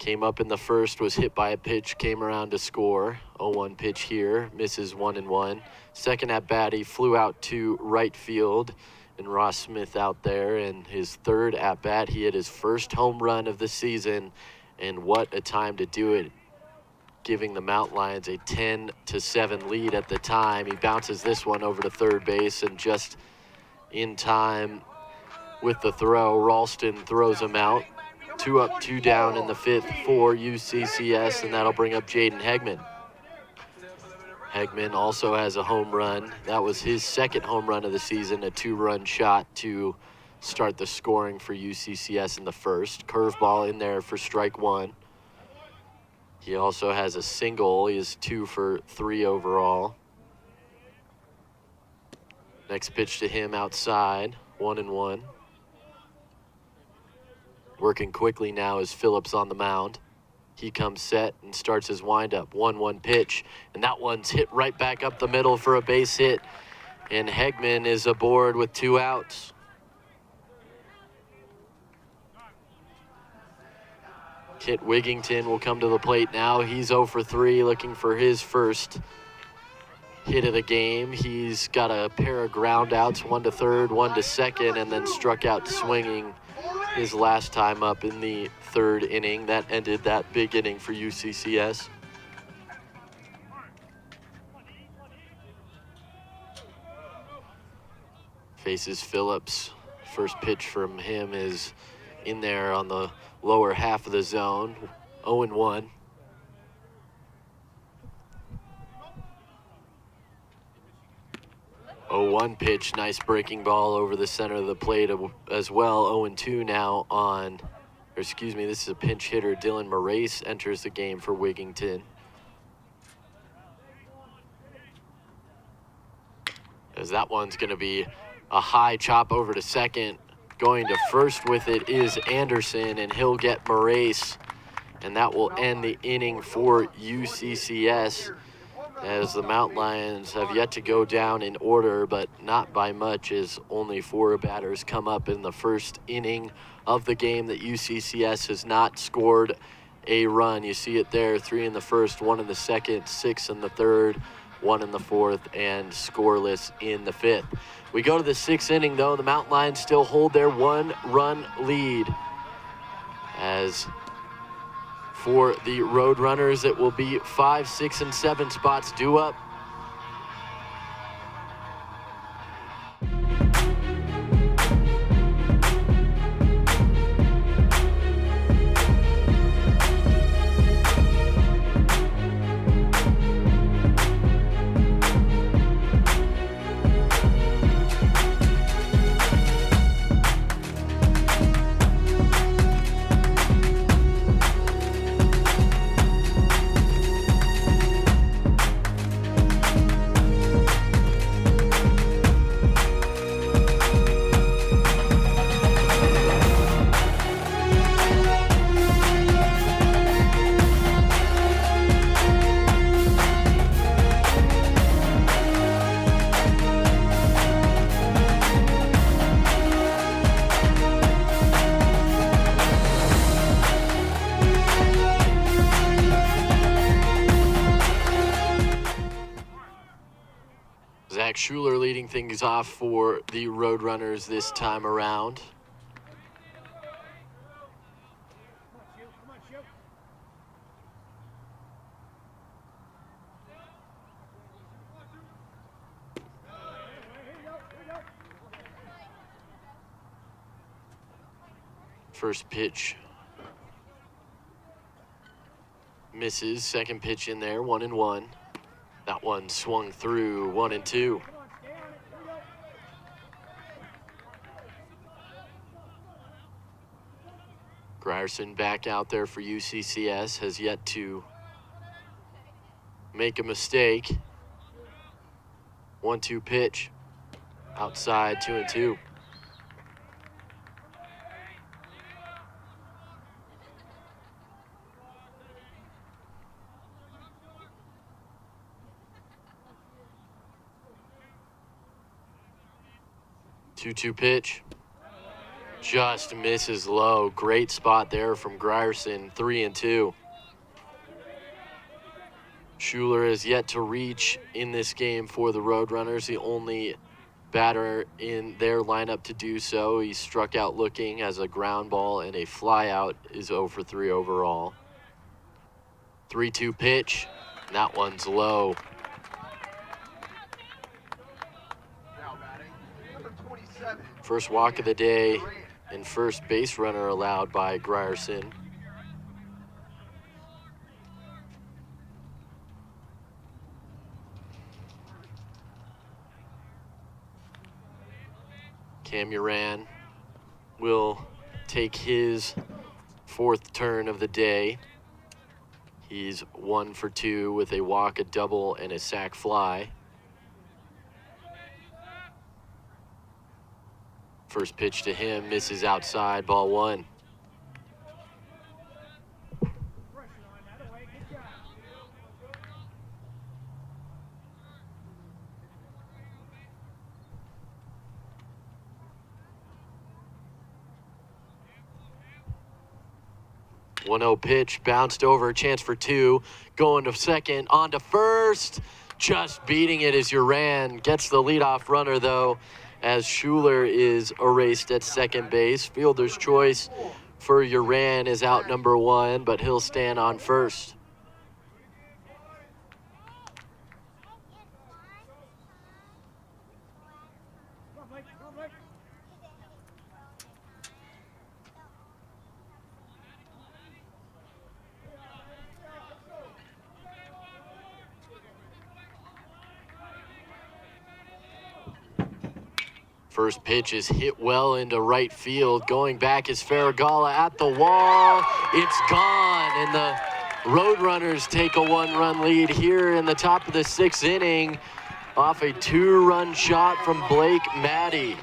Came up in the first, was hit by a pitch, came around to score. 0-1 pitch here, misses 1-1. Second at bat, he flew out to right field, and Ross Smith out there. And his third at bat, he hit his first home run of the season, and what a time to do it, giving the Mountain Lions a 10-7 lead at the time. He bounces this one over to third base, and just in time with the throw, Ralston throws him out. 2 up, 2 down in the fifth for UCCS, and that'll bring up Jaden Hegman. Hegman also has a home run. That was his second home run of the season, a 2-run shot to start the scoring for UCCS in the first. Curveball in there for strike 1. He also has a single. He is 2 for 3 overall. Next pitch to him outside, 1-1. Working quickly now is Phillips on the mound. He comes set and starts his windup. 1-1 pitch, and that one's hit right back up the middle for a base hit. And Hegman is aboard with 2 outs. Kit Wigington will come to the plate now. He's 0 for 3, looking for his first hit of the game. He's got a pair of ground outs, 1 to third, 1 to second, and then struck out swinging his last time up in the third inning. That ended that big inning for UCCS. Faces Phillips. First pitch from him is in there on the lower half of the zone. 0-1. Oh, 1 pitch, nice breaking ball over the center of the plate as well. 0-2 now on, or excuse me, this is a pinch hitter. Dylan Morace enters the game for Wigington. As that one's going to be a high chop over to second. Going to first with it is Anderson, and he'll get Morace, and that will end the inning for UCCS. As the Mountain Lions have yet to go down in order, but not by much, as only 4 batters come up in the first inning of the game. That UCCS has not scored a run. You see it there, 3 in the first, 1 in the second, 6 in the third, 1 in the fourth, and scoreless in the fifth. We go to the 6th inning, though. The Mountain Lions still hold their 1-run lead. As for the Roadrunners, it will be 5, 6, and 7 spots due up. Zach Schuler leading things off for the Roadrunners this time around. First pitch misses. Second pitch in there, 1-1. That one swung through, 1-2. Grierson back out there for UCCS, has yet to make a mistake. 1-2 pitch, outside, 2-2. Two pitch. Just misses low. Great spot there from Grierson, 3-2. Schuler is yet to reach in this game for the Roadrunners, the only batter in their lineup to do so. He struck out looking as a ground ball and a fly out is 0 for 3 overall. 3-2 pitch, and that one's low. Now batting, number 27. First walk of the day and first base runner allowed by Grierson. Camuran will take his 4th turn of the day. He's 1 for 2 with a walk, a double, and a sac fly. First pitch to him misses outside, ball 1. One-zero pitch, bounced over, chance for 2, going to second, on to first, just beating it as Uran gets the leadoff runner though, as Schuler is erased at second base. Fielder's choice for Uran is out number 1, but he'll stand on first. First pitch is hit well into right field. Going back is Farragalla at the wall. It's gone, and the Roadrunners take a 1-run lead here in the top of the 6th inning off a 2-run shot from Blake Maddie.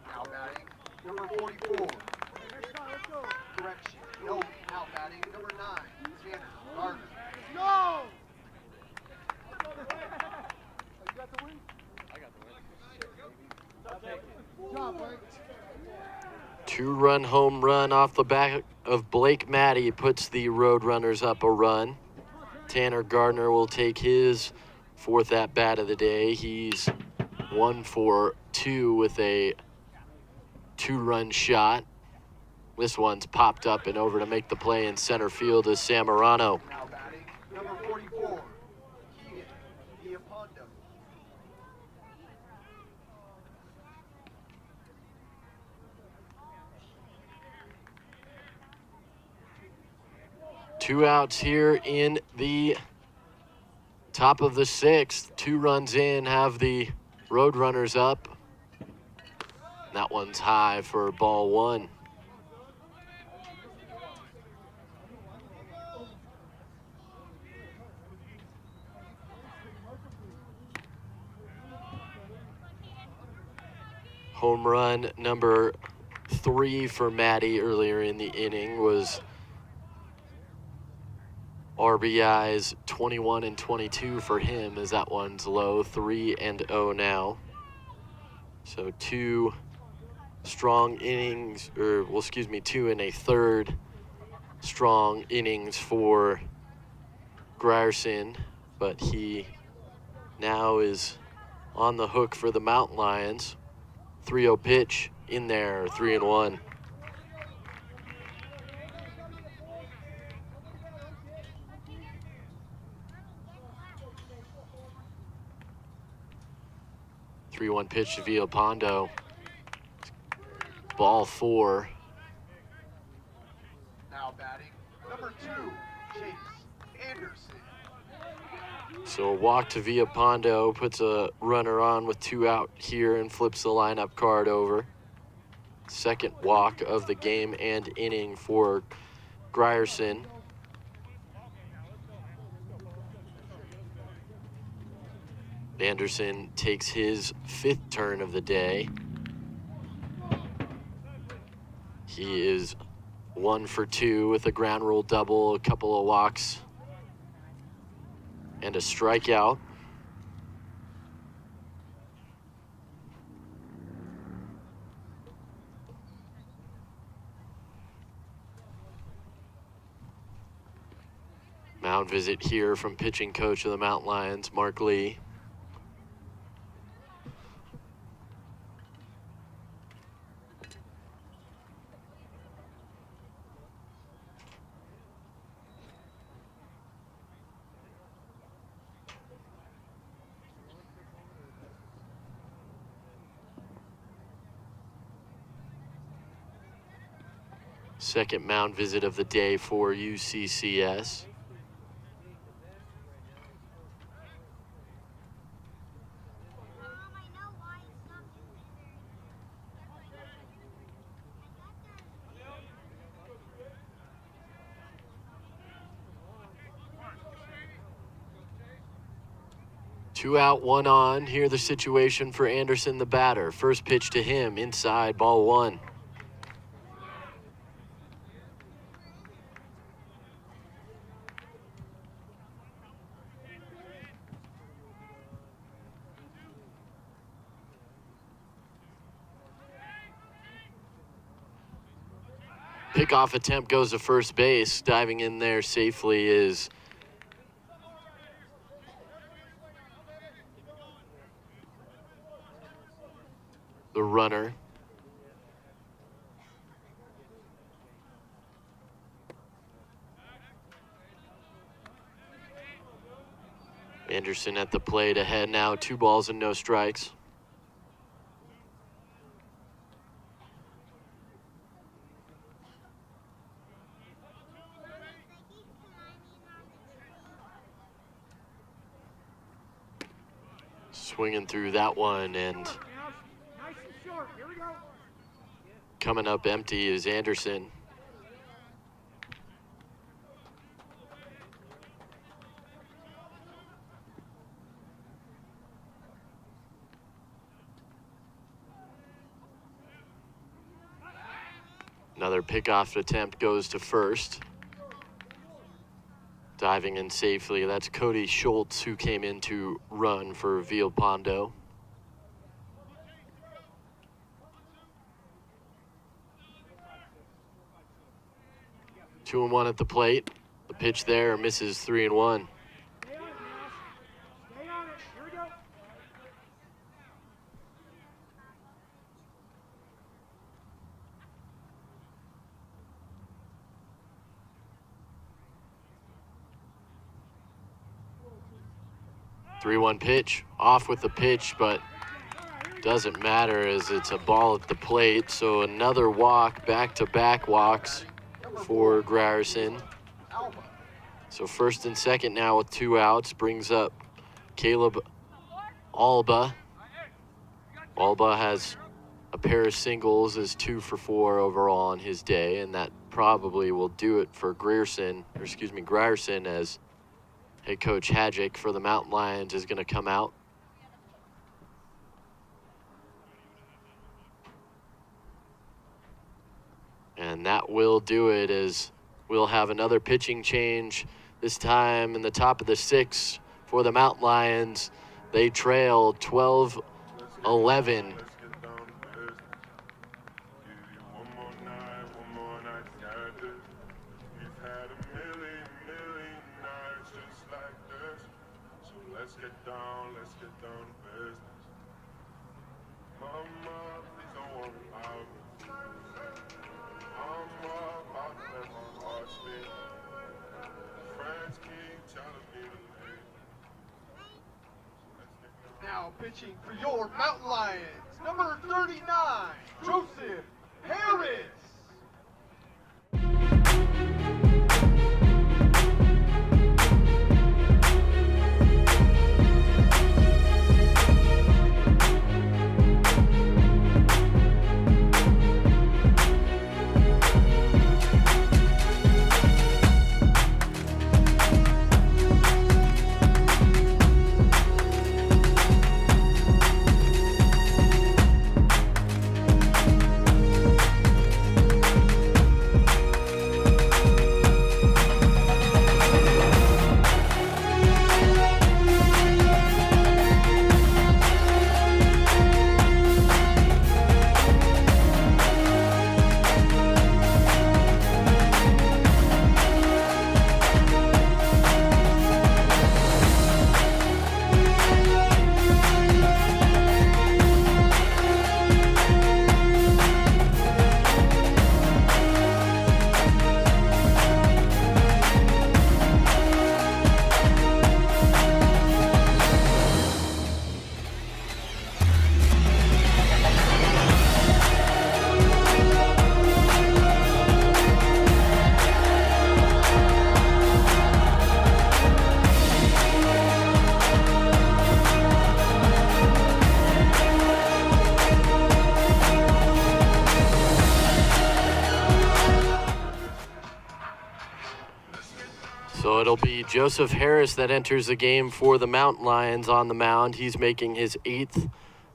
Now batting, number 44. Correction, no, now batting, number 9, Tanner Gardner. No! You got the win? I got the win. 2-run home run off the back of Blake Maddie puts the Roadrunners up a run. Tanner Gardner will take his 4th at-bat of the day. He's 1 for 2 with a 2-run shot. This one's popped up and over to make the play in center field is Samorano. Now batting, number 44, Keegan Diapondo. Two outs here in the top of the 6th. 2 runs in, have the Roadrunners up. That one's high for ball 1. Home run number 3 for Maddie earlier in the inning was RBIs 21 and 22 for him, as that one's low, 3-0 now. So 2 strong innings, 2 1/3 strong innings for Grierson, but he now is on the hook for the Mountain Lions. 3-0 pitch in there, 3-1. Three-one pitch to Villalpando. Ball 4. Now batting, number 2, Chase Anderson. So a walk to Villalpando, puts a runner on with 2 out here and flips the lineup card over. Second walk of the game and inning for Grierson. Anderson takes his 5th turn of the day. He is 1 for 2 with a ground rule double, a couple of walks, and a strikeout. Mound visit here from pitching coach of the Mountain Lions, Mark Lee. Second mound visit of the day for UCCS. Two out, one on. Here the situation for Anderson, the batter. First pitch to him, inside, ball one. Pickoff attempt goes to first base. Diving in there safely is the runner. Anderson at the plate ahead now, 2 balls and no strikes. Swinging through that one, and coming up empty is Anderson. Another pickoff attempt goes to first. Diving in safely, that's Cody Schultz, who came in to run for Villalpando. Two and one at the plate. The pitch there misses 3-1. 3-1 pitch, off with the pitch, but doesn't matter as it's a ball at the plate. So another walk, back-to-back walks for Grierson. So first and second now with 2 outs, brings up Caleb Alba. Alba has a pair of singles, is 2 for 4 overall on his day, and that probably will do it for Grierson as head coach Hadjic for the Mountain Lions is going to come out. And that will do it, as we'll have another pitching change, this time in the top of the 6th for the Mountain Lions. They trail 12-11. Now pitching for your Mountain Lions, number 39, Joseph Harris. So it'll be Joseph Harris that enters the game for the Mountain Lions on the mound. He's making his 8th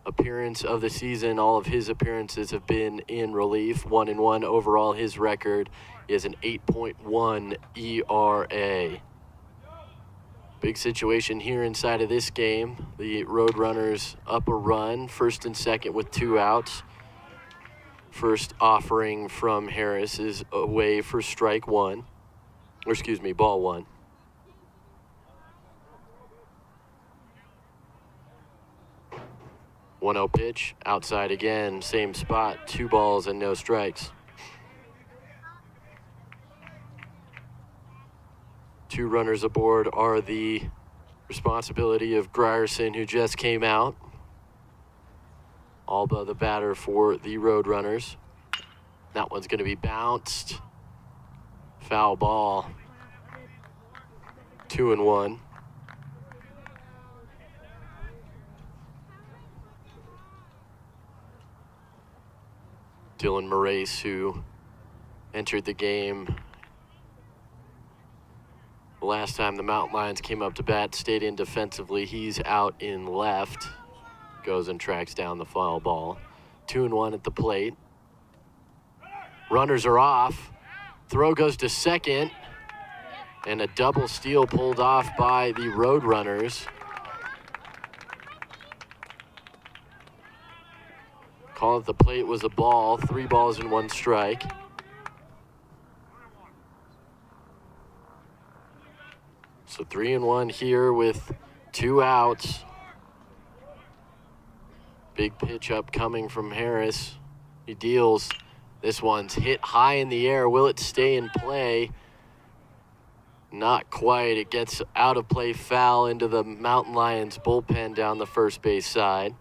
appearance of the season. All of his appearances have been in relief. 1-1 overall his record is an 8.1 ERA. Big situation here inside of this game. The Roadrunners up a run, first and second with 2 outs. First offering from Harris is away for strike 1. Or excuse me, ball 1. One-zero pitch, outside again, same spot, 2 balls and no strikes. 2 runners aboard are the responsibility of Grierson, who just came out. Alba, the batter for the Roadrunners. That one's going to be bounced. Foul ball. 2-1. Dylan Morace, who entered the game the last time the Mountain Lions came up to bat, stayed in defensively. He's out in left. Goes and tracks down the foul ball. 2-1 at the plate. Runners are off. Throw goes to second. And a double steal pulled off by the Roadrunners. Call at the plate was a ball. 3 balls and 1 strike. So 3-1 here with 2 outs. Big pitch up coming from Harris. He deals. This one's hit high in the air. Will it stay in play? Not quite. It gets out of play, foul into the Mountain Lions bullpen down the first base side.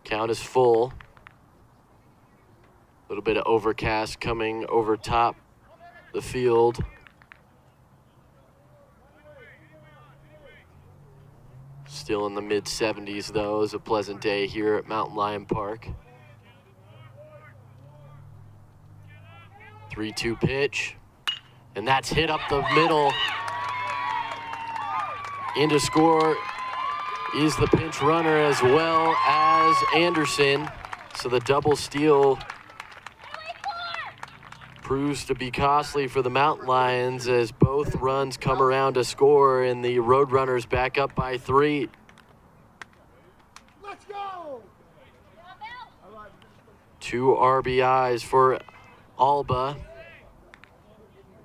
Count is full. A little bit of overcast coming over top the field. Still in the mid-70s, though. It's a pleasant day here at Mountain Lion Park. 3-2 pitch. And that's hit up the middle. In to score is the pinch runner as well as Anderson. So the double steal proves to be costly for the Mountain Lions as both runs come around to score, and the Roadrunners back up by 3. Let's go! 2 RBIs for Alba.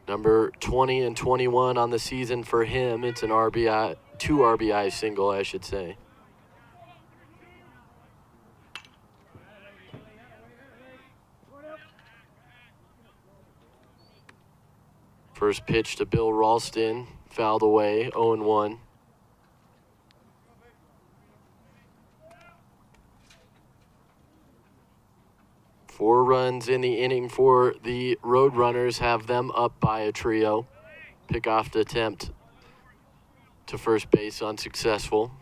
Number 20 and 21 on the season for him. It's an RBI, 2 RBI single, I should say. First pitch to Bill Ralston, fouled away, 0-1. Four runs in the inning for the Roadrunners have them up by a trio. Pickoff attempt to first base unsuccessful.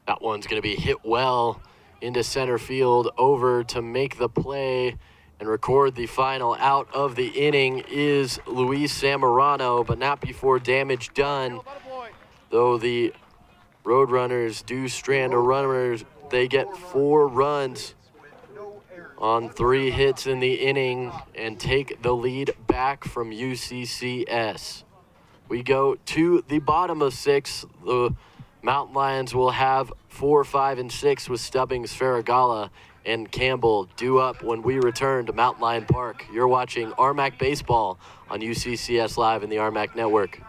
That one's going to be hit well into center field. Over to make the play and record the final out of the inning is Luis Zamorano, but not before damage done. Though the Roadrunners do strand a runner, they get 4 runs on 3 hits in the inning and take the lead back from UCCS. We go to the bottom of 6. The Mountain Lions will have 4, 5, and 6 with Stubbings, Farragala, and Campbell due up when we return to Mountain Lion Park. You're watching RMAC Baseball on UCCS Live in the RMAC Network.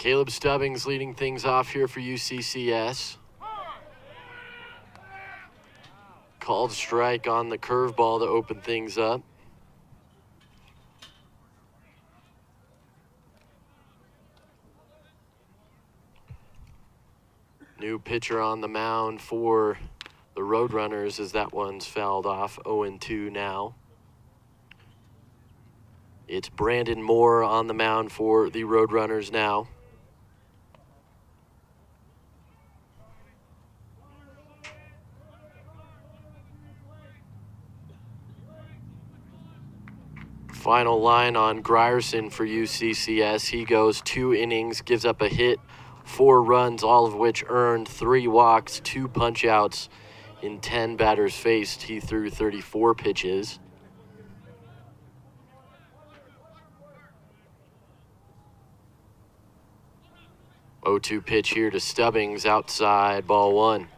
Caleb Stubbings leading things off here for UCCS. Called strike on the curveball to open things up. New pitcher on the mound for the Roadrunners as that one's fouled off, 0-2 now. It's Brandon Moore on the mound for the Roadrunners now. Final line on Grierson for UCCS. He goes 2 innings, gives up a hit, 4 runs, all of which earned, 3 walks, 2 punch-outs in 10 batters faced. He threw 34 pitches. (0-2) pitch here to Stubbings, outside, ball 1.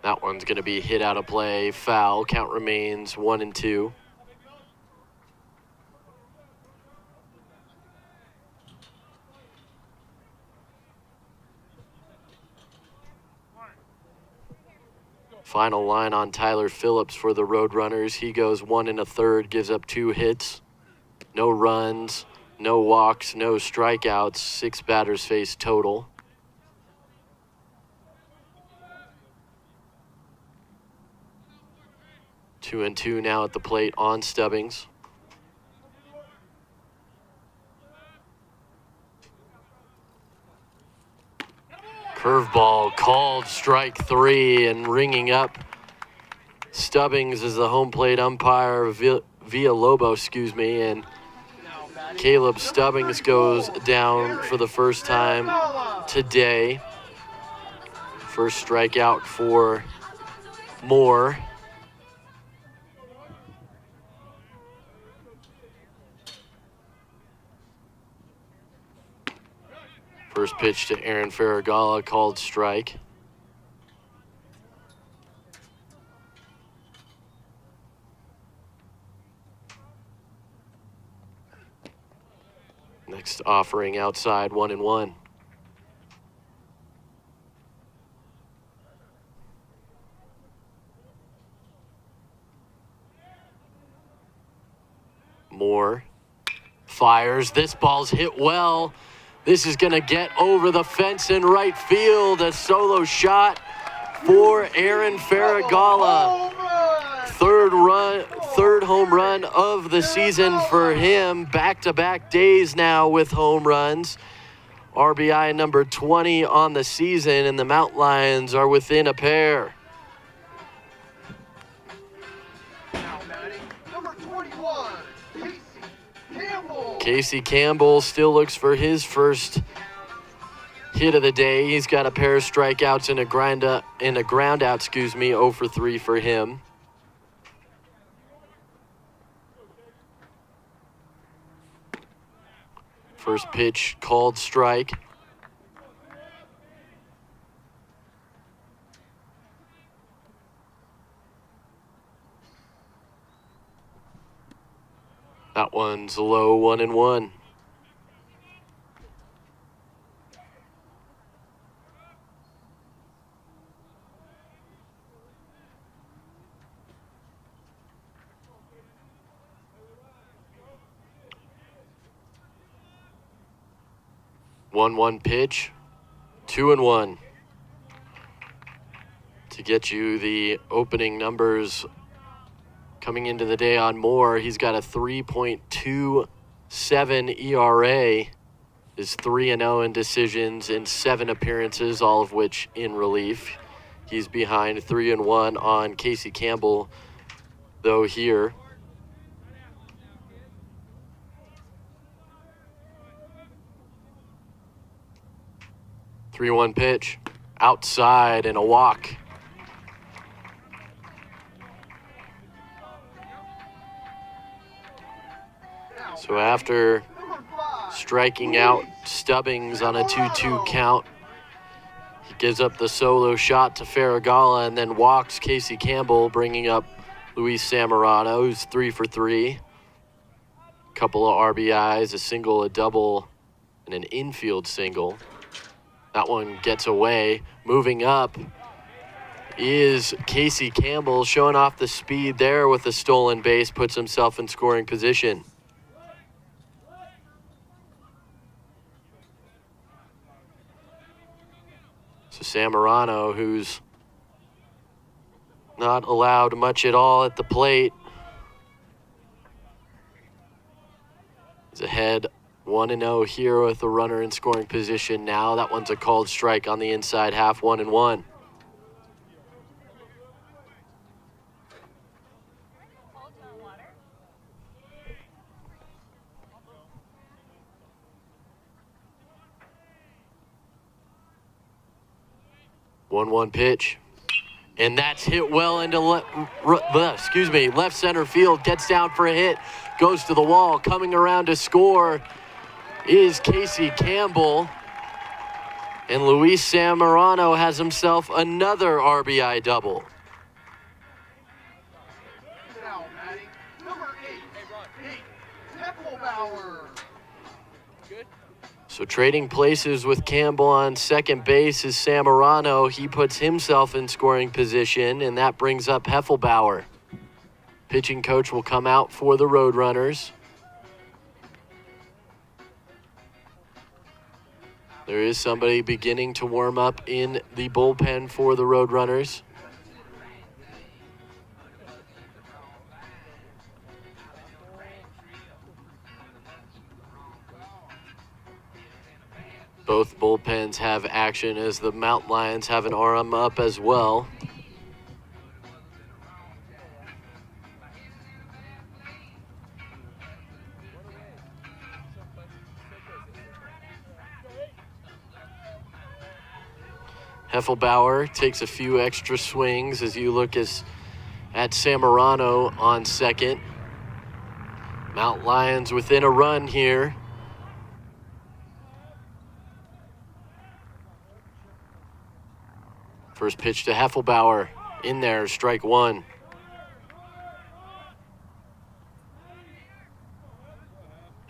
That one's going to be hit out of play, foul. Count remains 1-2. Final line on Tyler Phillips for the Roadrunners. He goes 1 1/3, gives up 2 hits, no runs, no walks, no strikeouts, 6 batters faced total. Two and two now at the plate on Stubbings. Curveball called strike 3 and ringing up. Stubbings is the home plate umpire, Villalobos, and Caleb Stubbings goes down for the first time today. First strikeout for Moore. First pitch to Aaron Farragala, called strike. Next offering outside, 1-1. Moore fires. This ball's hit well. This is going to get over the fence in right field. A solo shot for Aaron Farragala. Third home run of the season for him. Back-to-back days now with home runs. RBI number 20 on the season, and the Mountain Lions are within a pair. Now batting, number 21, Casey Campbell still looks for his first hit of the day. He's got a pair of strikeouts and a ground out, 0 for 3 for him. First pitch called strike. That one's low, 1-1. One pitch, 2-1. To get you the opening numbers coming into the day on Moore, he's got a 3.27 ERA, is 3-0 in decisions in 7 appearances, all of which in relief. He's behind 3-1 on Casey Campbell, though here. Three-one pitch, outside and a walk. So after striking out Stubbings on a 2-2 count He gives up the solo shot to Farragala and then walks Casey Campbell, bringing up Luis Samorano, who's 3 for 3. Couple of RBIs, a single, a double, and an infield single. That one gets away. Moving up is Casey Campbell, showing off the speed there with a stolen base, puts himself in scoring position. So Samorano, who's not allowed much at all at the plate, is ahead 1-0 here with a runner in scoring position now. That one's a called strike on the inside half, 1-1. One pitch, and that's hit well into left center field. Gets down for a hit, goes to the wall. Coming around to score is Casey Campbell, and Luis Samorano has himself another RBI double. Now batting number 8, Heffelbauer. So trading places with Campbell on second base is Samorano. He puts himself in scoring position, and that brings up Heffelbauer. Pitching coach will come out for the Roadrunners. There is somebody beginning to warm up in the bullpen for the Roadrunners. Both bullpens have action as the Mountain Lions have an arm up as well. Heffelbauer takes a few extra swings as you look at Samorano on second. Mountain Lions within a run here. First pitch to Heffelbauer, in there, strike one.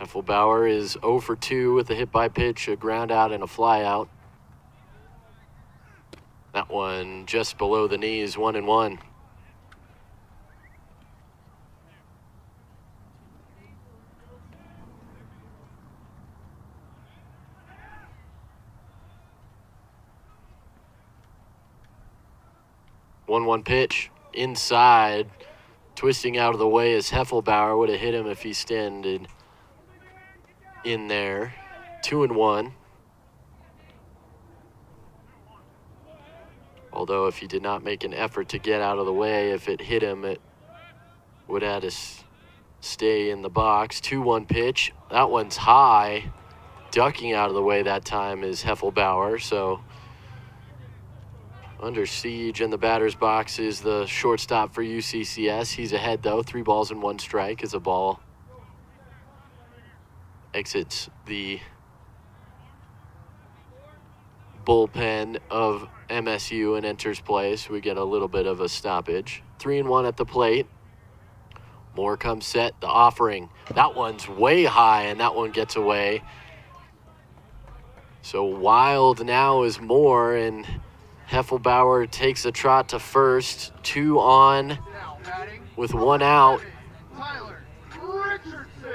Heffelbauer is 0 for 2 with a hit by pitch, a ground out, and a fly out. That one just below the knees, 1-1. One pitch inside, twisting out of the way as Heffelbauer would have hit him if he standed in there. 2-1. Although if he did not make an effort to get out of the way, if it hit him, it would have had to stay in the box. 2-1 pitch. That one's high. Ducking out of the way that time is Heffelbauer, so under siege in the batter's box is the shortstop for UCCS. He's ahead, though. 3 balls and 1 strike as a ball exits the bullpen of MSU and enters play, so we get a little bit of a stoppage. 3-1 at the plate. Moore comes set, the offering. That one's way high, and that one gets away. So wild now is Moore, and Heffelbauer takes a trot to first. 2 on with 1 out.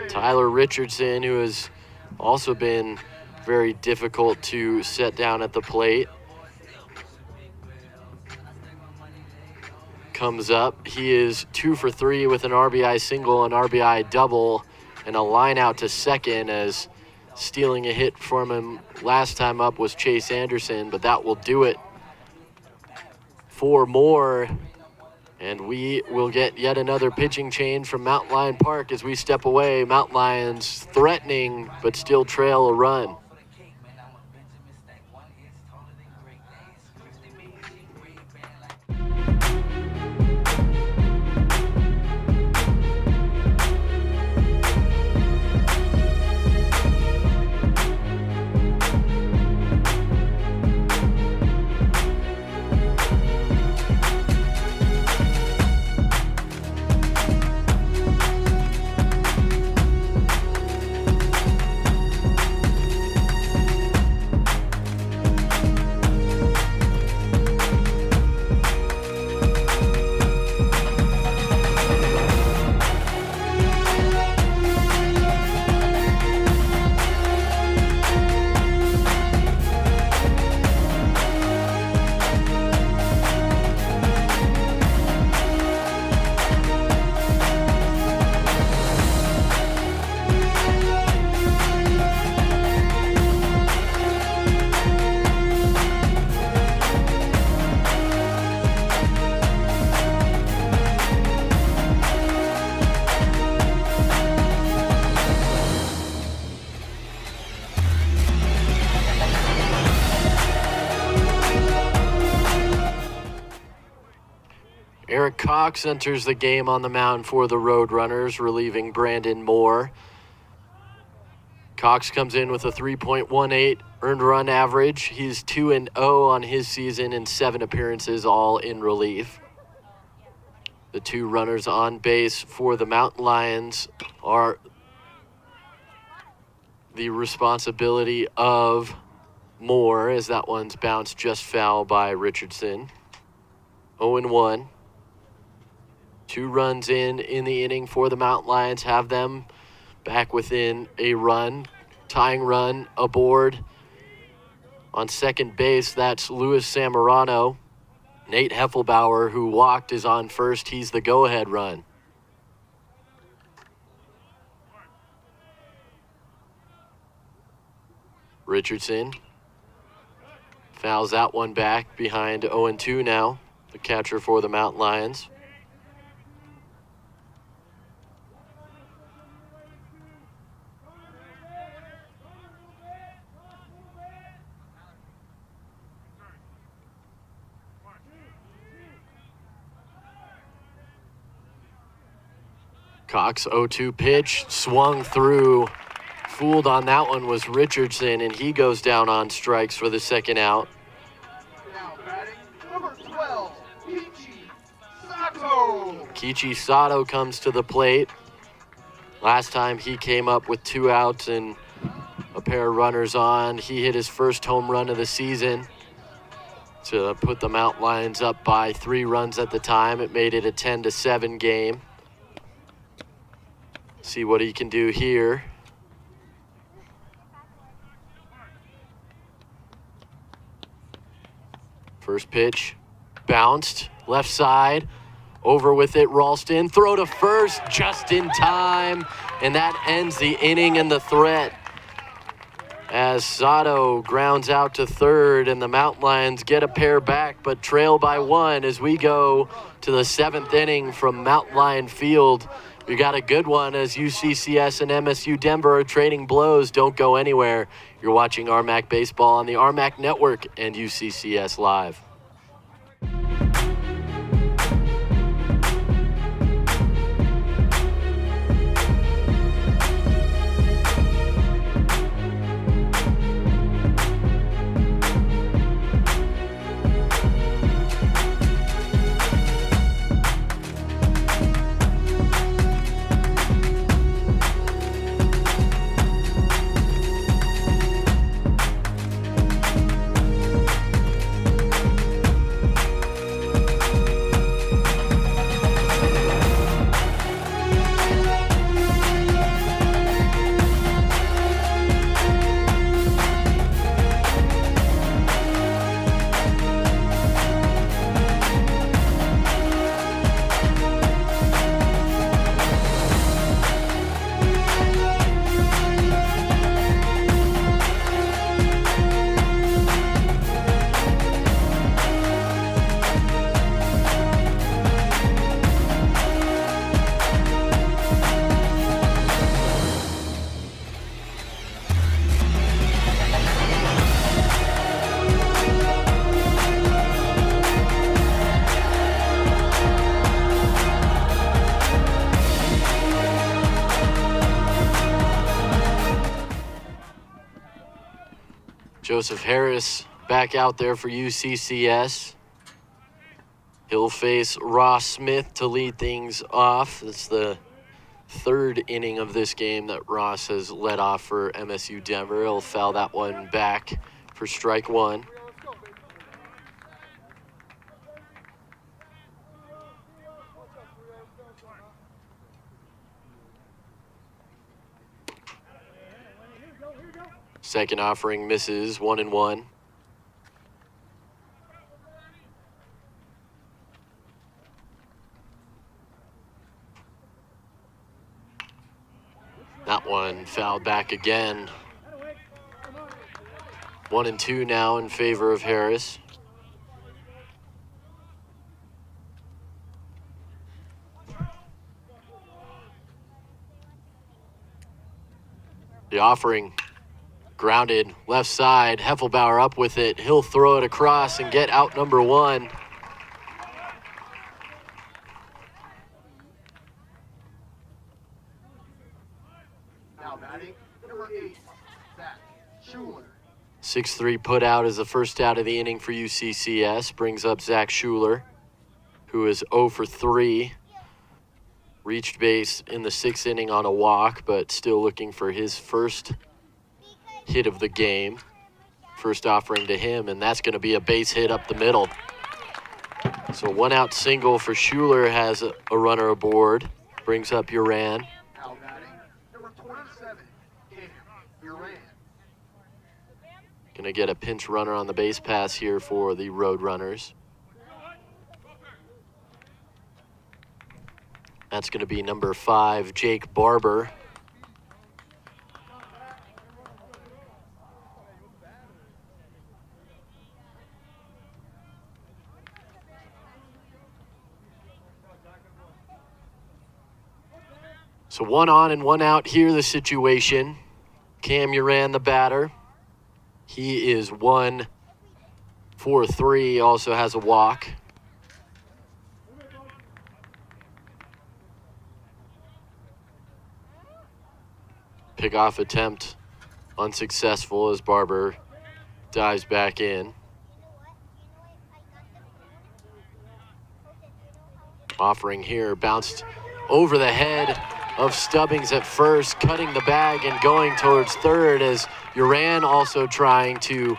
Tyler Richardson, who has also been very difficult to set down at the plate, comes up. He is 2 for 3 with an RBI single, an RBI double, and a line out to second, as stealing a hit from him last time up was Chase Anderson, but that will do it for Moore. And we will get yet another pitching change from Mountain Lion Park as we step away. Mountain Lions threatening, but still trail a run. Eric Cox enters the game on the mound for the Roadrunners, relieving Brandon Moore. Cox comes in with a 3.18 earned run average. He's 2-0 on his season in 7 appearances, all in relief. The 2 runners on base for the Mountain Lions are the responsibility of Moore, as that one's bounced just foul by Richardson. 0-1. 2 runs in the inning for the Mountain Lions, have them back within a run. Tying run aboard on second base. That's Luis Samorano. Nate Heffelbauer, who walked, is on first. He's the go-ahead run. Richardson fouls that one back behind 0-2 now, the catcher for the Mountain Lions. Cox 0-2 pitch, swung through. Fooled on that one was Richardson, and he goes down on strikes for the second out. Now batting, number 12, Sato. Kichi Sato comes to the plate. Last time he came up with 2 outs and a pair of runners on. He hit his first home run of the season to put the Mountain Lions up by 3 runs at the time. It made it a 10-7 game. See what he can do here. First pitch, bounced, left side, over with it, Ralston, throw to first just in time, and that ends the inning and the threat. As Sato grounds out to third, and the Mountain Lions get a pair back, but trail by 1 as we go to the 7th inning from Mountain Lion Field. We got a good one as UCCS and MSU Denver are trading blows. Don't go anywhere. You're watching RMAC Baseball on the RMAC Network and UCCS Live. Joseph Harris back out there for UCCS. He'll face Ross Smith to lead things off. It's the 3rd inning of this game that Ross has led off for MSU Denver. He'll foul that one back for strike 1. Second offering misses, 1-1. That one fouled back again. 1-2 now in favor of Harris. The offering. Grounded, left side, Heffelbauer up with it. He'll throw it across and get out number 1. 6-3 put out is the first out of the inning for UCCS. Brings up Zach Schuler, who is 0 for 3. Reached base in the 6th inning on a walk, but still looking for his first hit of the game. First offering to him, and that's going to be a base hit up the middle. So 1-out single for Schuler has a runner aboard. Brings up Uran. Now batting, number 27, Uran. Going to get a pinch runner on the base pass here for the Roadrunners. That's going to be number 5, Jake Barber. So 1 on and 1 out here, the situation. Cam Uran, the batter. He is 1 for 3, also has a walk. Pickoff attempt unsuccessful as Barber dives back in. Offering here, bounced over the head of Stubbings at first, cutting the bag and going towards third as Uran also trying to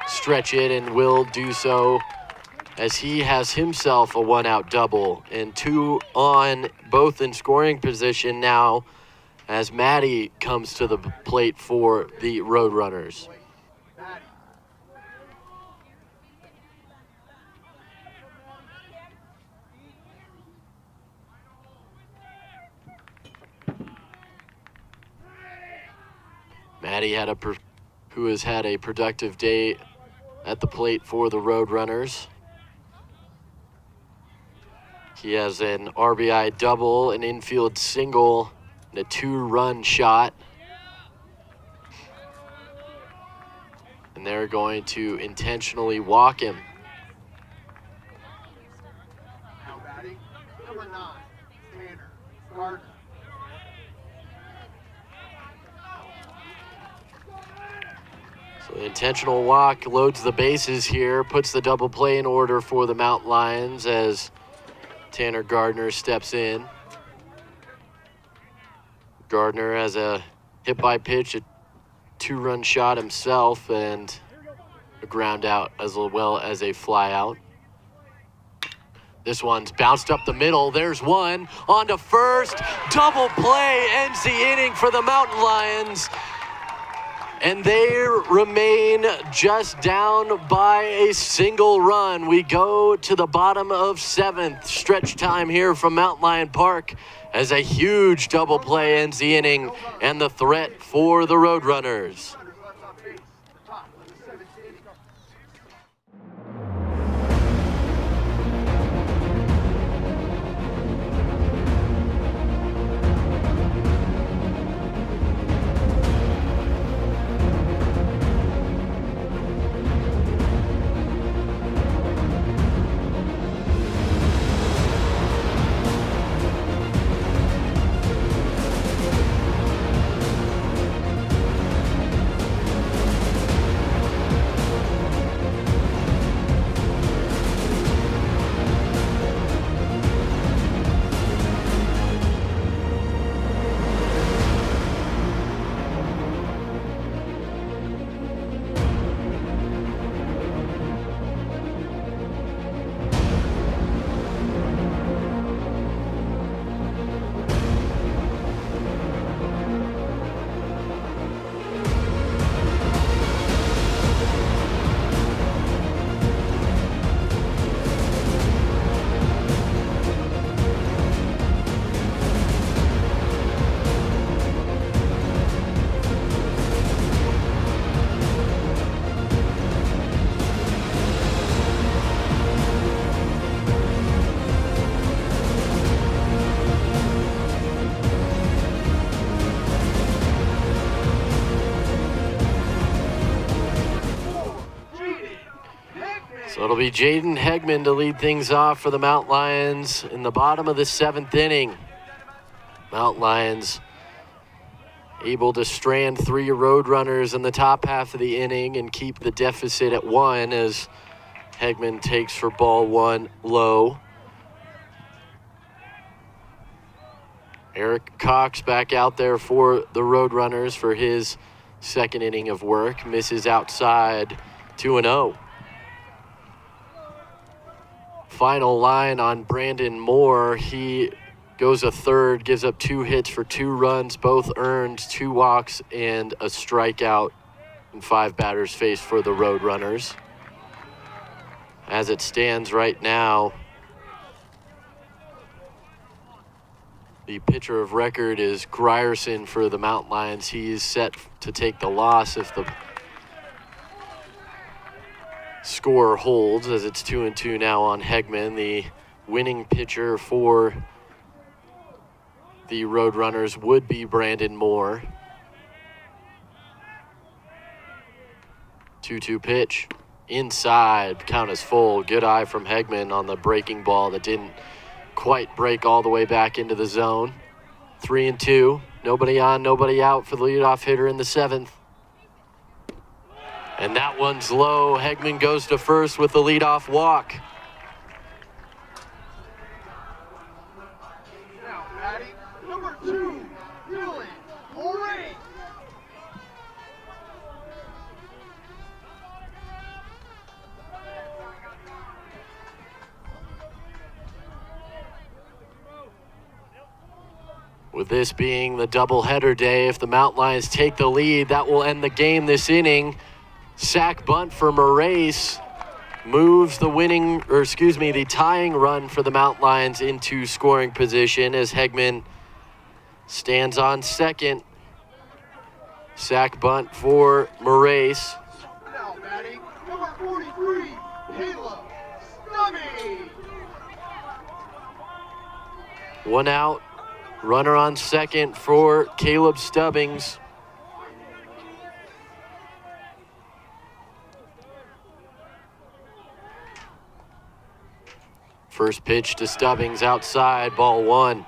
stretch it and will do so as he has himself a 1-out double and 2 on, both in scoring position now as Maddie comes to the plate for the Roadrunners. Maddie who has had a productive day at the plate for the Roadrunners. He has an RBI double, an infield single, and a 2-run shot. And they're going to intentionally walk him. Now batting, number 9, Gardner. So the intentional walk loads the bases here, puts the double play in order for the Mountain Lions as Tanner Gardner steps in. Gardner has a hit by pitch, a 2-run shot himself, and a ground out as well as a fly out. This one's bounced up the middle. There's one on to first. Double play ends the inning for the Mountain Lions. And they remain just down by a single run. We go to the bottom of 7th. Stretch time here from Mountain Lion Park as a huge double play ends the inning and the threat for the Roadrunners. So it'll be Jaden Hegman to lead things off for the Mountain Lions in the bottom of the 7th inning. Mountain Lions able to strand 3 Roadrunners in the top half of the inning and keep the deficit at 1 as Hegman takes for ball 1 low. Eric Cox back out there for the Roadrunners for his second inning of work. Misses outside, 2-0. Final line on Brandon Moore. He goes a third, gives up 2 hits for 2 runs, both earned, 2 walks, and a strikeout in 5 batters faced for the Roadrunners. As it stands right now, the pitcher of record is Grierson for the Mountain Lions. He is set to take the loss if the score holds, as it's 2-2 now on Hegman. The winning pitcher for the Roadrunners would be Brandon Moore. 2-2 pitch. Inside, count is full. Good eye from Hegman on the breaking ball that didn't quite break all the way back into the zone. 3-2. Nobody on, nobody out for the leadoff hitter in the 7th. And that one's low. Hegman goes to first with the leadoff walk. Now batting number 2, Dylan Moray. With this being the doubleheader day, if the Mountain Lions take the lead, that will end the game this inning. Sack bunt for Moraes moves the tying run for the Mountain Lions into scoring position as Hegman stands on second. Sack bunt for Moraes. Now batting number 43, Caleb Stubby. 1 out. Runner on second for Caleb Stubbings. First pitch to Stubbings outside, ball 1.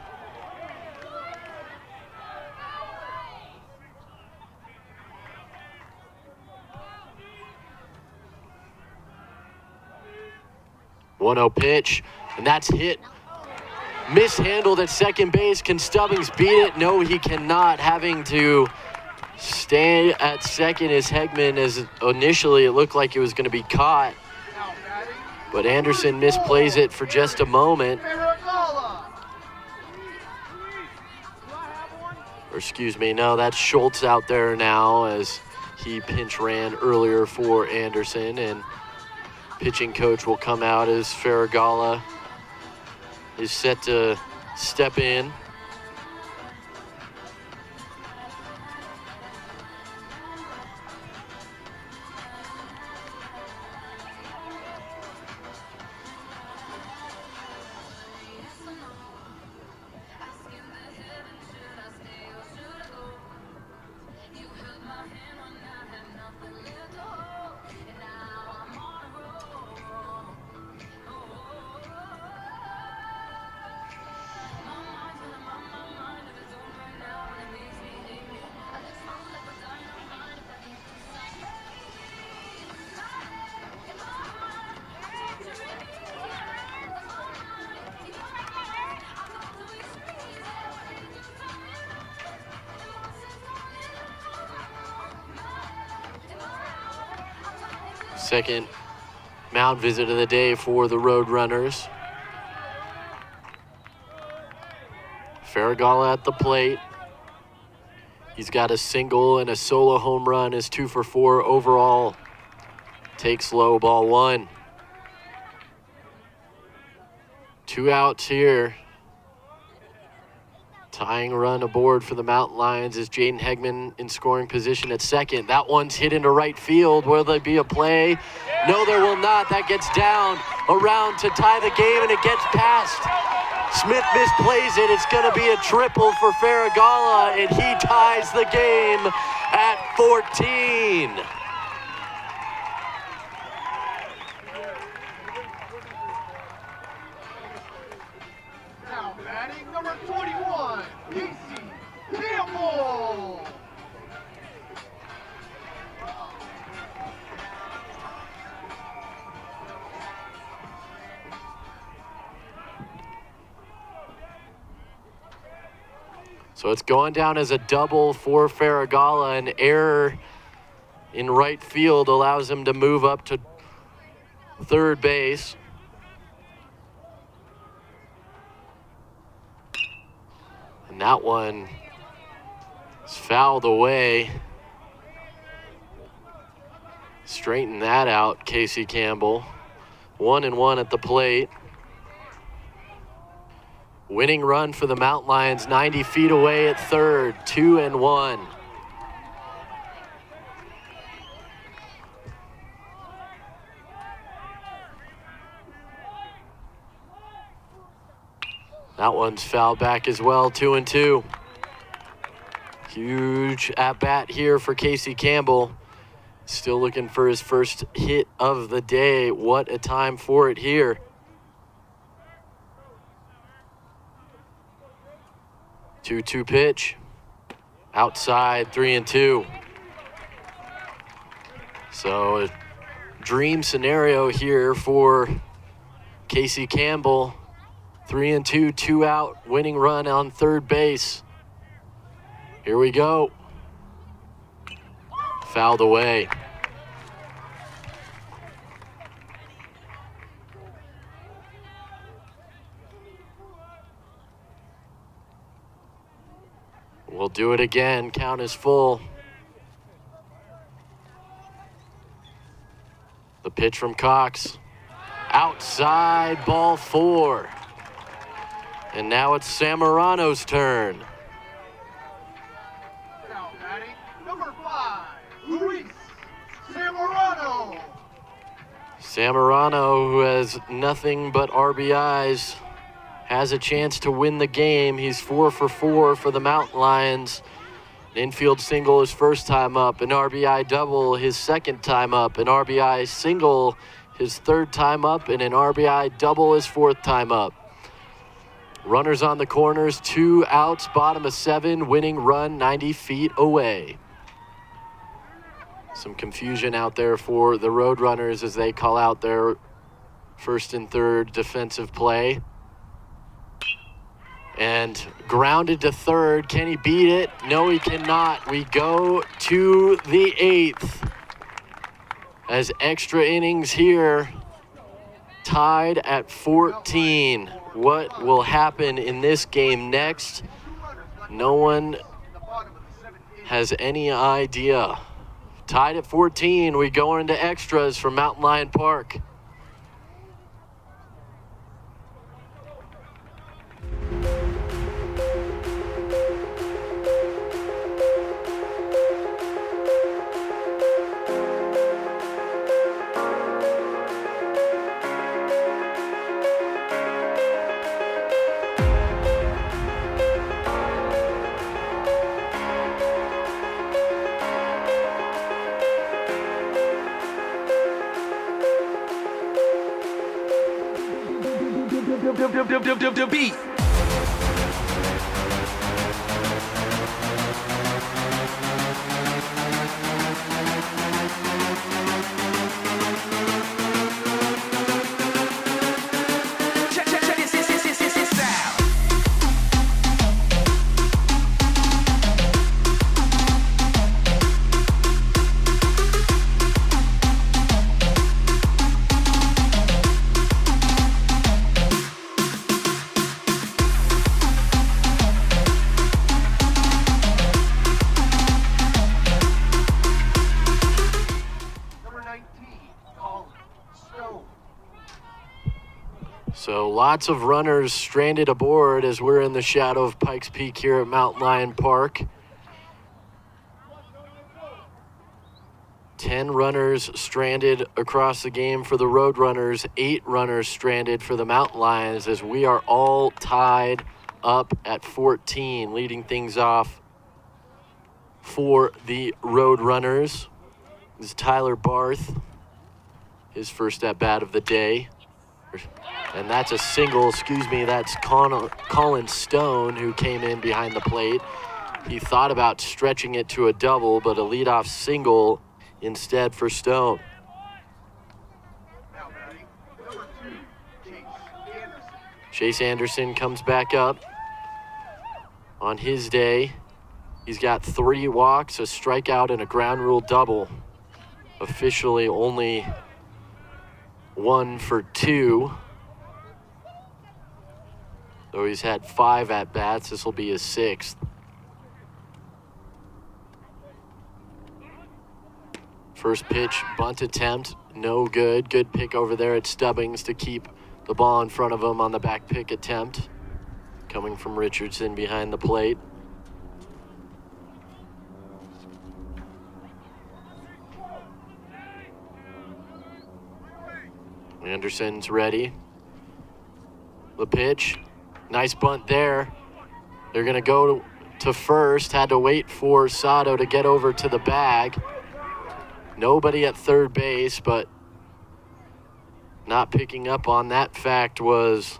One-oh pitch, and that's hit. Mishandled at second base. Can Stubbings beat it? No, he cannot. Having to stay at second is Hegman, as initially it looked like it was going to be caught. But Anderson misplays it for just a moment. Or excuse me, no, that's Schultz out there now as he pinch ran earlier for Anderson. And pitching coach will come out as Farragala is set to step in. Second mound visit of the day for the Roadrunners. Farragala at the plate. He's got a single and a solo home run. Is 2 for 4 overall. Takes low, ball 1. 2 outs here. Tying run aboard for the Mountain Lions is Jaden Hegman in scoring position at second. That one's hit into right field. Will there be a play? No, there will not. That gets down around to tie the game, and it gets past. Smith misplays it. It's going to be a triple for Farragala, and he ties the game at 14. Now batting number 21, Casey Campbell. So it's going down as a double for Farragala. An error in right field allows him to move up to third base. And that one is fouled away. Straighten that out, Casey Campbell. 1-1 at the plate. Winning run for the Mountain Lions, 90 feet away at third, 2-1. That one's fouled back as well, 2-2. Huge at-bat here for Casey Campbell. Still looking for his first hit of the day. What a time for it here. Two pitch. Outside, 3-2. So a dream scenario here for Casey Campbell. 3-2, 2 out, winning run on third base. Here we go. Fouled away. We'll do it again. Count is full. The pitch from Cox. Outside, ball 4. And now it's Samorano's turn. Now batting, number 5, Luis Samorano. Samorano, who has nothing but RBIs, has a chance to win the game. He's 4 for 4 for the Mountain Lions. An infield single his first time up, an RBI double his second time up, an RBI single his third time up, and an RBI double his fourth time up. Runners on the corners, 2 outs, bottom of 7, winning run 90 feet away. Some confusion out there for the Roadrunners as they call out their first and third defensive play. And grounded to third. Can he beat it? No, he cannot. We go to the 8th. As extra innings here, tied at 14. What will happen in this game next? No one has any idea. Tied at 14, we go into extras for Mountain Lion Park. Beat. So lots of runners stranded aboard as we're in the shadow of Pikes Peak here at Mountain Lion Park. 10 runners stranded across the game for the Roadrunners, 8 runners stranded for the Mountain Lions as we are all tied up at 14, leading things off for the Roadrunners. This is Tyler Barth, his first at-bat of the day. And that's a single, that's Colin Stone, who came in behind the plate. He thought about stretching it to a double, but a leadoff single instead for Stone. Now batting, number 2, Chase Anderson. Chase Anderson comes back up On his day, he's got 3 walks, a strikeout, and a ground rule double. Officially only 1 for 2. So he's had 5 at-bats. This will be his 6th. First pitch, bunt attempt, no good. Good pick over there at Stubbings to keep the ball in front of him on the back pick attempt. Coming from Richardson behind the plate. Anderson's ready. The pitch. Nice bunt there. They're going to go to first. Had to wait for Sato to get over to the bag. Nobody at third base, but not picking up on that fact was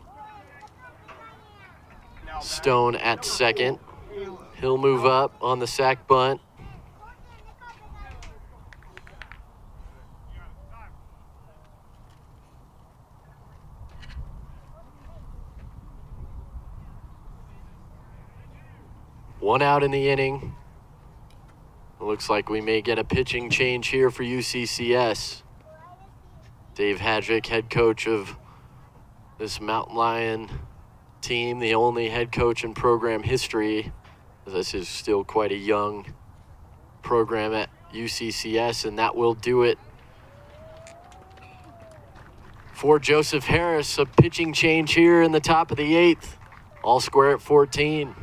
Stone at second. He'll move up on the sac bunt. One out in the inning. It looks like we may get a pitching change here for UCCS. Dave Hadrick, head coach of this Mountain Lion team, the only head coach in program history. This is still quite a young program at UCCS, and that will do it for Joseph Harris. A pitching change here in the top of the 8th. All square at 14.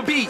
Beat.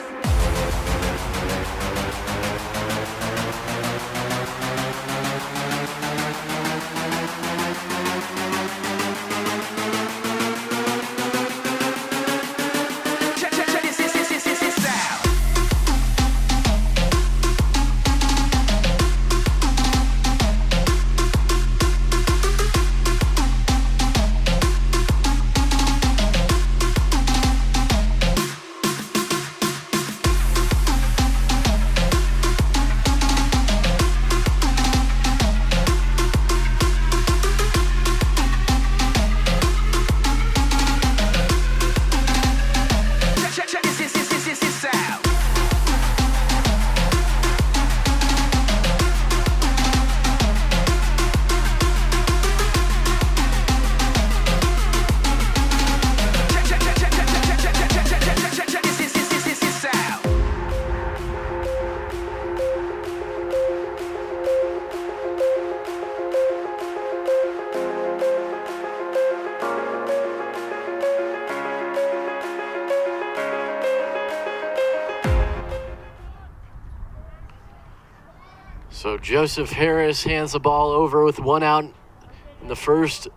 So Joseph Harris hands the ball over with 1 out in the first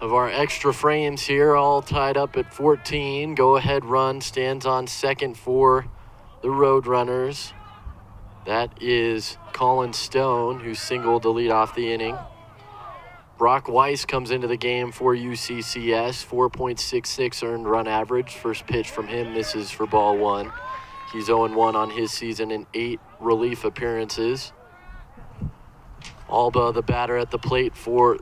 of our extra frames here, all tied up at 14. Go-ahead run stands on second for the Roadrunners. That is Colin Stone, who singled to lead off the inning. Brock Weiss comes into the game for UCCS, 4.66 earned run average. First pitch from him misses for ball 1. He's 0-1 on his season in 8 relief appearances. Alba, the batter at the plate for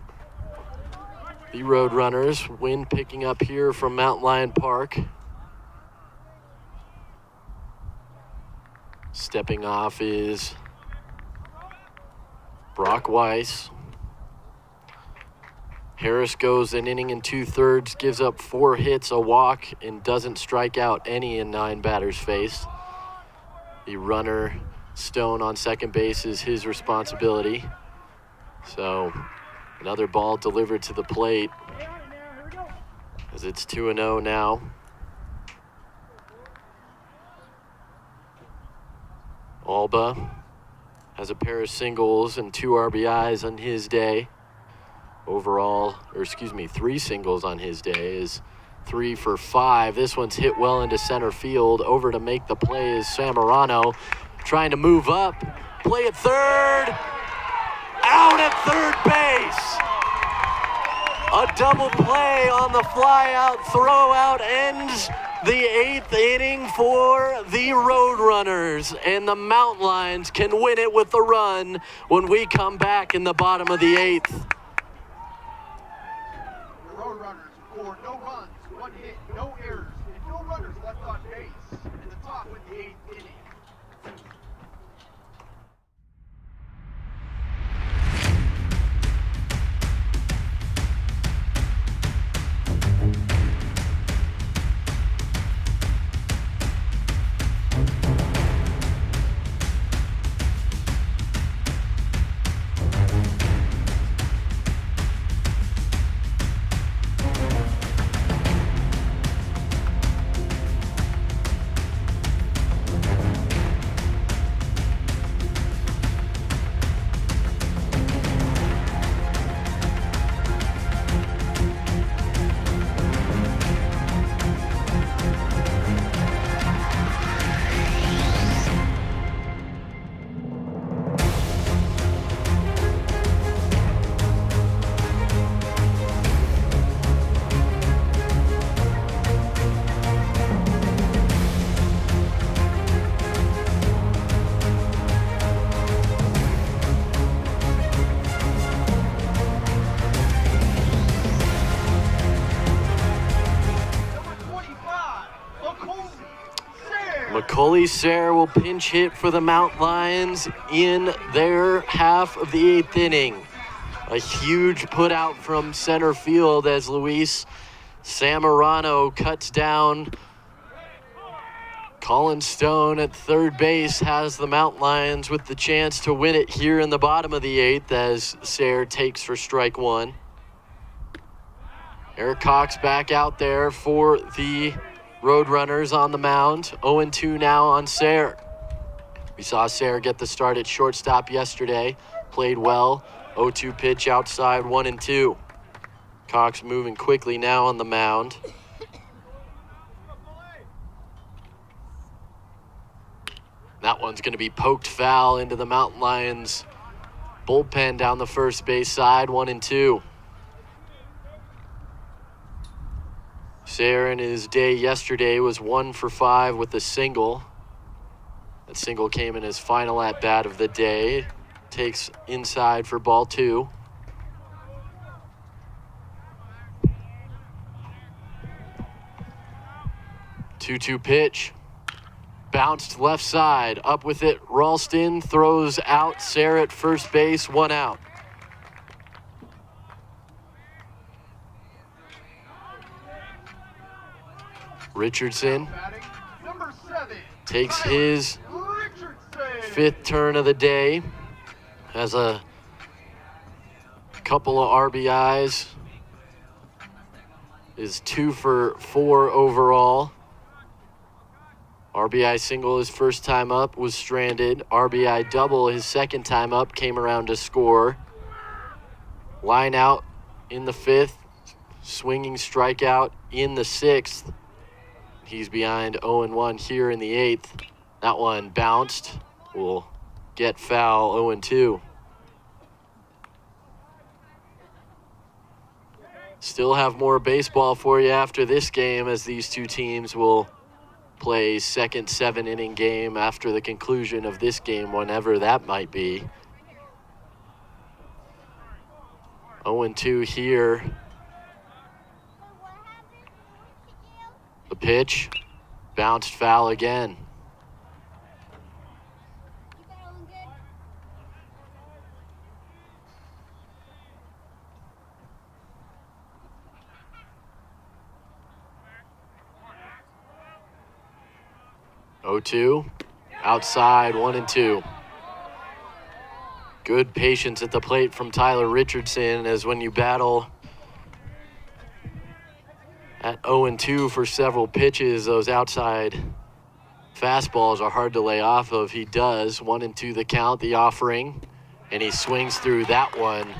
the Roadrunners. Wind picking up here from Mountain Lion Park. Stepping off is Brock Weiss. Harris goes an inning and 2/3, gives up 4 hits, a walk, and doesn't strike out any in 9 batters faced. The runner, Stone, on second base is his responsibility. So another ball delivered to the plate as it's 2-0 now. Alba has a pair of singles and 2 RBIs on his day. overall, or excuse me, 3 singles on his day, is 3 for 5. This one's hit well into center field. Over to make the play is Samorano, trying to move up. Play at third. Out at third base. A double play on the fly-out, throw-out ends the 8th inning for the Roadrunners, and the Mountain Lions can win it with the run when we come back in the bottom of the 8th. The Roadrunners scored no runs, 1 hit, no errors, and no runners left on base in the top of the 8th inning. Sayre will pinch hit for the Mountain Lions in their half of the 8th inning. A huge put out from center field as Luis Samorano cuts down. Colin Stone at third base has the Mountain Lions with the chance to win it here in the bottom of the 8th as Sayre takes for strike 1. Eric Cox back out there for the Roadrunners on the mound. 0-2 now on Sayre. We saw Sayre get the start at shortstop yesterday. Played well. 0-2 pitch outside, 1-2. Cox moving quickly now on the mound. That one's going to be poked foul into the Mountain Lions bullpen down the first base side, 1-2. Sayre in his day yesterday was 1 for 5 with a single. That single came in his final at-bat of the day. Takes inside for ball 2. Two-two pitch. Bounced left side. Up with it. Ralston throws out. Sayre at first base. 1 out. Richardson takes his 5th turn of the day. Has a couple of RBIs. Is 2 for 4 overall. RBI single his first time up, was stranded. RBI double his second time up, came around to score. Line out in the 5th. Swinging strikeout in the 6th. He's behind 0-1 here in the 8th. That one bounced. Will get foul, 0-2. Still have more baseball for you after this game, as these two teams will play a second 7-inning game after the conclusion of this game, whenever that might be. 0-2 here. The pitch, bounced foul again. O2, outside, 1-2. Good patience at the plate from Tyler Richardson, as when you battle at 0-2 for several pitches, those outside fastballs are hard to lay off of. He does. 1-2 the count, the offering, and he swings through that one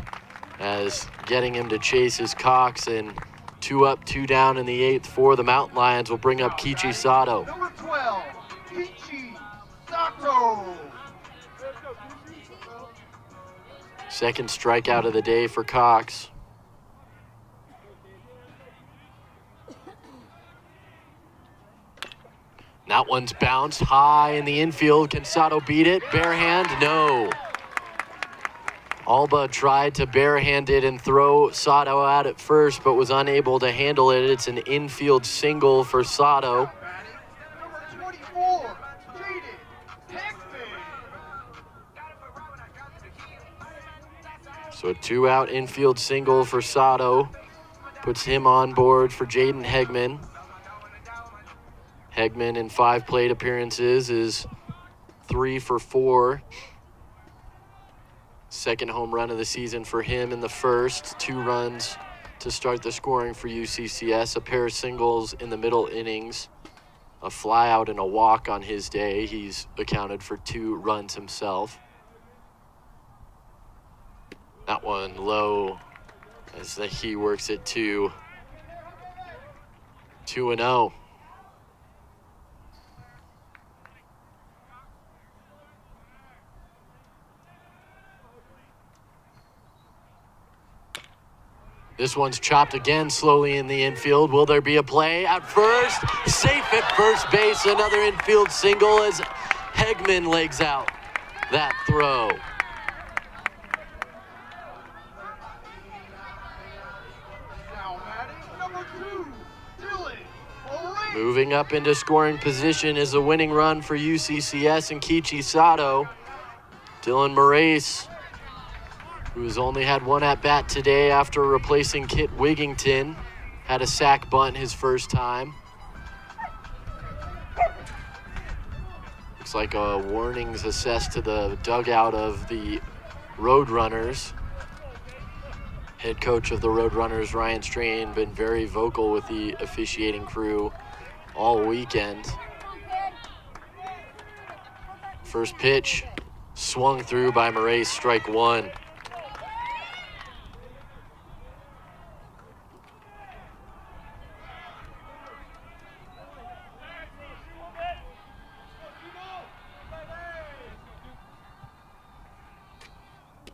as getting him to chase his Cox, and 2 up, 2 down in the 8th for the Mountain Lions will bring up Kichi Sato. Number 12, Kichi Sato. Second strikeout of the day for Cox. That one's bounced high in the infield. Can Sato beat it? Barehand? No. Alba tried to barehand it and throw Sato out at first, but was unable to handle it. It's an infield single for Sato. Number 24, Jaden Heckman. So a 2-out infield single for Sato puts him on board for Jaden Hegman. Hegman in 5 plate appearances is 3 for 4. Second home run of the season for him in the first. 2 runs to start the scoring for UCCS. A pair of singles in the middle innings. A fly out and a walk on his day. He's accounted for 2 runs himself. That one low as he works it 2. 2-0. This one's chopped again slowly in the infield. Will there be a play at first? Safe at first base. Another infield single as Hegman legs out that throw. Now batting, number 2, Dylan Moraes. Moving up into scoring position is a winning run for UCCS and Kichi Sato. Dylan Moraes, who has only had 1 at-bat today after replacing Kit Wigington, had a sac bunt his first time. Looks like a warning's assessed to the dugout of the Roadrunners. Head coach of the Roadrunners, Ryan Strain, been very vocal with the officiating crew all weekend. First pitch, swung through by Moraes, strike 1.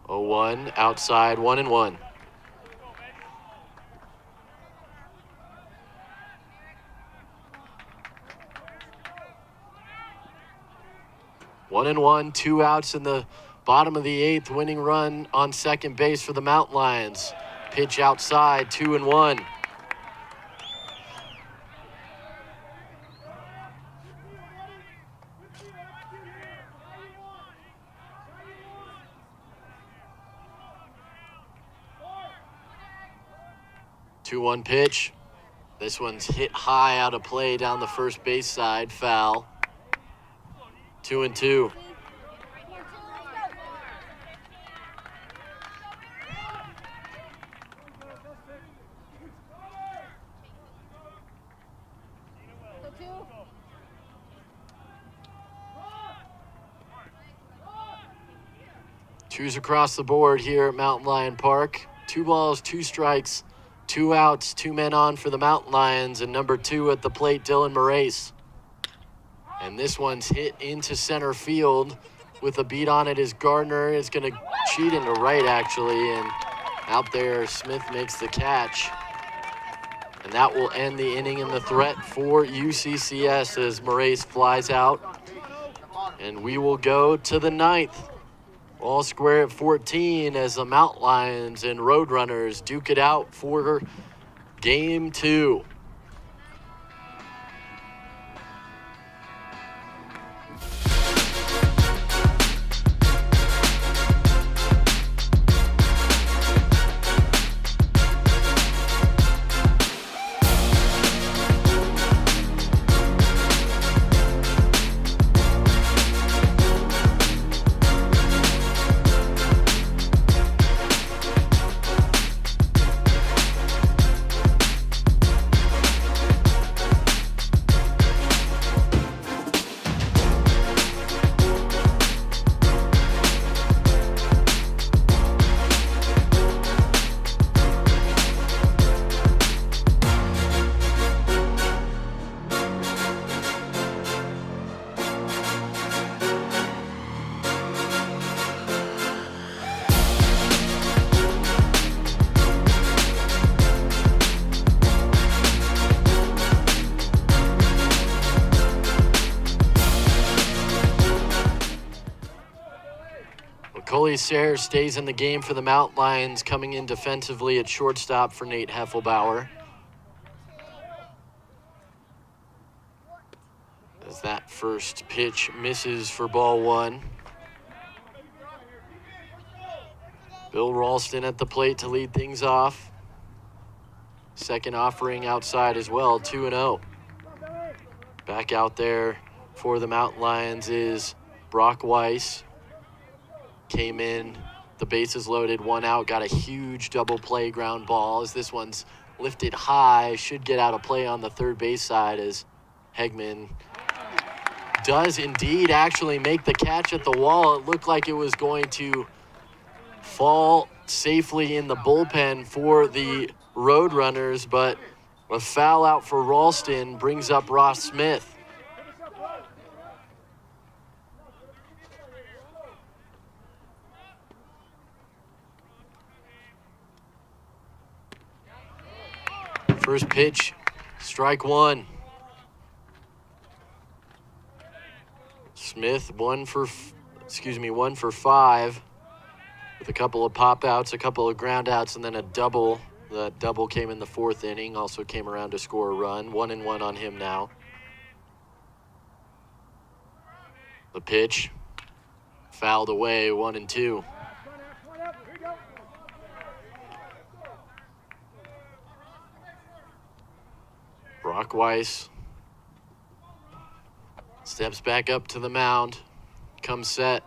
Oh, 1 outside, 1-1. One and 1, 2 outs in the bottom of the 8th. Winning run on second base for the Mountain Lions. Pitch outside, 2-1. Two-one pitch. This one's hit high out of play down the first base side, foul. 2-2. Twos across the board here at Mountain Lion Park. 2 balls, 2 strikes, 2 outs, 2 men on for the Mountain Lions, and number 2 at the plate, Dylan Moraes. And this one's hit into center field with a beat on it is Gardner. Is going to cheat into right, actually, and out there Smith makes the catch. And that will end the inning in the threat for UCCS as Moraes flies out. And we will go to the 9th. All square at 14 as the Mountain Lions and Roadrunners duke it out for Game 2. Coley Sayre stays in the game for the Mountain Lions, coming in defensively at shortstop for Nate Heffelbauer. As that first pitch misses for ball one. Bill Ralston at the plate to lead things off. Second offering outside as well, 2-0. Back out there for the Mountain Lions is Brock Weiss. Came in, the bases loaded, one out, got a huge double play ground ball as this one's lifted high. Should get out of play on the third base side as Hegman does indeed actually make the catch at the wall. It looked like it was going to fall safely in the bullpen for the Roadrunners, but a foul out for Ralston brings up Ross Smith. First pitch, strike one. Smith one for 5 with a couple of pop outs, a couple of ground outs, and then a double. That double came in the fourth inning, also came around to score a run. 1-1 on him now. The pitch fouled away, 1-2. Brock Weiss steps back up to the mound, comes set,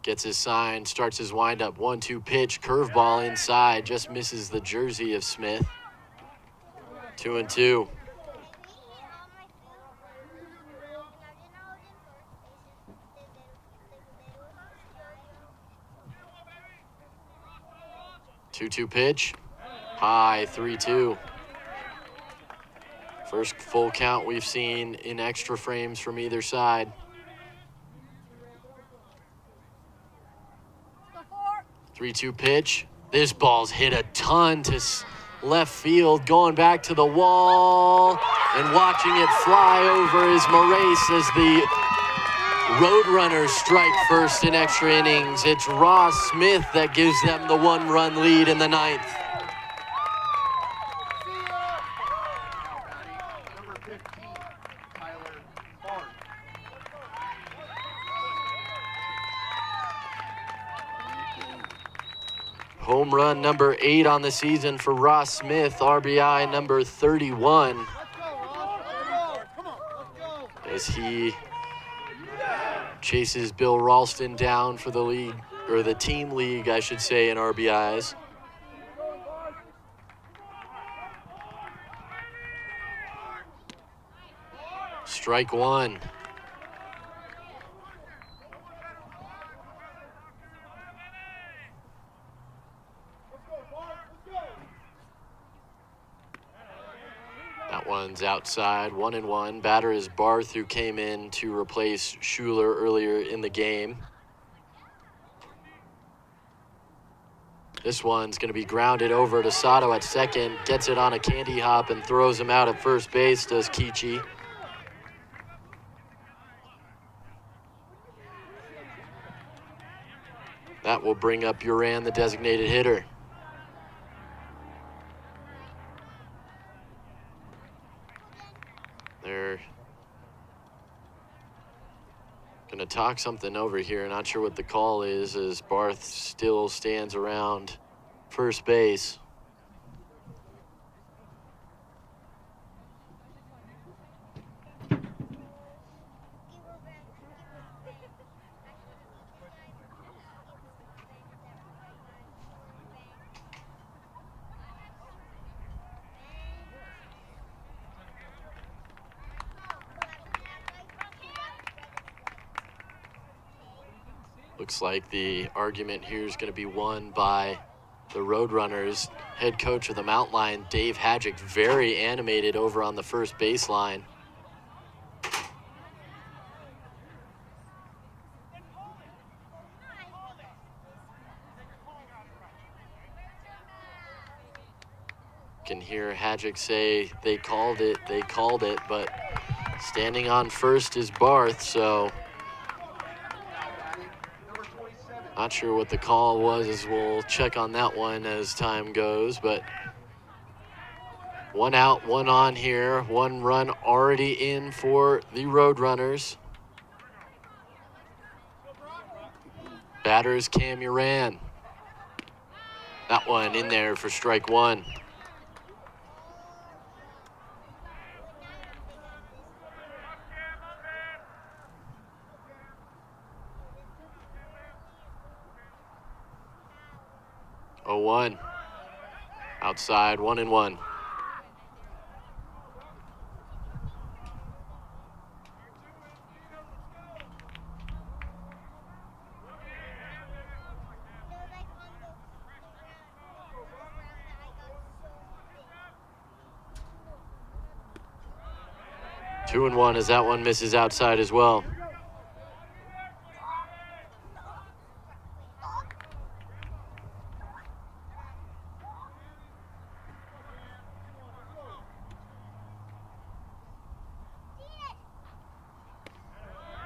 gets his sign, starts his windup. 1-2 pitch, curveball inside, just misses the jersey of Smith. 2-2. Two pitch, high, 3-2. First full count we've seen in extra frames from either side. 3-2 pitch. This ball's hit a ton to left field, going back to the wall, and watching it fly over is Moraes as the Roadrunners strike first in extra innings. It's Ross Smith that gives them the one-run lead in the ninth. Number 15, Tyler Barth. Home run number 8 on the season for Ross Smith, RBI number 31. As he chases Bill Ralston down for the lead, or the team league, I should say, in RBIs. Strike one. That one's outside, 1-1. Batter is Barth, who came in to replace Schuler earlier in the game. This one's going to be grounded over to Sato at second, gets it on a candy hop and throws him out at first base, does Kichi. That will bring up Uran, the designated hitter. They're going to talk something over here. Not sure what the call is, as Barth still stands around first base. Looks like the argument here is going to be won by the Roadrunners. Head coach of the Mountain Lion, Dave Hadjic, very animated over on the first baseline. Can hear Hadjic say, they called it, but standing on first is Barth, so Not sure what the call was, as we'll check on that one as time goes, but 1 out, 1 on here. 1 run already in for the Roadrunners. Batters Cam Uran. That one in there for strike 1. Oh, 1. Outside, 1-1. Two and 1 as that one misses outside as well.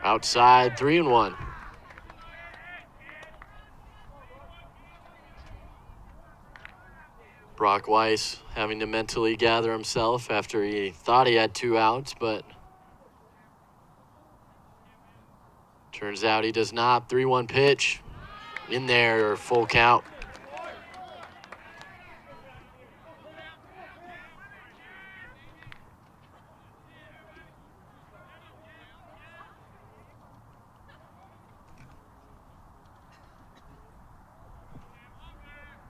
Outside, 3-1. Brock Weiss having to mentally gather himself after he thought he had 2 outs, but turns out he does not. 3-1 pitch in there, full count.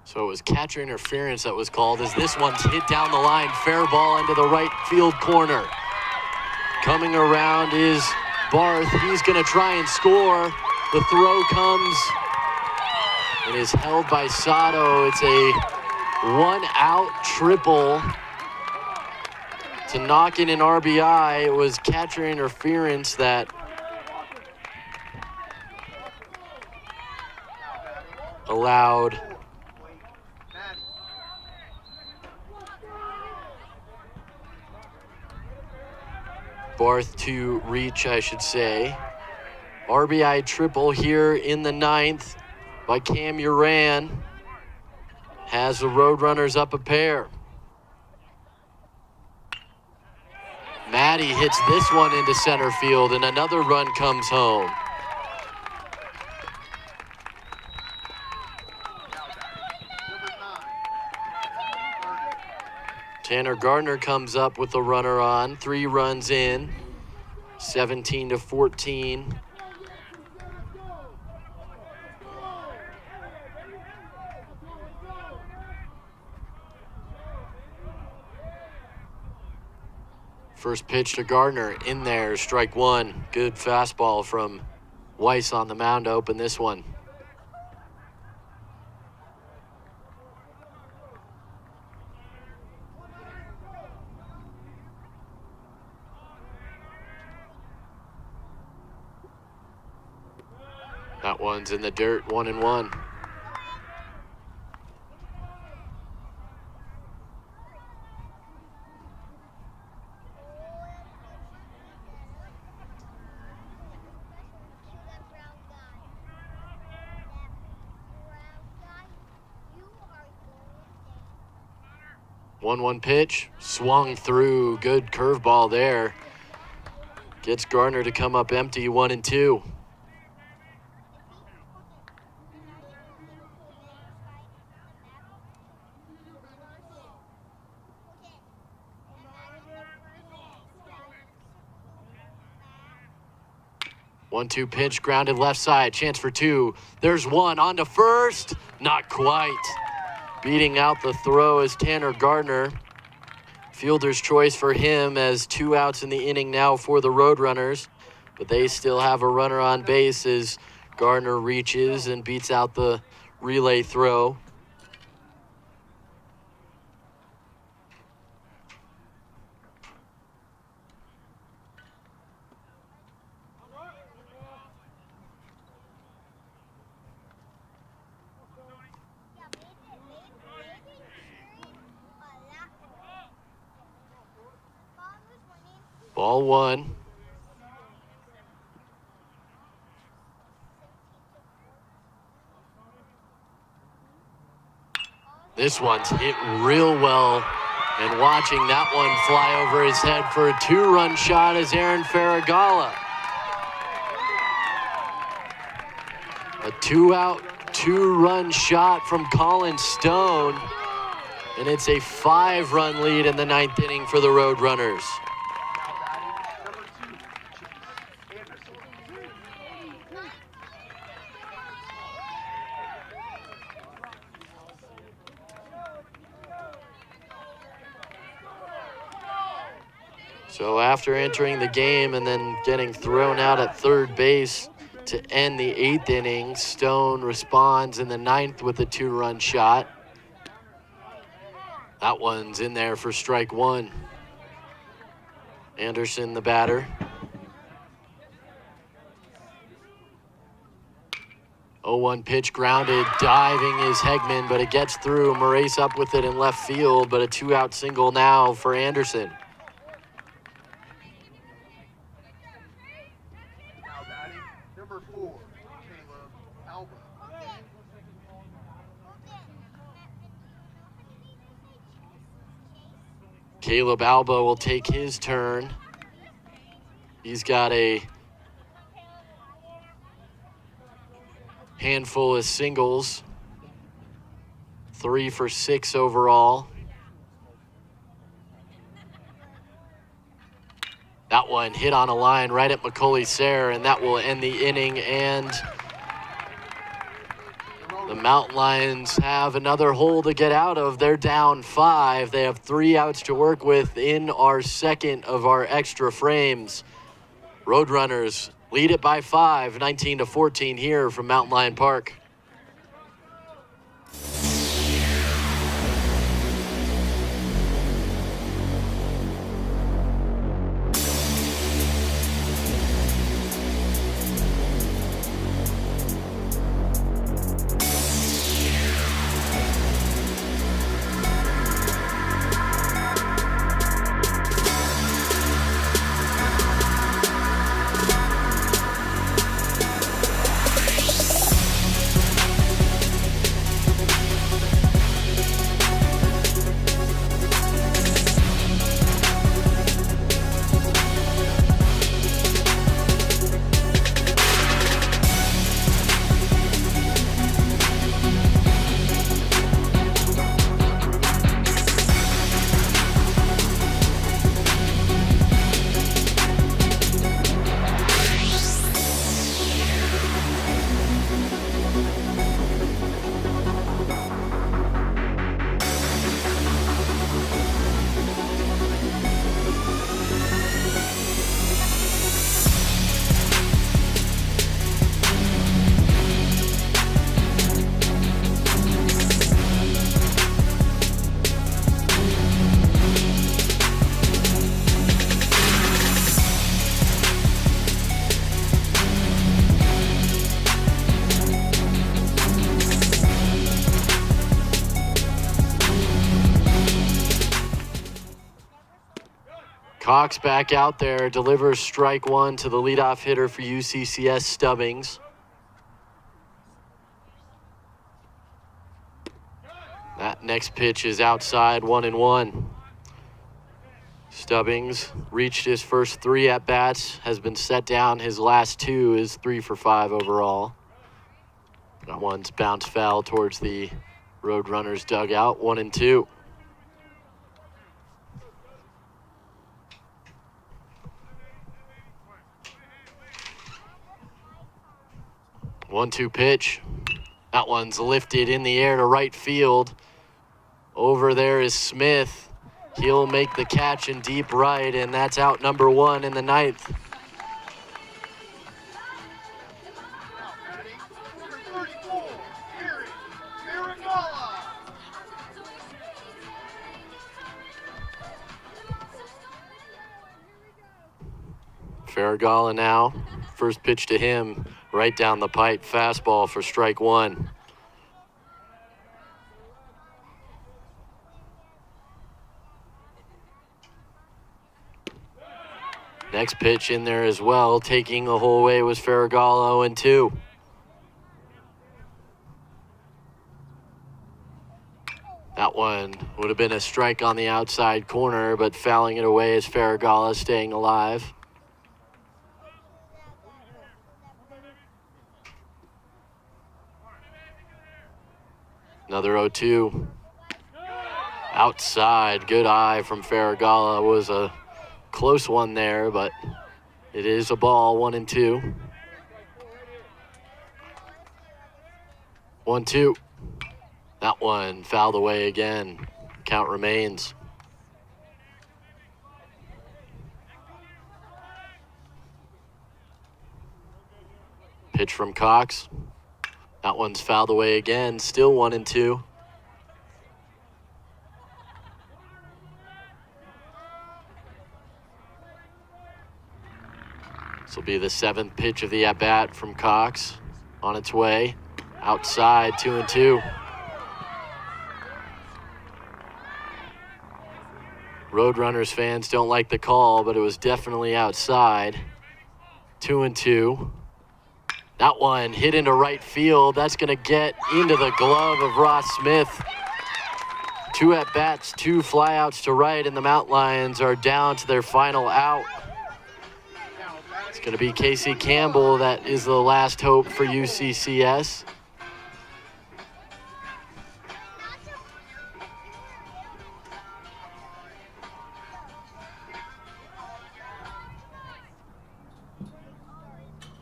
So it was catcher interference that was called, as this one's hit down the line. Fair ball into the right field corner. Coming around is Barth. He's going to try and score. The throw comes and is held by Sato. It's a 1-out triple to knock in an RBI. It was catcher interference that allowed Barth to reach, I should say. RBI triple here in the 9th by Cam Uran. Has the Roadrunners up a pair. Maddie hits this one into center field, and another run comes home. Tanner Gardner comes up with the runner on. 3 runs in, 17-14. First pitch to Gardner, in there, strike 1. Good fastball from Weiss on the mound to open this one. That one's in the dirt, 1-1. One pitch, swung through, good curveball there. Gets Gardner to come up empty, 1-2. One-two pitch, grounded left side, chance for 2. There's 1 on to first, not quite. Beating out the throw is Tanner Gardner. Fielder's choice for him, as 2 outs in the inning now for the Roadrunners, but they still have a runner on base as Gardner reaches and beats out the relay throw. Ball 1. This one's hit real well, and watching that one fly over his head for a 2-run shot is Aaron Farragala. A 2-out, 2-run shot from Colin Stone, and it's a 5-run lead in the 9th inning for the Roadrunners. So after entering the game and then getting thrown out at third base to end the 8th inning, Stone responds in the 9th with a 2-run shot. That one's in there for strike 1. Anderson, the batter. 0-1 pitch grounded, diving is Hegman, but it gets through. Moraes up with it in left field, but a 2-out single now for Anderson. Now batting, number 4, Caleb Alba. Caleb Alba will take his turn. He's got a handful of singles, 3 for 6 overall. That one hit on a line right at Macaulay Sayre, and that will end the inning. And the Mountain Lions have another hole to get out of. They're down 5. They have 3 outs to work with in our second of our extra frames. Roadrunners lead it by 5, 19-14 here from Mountain Lion Park. Cox back out there, delivers strike 1 to the leadoff hitter for UCCS, Stubbings. That next pitch is outside, 1-1. Stubbings reached his first 3 at-bats, has been set down. His last 2 is 3 for 5 overall. That one's bounced foul towards the Roadrunners dugout, 1-2. 1-2 pitch. That one's lifted in the air to right field. Over there is Smith. He'll make the catch in deep right, and that's out number 1 in the 9th. Now batting, number 34, Aaron Farragala. Farragala now. First pitch to him, right down the pipe, fastball for strike 1. Next pitch in there as well, taking the whole way was Farragala, 0-2. That one would have been a strike on the outside corner, but fouling it away as Farragalla staying alive. Another 0-2. Outside, good eye from Farragalla. Was a close one there, but it is a ball, 1-2. 1-2. That one fouled away again. Count remains. Pitch from Cox. That one's fouled away again. Still 1-2. This will be the 7th pitch of the at-bat from Cox. On its way. Outside, 2-2. Roadrunners fans don't like the call, but it was definitely outside. 2-2. That one hit into right field. That's going to get into the glove of Ross Smith. 2 at-bats, 2 flyouts to right, and the Mountain Lions are down to their final out. It's going to be Casey Campbell. That is the last hope for UCCS.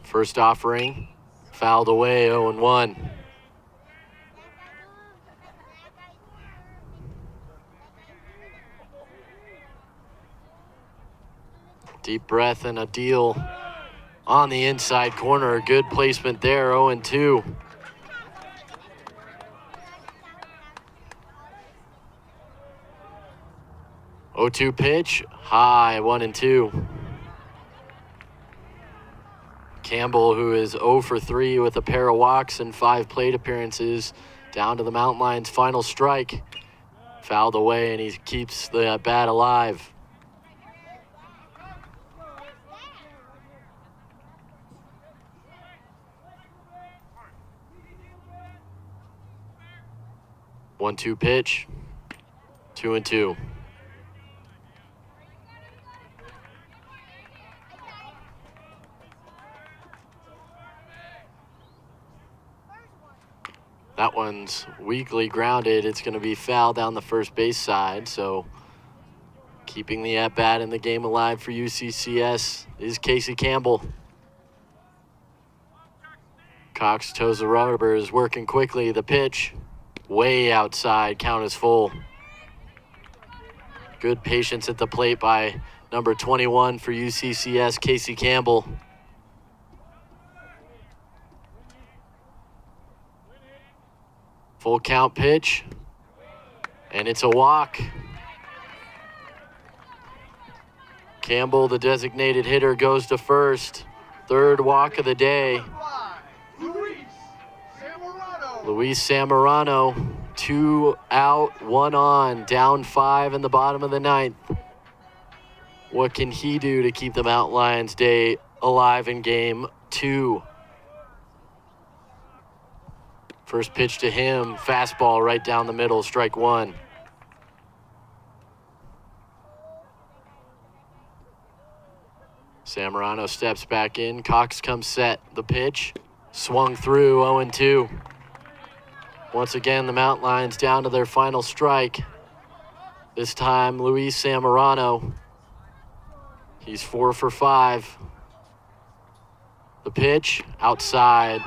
First offering, fouled away, 0-1. Deep breath and a deal on the inside corner. Good placement there, 0-2. Oh-2 pitch, high, 1-2. Campbell, who is 0 for 3 with a pair of walks and 5 plate appearances, down to the Mountain Lions' final strike. Fouled away, and he keeps the bat alive. One-two pitch, 2-2. That one's weakly grounded. It's going to be foul down the first base side, so keeping the at-bat in the game alive for UCCS is Casey Campbell. Cox toes the rubbers, working quickly. The pitch, way outside, count is full. Good patience at the plate by number 21 for UCCS, Casey Campbell. Full count pitch, and it's a walk. Campbell, the designated hitter, goes to first. Third walk of the day. Luis Samorano, 2 out, 1 on, down 5 in the bottom of the 9th. What can he do to keep the Mountain Lions day alive in game 2? First pitch to him, fastball right down the middle, strike 1. Samorano steps back in, Cox comes set, the pitch, swung through, 0-2. Once again, the Mountain Lions down to their final strike. This time, Luis Samorano. He's 4 for 5. The pitch, outside.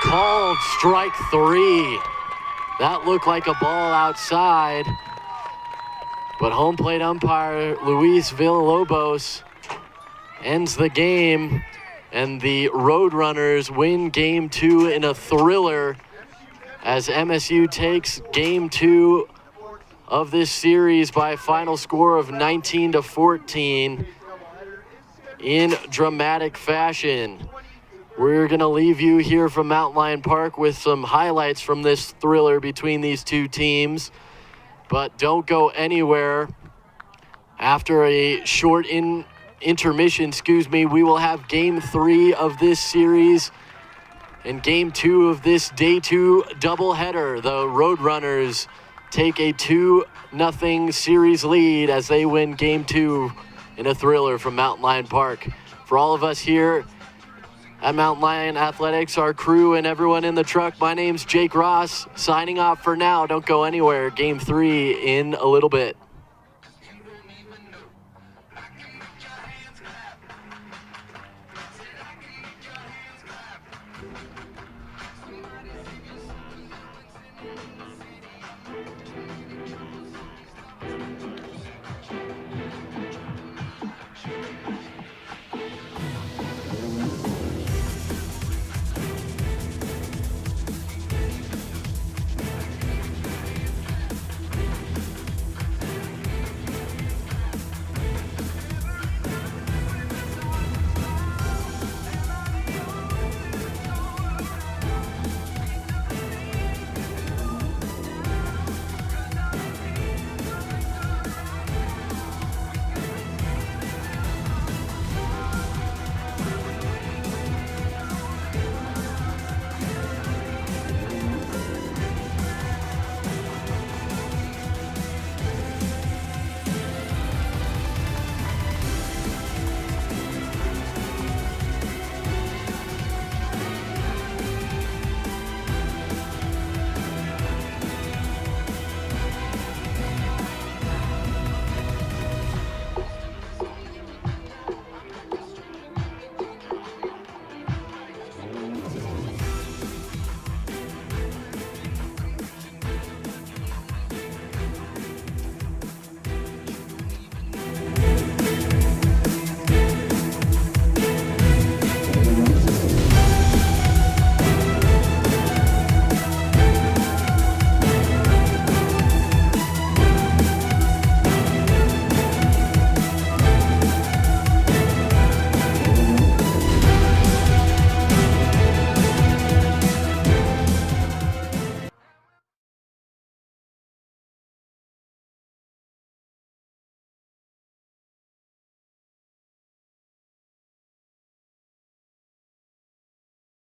Called strike 3. That looked like a ball outside. But home plate umpire Luis Villalobos ends the game. And the Roadrunners win game 2 in a thriller as MSU takes game 2 of this series by a final score of 19-14 in dramatic fashion. We're going to leave you here from Mountain Lion Park with some highlights from this thriller between these two teams. But don't go anywhere. After a short intermission, we will have game 3 of this series and game 2 of this day 2 doubleheader. The Roadrunners take a 2-0 series lead as they win Game 2 in a thriller from Mountain Lion Park. For all of us here at Mountain Lion Athletics, our crew, and everyone in the truck, my name's Jake Ross, signing off for now. Don't go anywhere. Game 3 in a little bit.